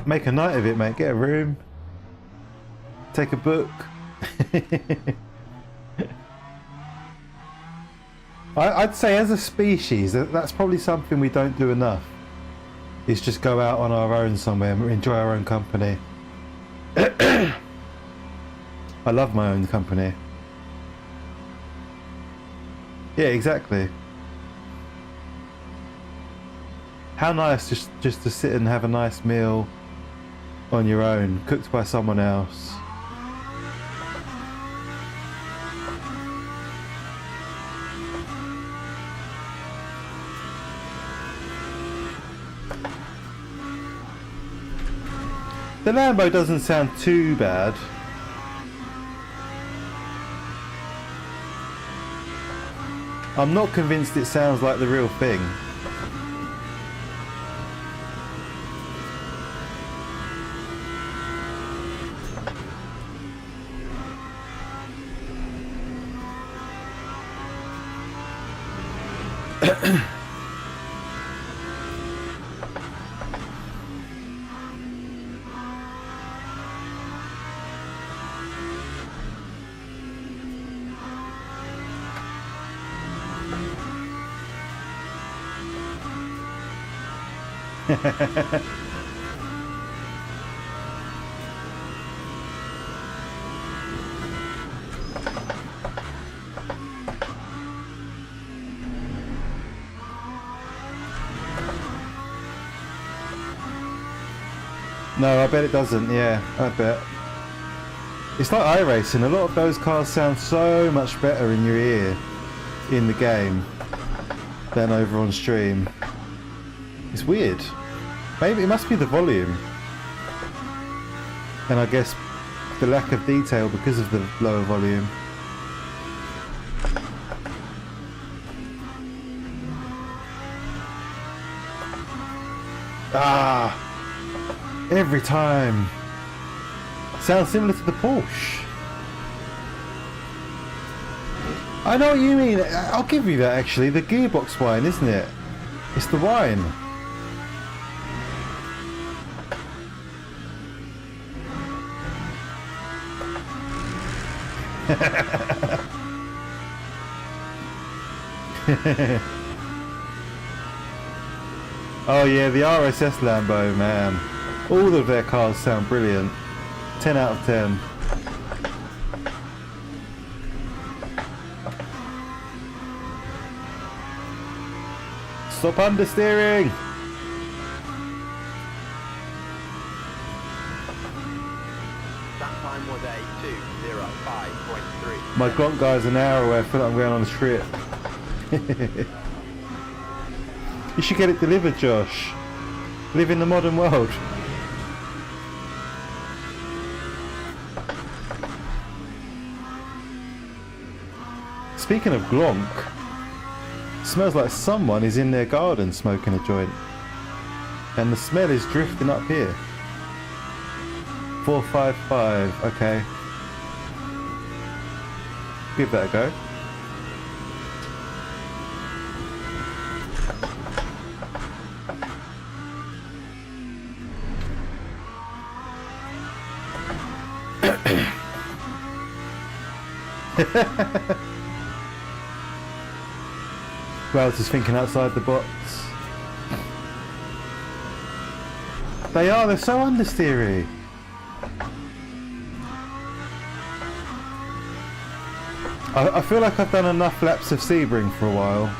Make a night of it, mate. Get a room. Take a book. I'd say as a species, that's probably something we don't do enough. Is just go out on our own somewhere and enjoy our own company. I love my own company. Yeah, exactly. How nice just to sit and have a nice meal on your own, cooked by someone else. The Lambo doesn't sound too bad. I'm not convinced it sounds like the real thing. No, I bet it doesn't. Yeah, I bet. It's like iRacing. A lot of those cars sound so much better in your ear in the game than over on stream. It's weird. Maybe it must be the volume. And I guess the lack of detail because of the lower volume. Ah! Every time. Sounds similar to the Porsche. I know what you mean. I'll give you that actually. The gearbox whine, isn't it? It's the whine. Oh yeah, the RSS Lambo, man. All of their cars sound brilliant. 10 out of 10. Stop understeering! That time was a 2:05.3. My grunt guy's an hour away. I feel like I'm going on a trip. You should get it delivered, Josh. Live in the modern world. Speaking of glonk, smells like someone is in their garden smoking a joint. And the smell is drifting up here. 455, okay. Give that a go. Wells is thinking outside the box. They are, they're so understeery. I feel like I've done enough laps of Sebring for a while.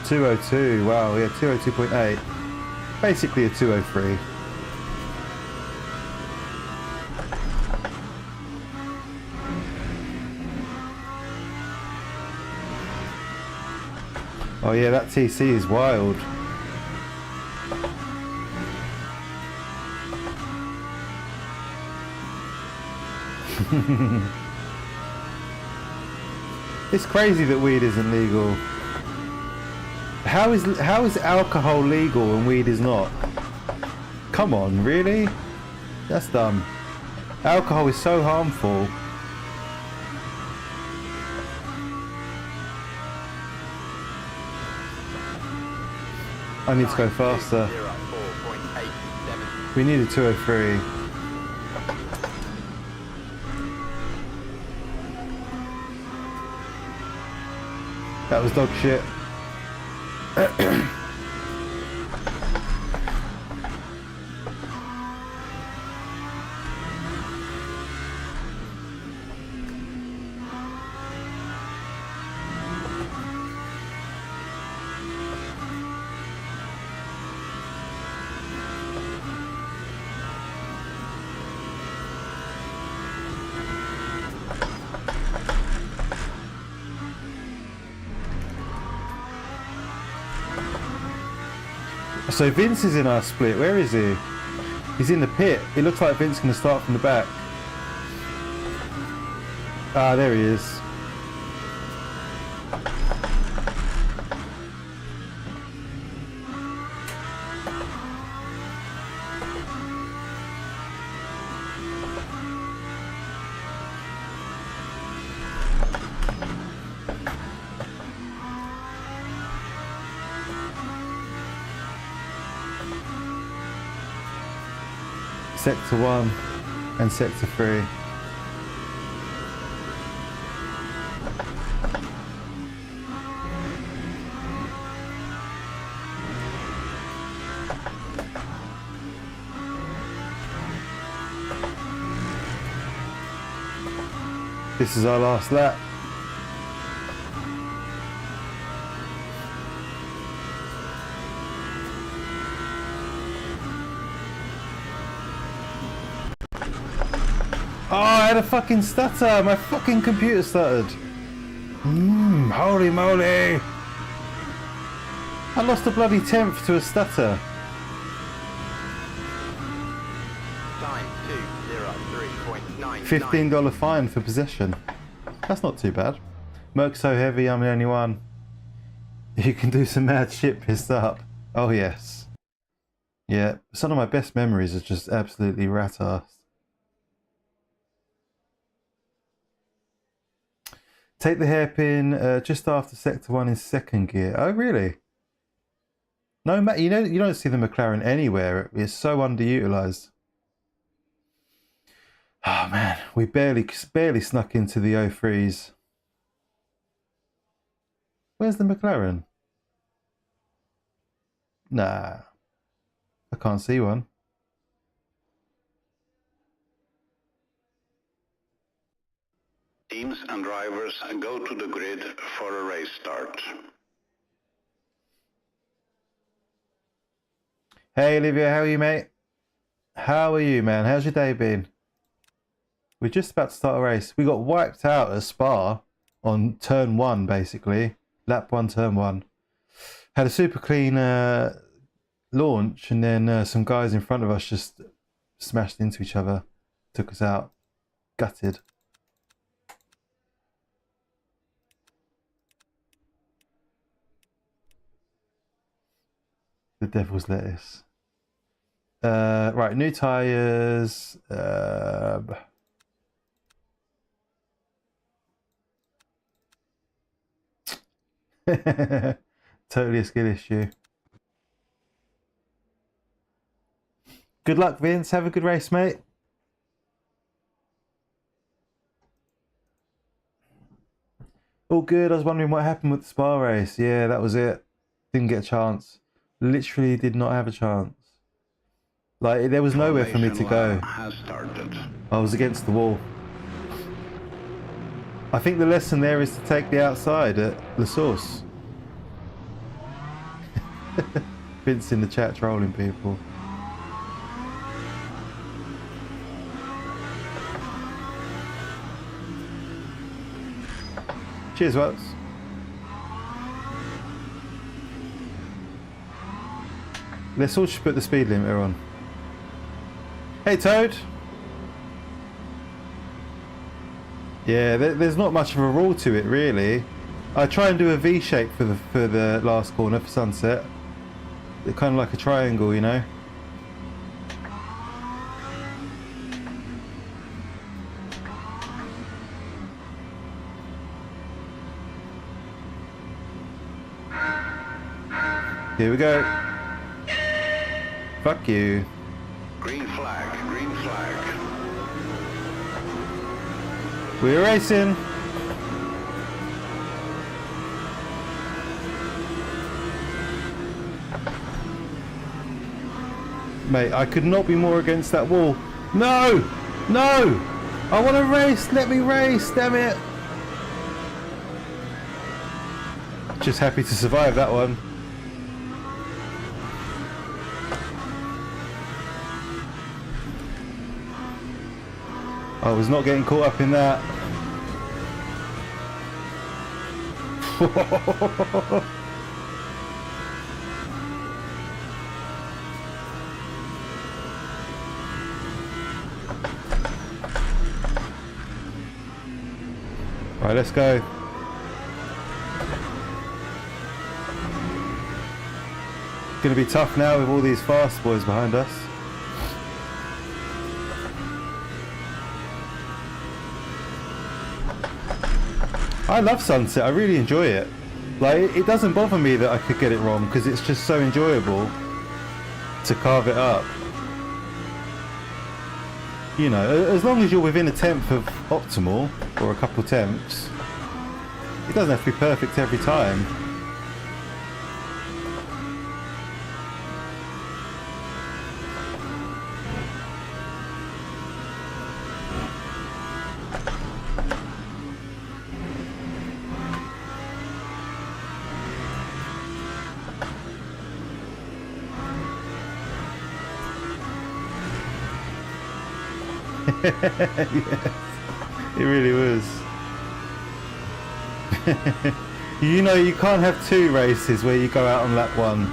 .202, wow, yeah, 202.8. Basically a 203. Oh yeah, that TC is wild. It's crazy that weed isn't legal. How is alcohol legal and weed is not? Come on, really? That's dumb. Alcohol is so harmful. I need to go faster. 4.87. We need a 203. That was dog shit. So Vince is in our split. Where is he? He's in the pit. It looks like Vince is going to start from the back. Ah, there he is. Sector 1 and Sector 3. This is our last lap. Oh, I had a fucking stutter. My fucking computer stuttered. Holy moly. I lost a bloody 10th to a stutter. Time 203.99. $15 fine for possession. That's not too bad. Merc's so heavy, I'm the only one. You can do some mad shit pissed up. Oh yes. Yeah, some of my best memories are just absolutely rat-assed. Take the hairpin just after Sector 1 in second gear. Oh really? No, Matt, you don't see the McLaren anywhere. It's so underutilized. Oh man, we barely snuck into the 03s. Where's the McLaren? Nah, I can't see one. Teams and drivers go to the grid for a race start. Hey Olivia, how are you, mate? How are you, man? How's your day been? We're just about to start a race. We got wiped out at Spa on turn 1, basically. Lap 1, turn 1. Had a super clean launch, and then some guys in front of us just smashed into each other. Took us out. Gutted. The devil's lettuce. Right, new tyres. Totally a skill issue. Good luck, Vince. Have a good race, mate. All good. I was wondering what happened with the Spa race. Yeah, that was it. Didn't get a chance. Literally did not have a chance. Like, there was nowhere for me to go. Has started. I was against the wall. I think the lesson there is to take the outside at La Source. Vince in the chat trolling people. Cheers, Wots. Let's all just put the speed limiter on. Hey Toad! Yeah, there's not much of a rule to it really. I try and do a V shape for the last corner for sunset. They're kind of like a triangle, you know. Here we go. Fuck you. Green flag, green flag. We're racing. Mate, I could not be more against that wall. No! No! I want to race! Let me race! Damn it! Just happy to survive that one. I was not getting caught up in that. Right, let's go. It's gonna be tough now with all these fast boys behind us. I love sunset, I really enjoy it. Like, it doesn't bother me that I could get it wrong because it's just so enjoyable to carve it up. You know, as long as you're within a tenth of optimal, or a couple tenths, it doesn't have to be perfect every time. Yes, it really was. You know, you can't have two races where you go out on lap 1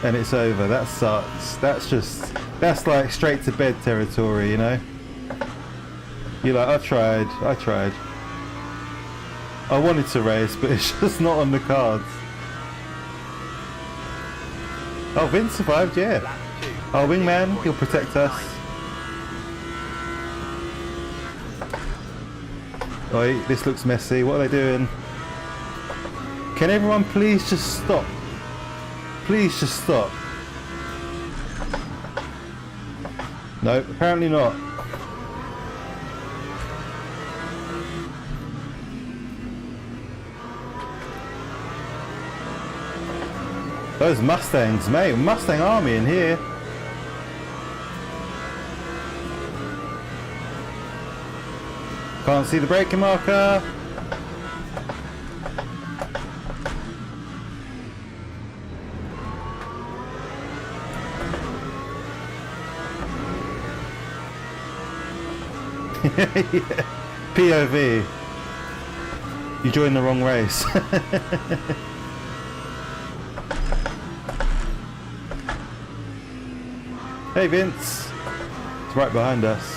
and it's over. That sucks. That's like straight to bed territory, you know. You're like, I tried. I wanted to race, but it's just not on the cards. Oh, Vince survived, yeah. Our wingman, he'll protect us. Oi, this looks messy. What are they doing? Can everyone please just stop? Please just stop. No, apparently not. Those Mustangs, mate. Mustang army in here. Can't see the braking marker. Yeah. POV. You joined the wrong race. Hey Vince. It's right behind us.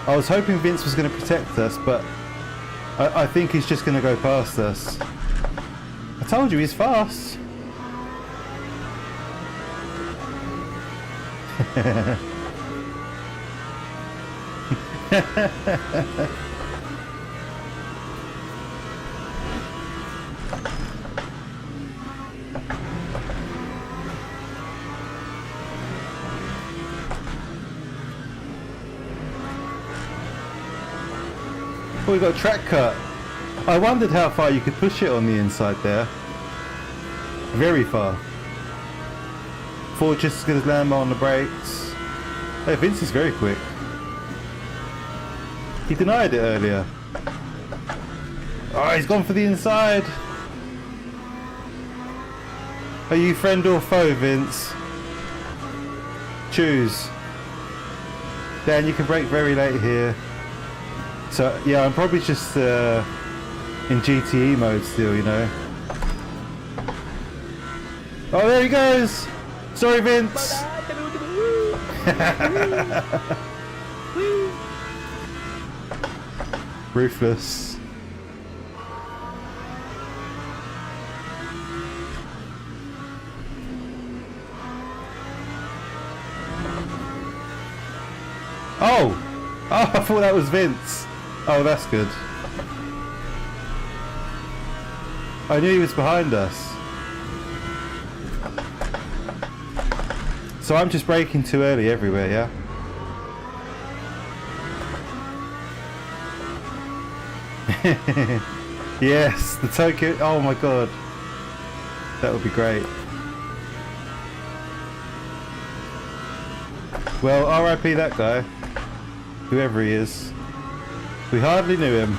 I was hoping Vince was going to protect us, but I think he's just going to go past us. I told you he's fast. Oh, we got a track cut. I wondered how far you could push it on the inside there. Very far. Ford just going to land on the brakes. Hey, Vince is very quick. He denied it earlier. Oh, he's gone for the inside. Are you friend or foe, Vince? Choose. Dan, you can brake very late here. So, yeah, I'm probably just in GTE mode still, you know. Oh, there he goes. Sorry, Vince. Ruthless. Oh! Oh, I thought that was Vince. Oh, that's good. I knew he was behind us. So I'm just braking too early everywhere, yeah? Yes, the Tokyo... Oh my god. That would be great. Well, RIP that guy. Whoever he is. We hardly knew him.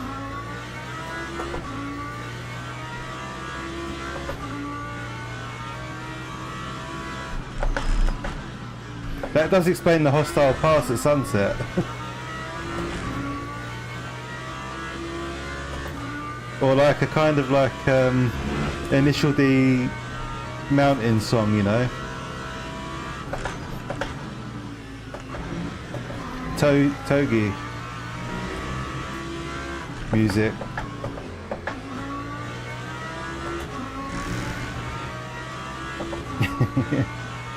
That does explain the hostile pass at sunset. Or like a kind of like Initial D mountain song, you know. Togi music.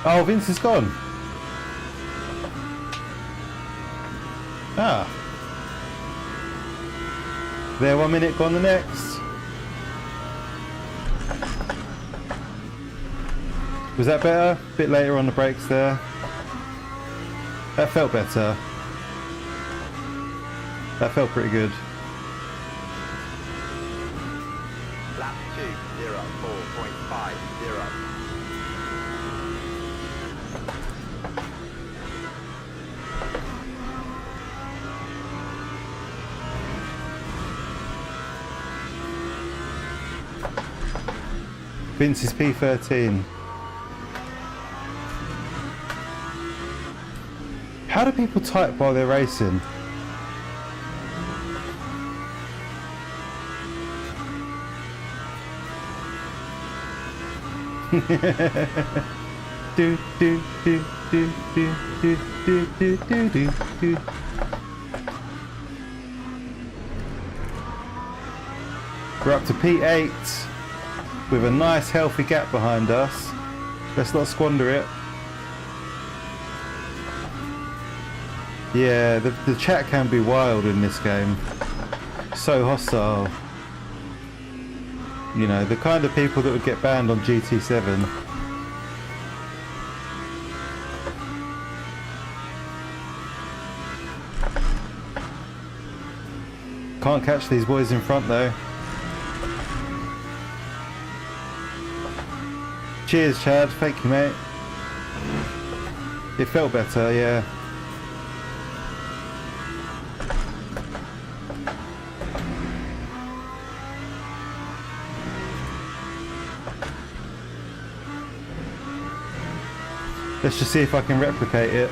Oh, Vince is gone. Ah. There 1 minute, gone the next. Was that better? A bit later on the brakes there. That felt better. That felt pretty good. Lap 2:04.50. Vince's P13. How do people type while they're racing? do do do do do do do do do do do. We're up to P8 with a nice healthy gap behind us. Let's not squander it. Yeah, the chat can be wild in this game. So hostile. You know, the kind of people that would get banned on GT7. Can't catch these boys in front though. Cheers, Chad. Thank you, mate. It felt better, yeah. Let's just see if I can replicate it.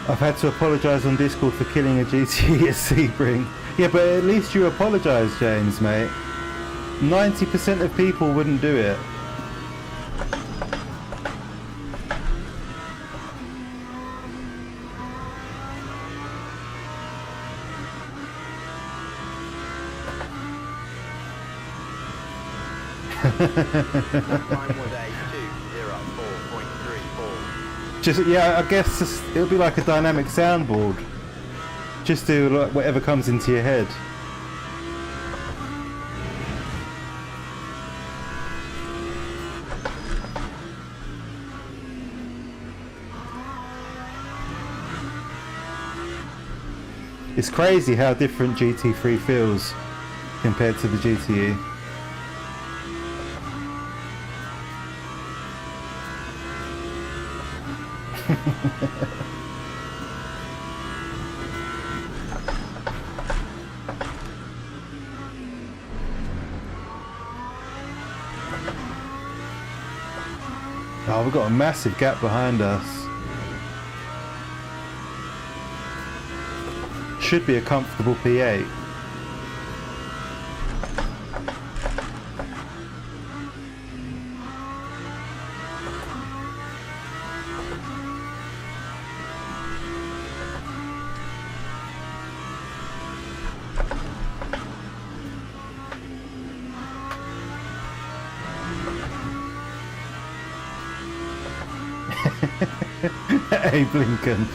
I've had to apologise on Discord for killing a GTE at Sebring. Yeah, but at least you apologise, James, mate. 90% of people wouldn't do it. Time was a 2:04.34. Just, yeah, I guess it'll be like a dynamic soundboard. Just do like whatever comes into your head. It's crazy how different GT3 feels compared to the GTE. Oh, we've got a massive gap behind us. Should be a comfortable P8. Abe Lincoln.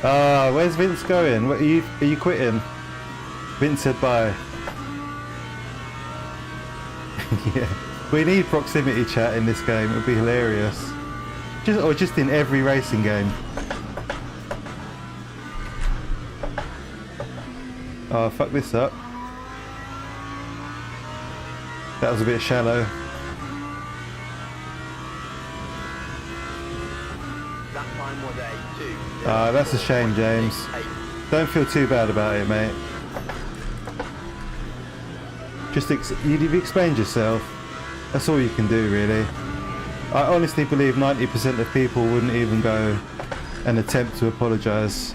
Ah, where's Vince going? Are you quitting? Vince said bye. Yeah, we need proximity chat in this game. It would be hilarious. Just in every racing game. Oh, fuck this up. That was a bit shallow. That time was a 2. Ah, that's a shame, James. Don't feel too bad about it, mate. Just you've explained yourself. That's all you can do, really. I honestly believe 90% of people wouldn't even go and attempt to apologise.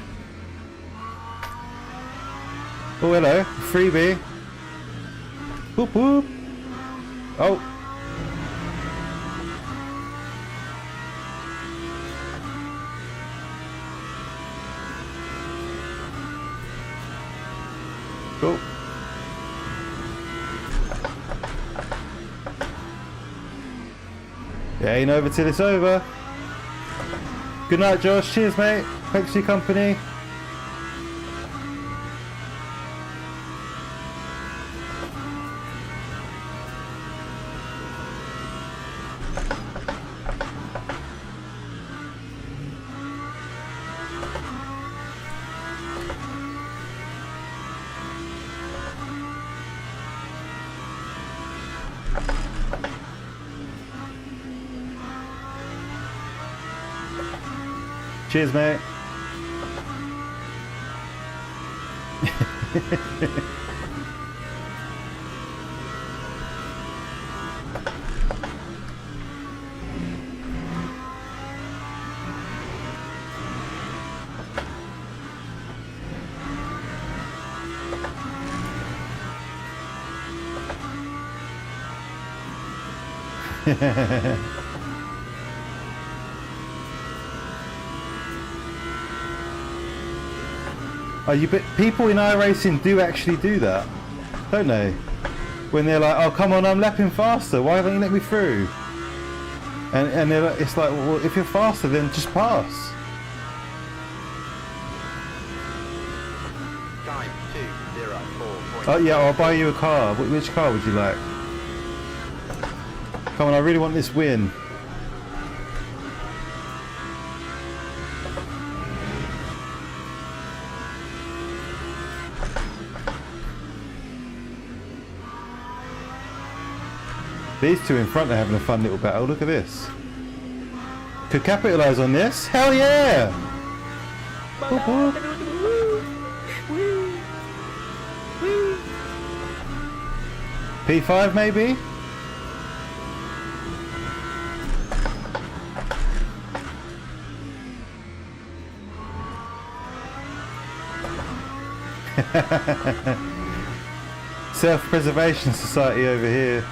Oh, hello. Freebie. Whoop whoop. Oh. Cool. Yeah, ain't over till it's over. Good night, Josh. Cheers, mate. Thanks for your company. Cheers, mate. People in iRacing do actually do that, don't they? When they're like, oh come on, I'm lapping faster, why don't you let me through? And they're like, it's like, well, if you're faster then just pass. Time 2:04. Oh yeah, I'll buy you a car. Which car would you like? Come on, I really want this win. These two in front are having a fun little battle. Look at this. Could capitalise on this? Hell yeah! Whoop, whoop. P5 maybe? Self-Preservation Society over here.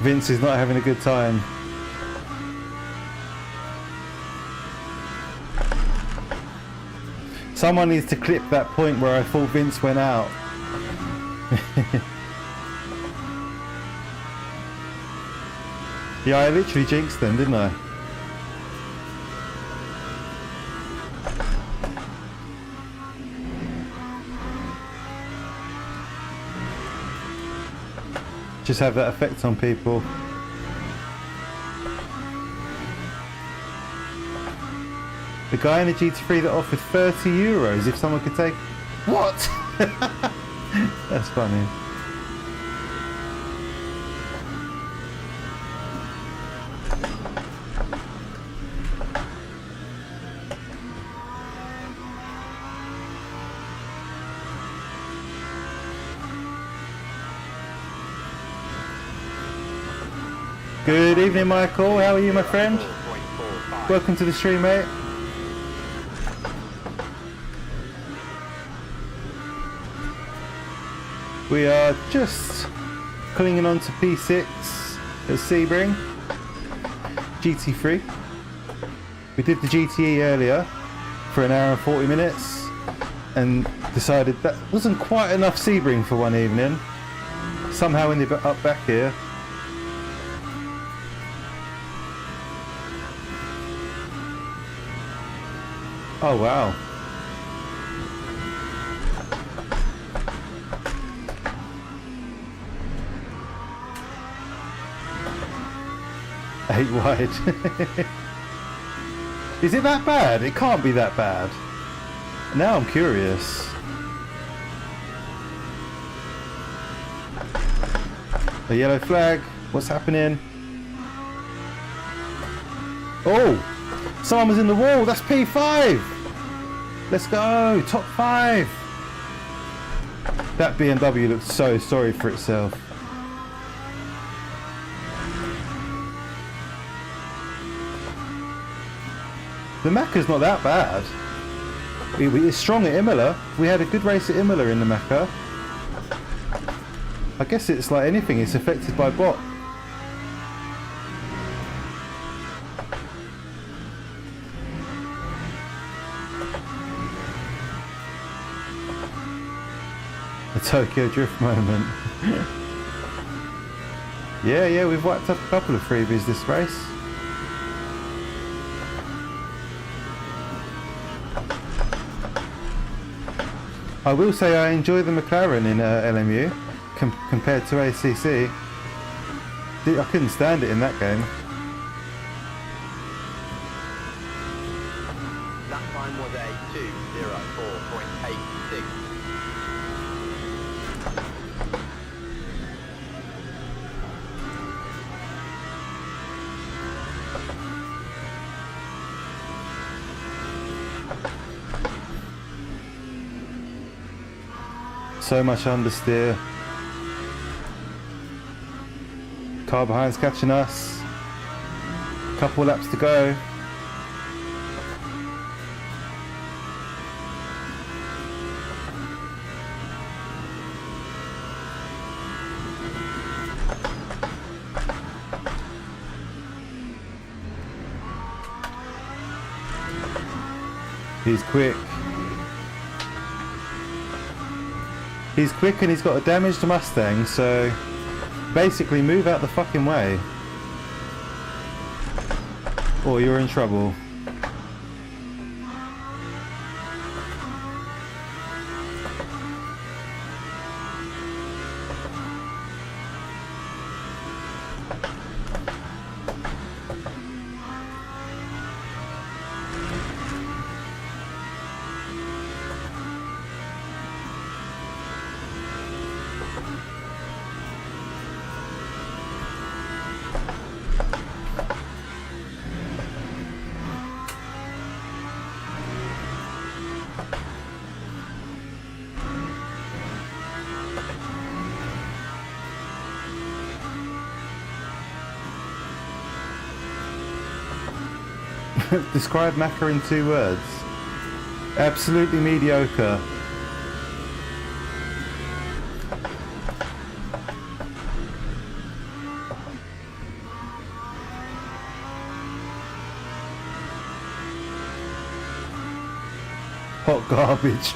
Vince is not having a good time. Someone needs to clip that point where I thought Vince went out. Yeah, I literally jinxed them, didn't I? Just have that effect on people. The guy in the GT3 that offered €30 if someone could take... What? That's funny. Good evening, Michael. How are you, my friend? Welcome to the stream, mate. We are just clinging on to P6 at Sebring. GT3. We did the GTE earlier for an hour and 40 minutes and decided that wasn't quite enough Sebring for one evening. Somehow ended up back here. Oh wow. Eight wide. Is it that bad? It can't be that bad. Now I'm curious. A yellow flag. What's happening? Oh! Someone was in the wall. That's P5. Let's go. Top 5. That BMW looks so sorry for itself. The Macca's not that bad. It's strong at Imola. We had a good race at Imola in the Macca. I guess it's like anything, it's affected by bot. A Tokyo Drift moment. Yeah, we've wiped up a couple of freebies this race. I will say I enjoy the McLaren in LMU compared to ACC. I couldn't stand it in that game. That time was a 2:04.86. So much understeer. Car behind's catching us. Couple laps to go. He's quick. He's quick and he's got a damaged Mustang, so basically move out the fucking way or you're in trouble. Describe Macca in 2 words. Absolutely mediocre. Hot garbage.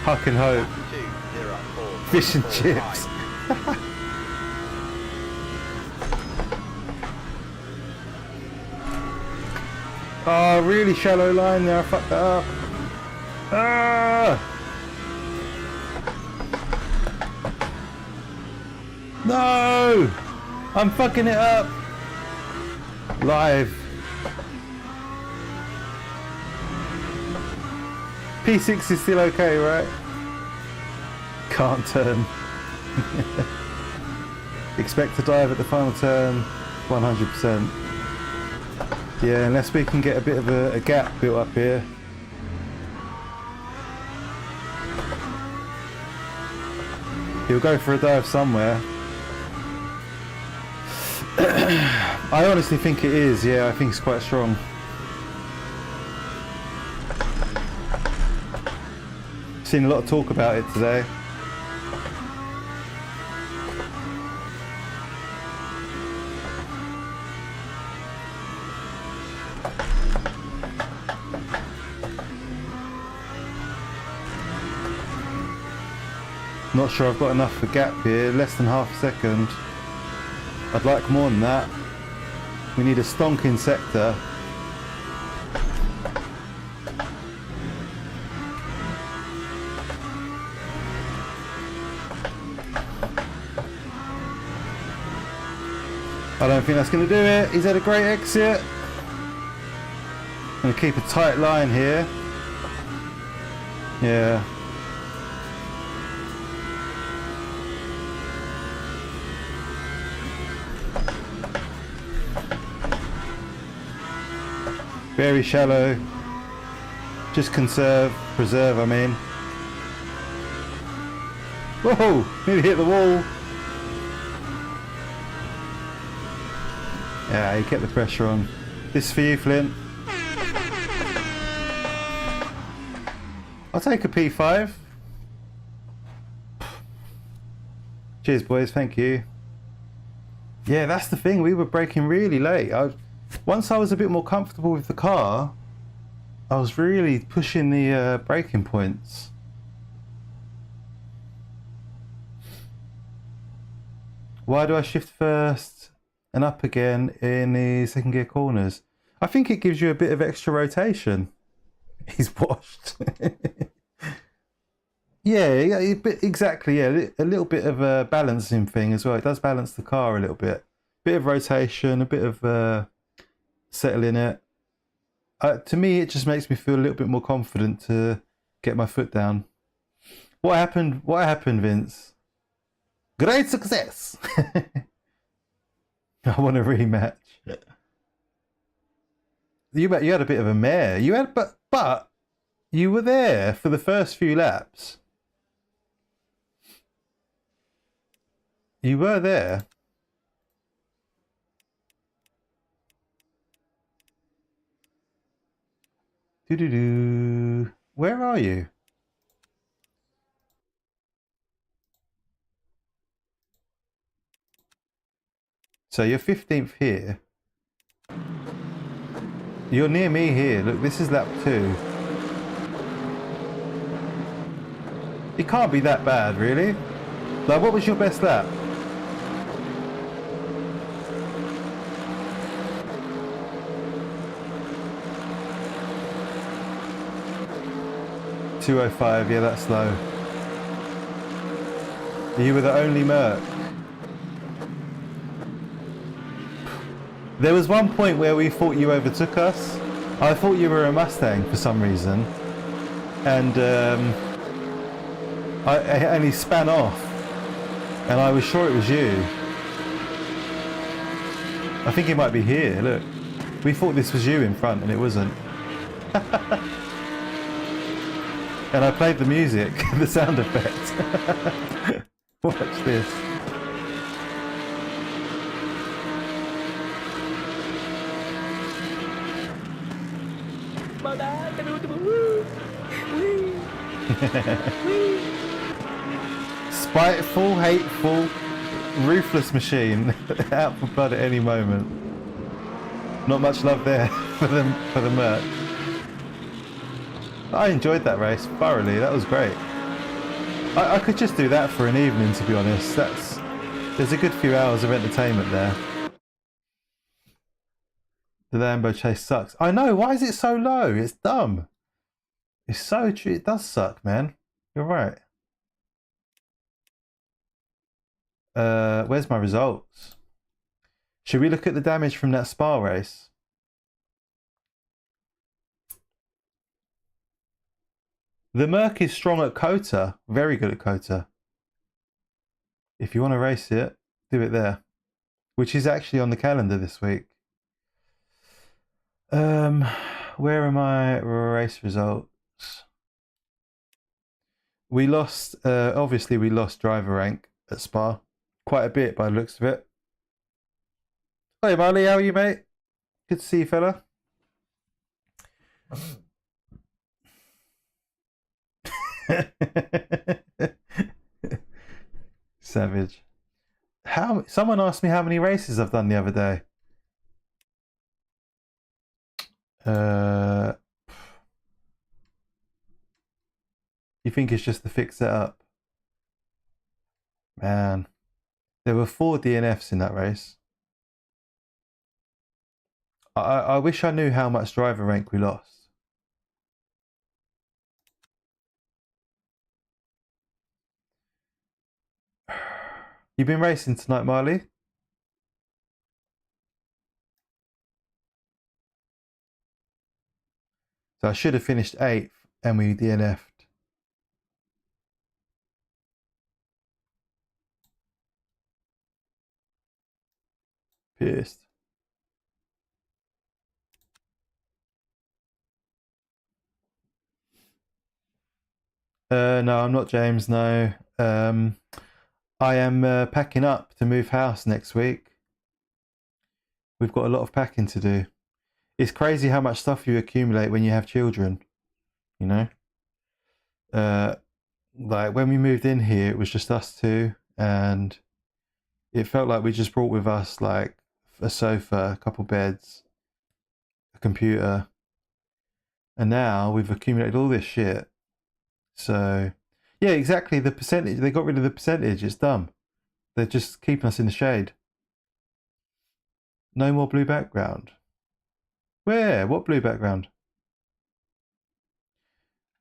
Huck and hope. 2:04. Fish and chips. Oh, really shallow line there, I fucked that up. Ah! No! I'm fucking it up! Live. P6 is still okay, right? Can't turn. Expect to dive at the final turn, 100%. Yeah, unless we can get a bit of a gap built up here. He'll go for a dive somewhere. I honestly think it is, yeah, I think it's quite strong. Seen a lot of talk about it today. Not sure I've got enough for gap here, less than half a second. I'd like more than that. We need a stonking sector. I don't think that's going to do it. He's had a great exit. Going to keep a tight line here. Yeah. Very shallow. Just preserve, I mean. Whoa! Nearly hit the wall. Yeah, he kept the pressure on. This is for you, Flint. I'll take a P5. Cheers, boys. Thank you. Yeah, that's the thing. We were braking really late. Once I was a bit more comfortable with the car, I was really pushing the braking points. Why do I shift first and up again in the second gear corners? I think it gives you a bit of extra rotation. He's washed. Yeah, exactly. Yeah, a little bit of a balancing thing as well. It does balance the car a little bit. Bit of rotation, a bit of settling it. To me, it just makes me feel a little bit more confident to get my foot down. What happened? What happened, Vince? Great success. I want a rematch. You had a bit of a mare. You had, but you were there for the first few laps. You were there. Doo-doo-doo. Where are you? So you're 15th here. You're near me here. Look, this is lap 2. It can't be that bad, really. Like, what was your best lap? .205, yeah, that's low. You were the only Merc. There was one point where we thought you overtook us. I thought you were a Mustang for some reason. And he span off. And I was sure it was you. I think it might be here, look. We thought this was you in front and it wasn't. And I played the music, the sound effect. Watch this. Spiteful, hateful, ruthless machine. Out for blood at any moment. Not much love there for the Merc. I enjoyed that race thoroughly. That was great. I could just do that for an evening, to be honest. There's a good few hours of entertainment there. The Lambo chase sucks. I know. Why is it so low? It's dumb. It's so true. It does suck, man. You're right. Where's my results? Should we look at the damage from that Spa race? The Merc is strong at Kota. Very good at Kota. If you want to race it, do it there. Which is actually on the calendar this week. Where are my race results? We lost, obviously we lost driver rank at Spa. Quite a bit by the looks of it. Hey Marley, how are you, mate? Good to see you, fella. Savage. Someone asked me how many races I've done the other day. You think it's just the fix setup? Man, there were 4 DNFs in that race. I wish I knew how much driver rank we lost. You've been racing tonight, Marley? So I should have finished 8th and we DNF'd. Pissed. No, I'm not James, no. I am packing up to move house next week. We've got a lot of packing to do. It's crazy how much stuff you accumulate when you have children, you know? Like when we moved in here, it was just us two, and it felt like we just brought with us like a sofa, a couple beds, a computer, and now we've accumulated all this shit. So, yeah, exactly. The percentage, they got rid of the percentage. It's dumb. They're just keeping us in the shade. No more blue background. Where? What blue background?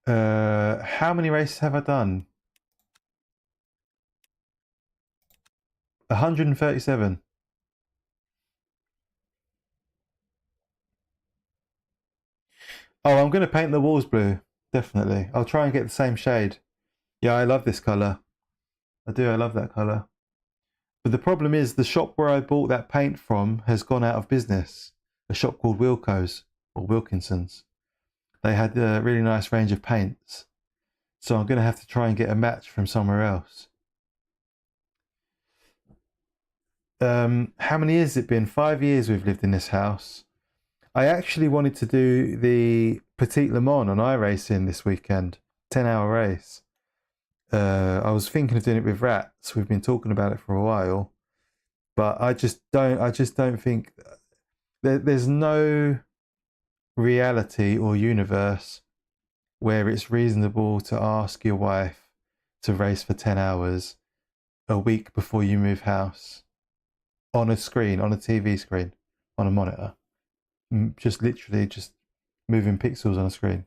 How many races have I done? 137. Oh, I'm going to paint the walls blue. Definitely. I'll try and get the same shade. Yeah, I love this colour. I do. I love that colour. But the problem is the shop where I bought that paint from has gone out of business. A shop called Wilco's or Wilkinson's. They had a really nice range of paints. So I'm going to have to try and get a match from somewhere else. How many years has it been? 5 years we've lived in this house. I actually wanted to do the Petite Le Mans on iRacing this weekend. 10-hour race. I was thinking of doing it with Rats. We've been talking about it for a while. But I just don't think there's no reality or universe where it's reasonable to ask your wife to race for 10 hours a week before you move house on a screen, on a TV screen, on a monitor. Just literally just moving pixels on a screen.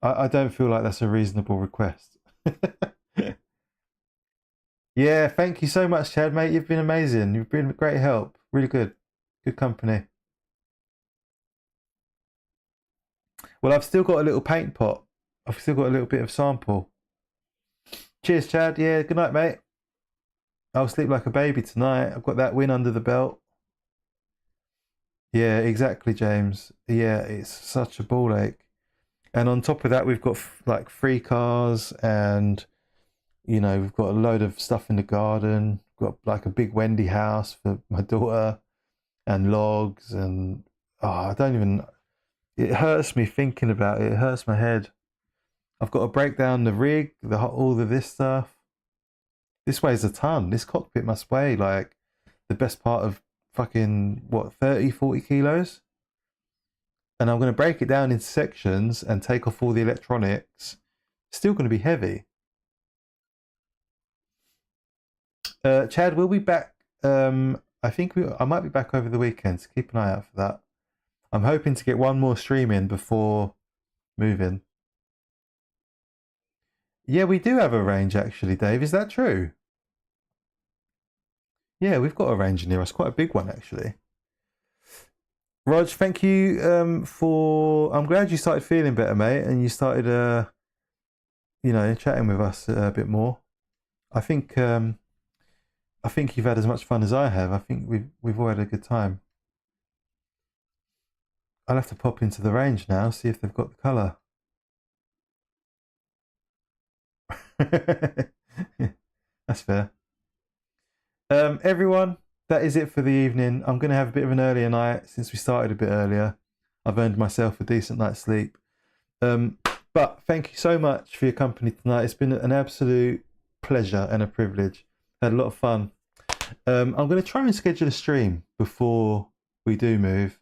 I don't feel like that's a reasonable request. Yeah, thank you so much, Chad, mate. You've been amazing. You've been a great help. Really good. Good company. Well, I've still got a little paint pot. I've still got a little bit of sample. Cheers, Chad. Yeah, good night, mate. I'll sleep like a baby tonight. I've got that win under the belt. Yeah, exactly, James. Yeah, it's such a ball ache. And on top of that, we've got like 3 cars and, you know, we've got a load of stuff in the garden. We've got like a big Wendy house for my daughter and logs and, I don't even, it hurts me thinking about it. It hurts my head. I've got to break down the rig, all of this stuff. This weighs a ton. This cockpit must weigh like the best part of fucking, what, 30, 40 kilos? And I'm going to break it down into sections and take off all the electronics. Still going to be heavy. Chad, we'll be back. I think I might be back over the weekend, so keep an eye out for that. I'm hoping to get one more stream in before moving. Yeah, we do have a range actually, Dave. Is that true? Yeah, we've got a range near us. Quite a big one actually. Rog, thank you for... I'm glad you started feeling better, mate, and you started, you know, chatting with us a bit more. I think you've had as much fun as I have. I think we've all had a good time. I'll have to pop into the range now, see if they've got the colour. That's fair. Everyone, that is it for the evening. I'm going to have a bit of an earlier night since we started a bit earlier. I've earned myself a decent night's sleep. But thank you so much for your company tonight. It's been an absolute pleasure and a privilege. Had a lot of fun. I'm going to try and schedule a stream before we do move.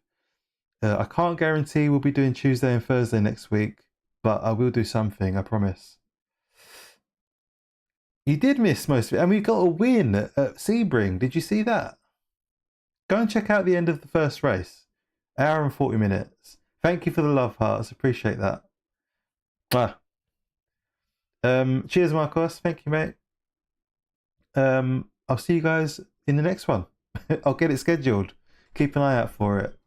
I can't guarantee we'll be doing Tuesday and Thursday next week, but I will do something, I promise. You did miss most of it, and we got a win at Sebring. Did you see that? Go and check out the end of the first race. Hour and 40 minutes. Thank you for the love hearts. Appreciate that. Ah. Cheers, Marcos. Thank you, mate. I'll see you guys in the next one. I'll get it scheduled. Keep an eye out for it.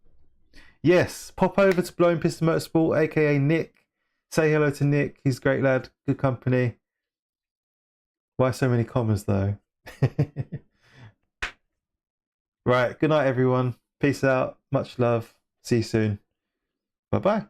Yes, pop over to Blowing Piston Motorsport, aka Nick. Say hello to Nick. He's a great lad. Good company. Why so many commas though? Right, good night everyone. Peace out. Much love. See you soon. Bye bye.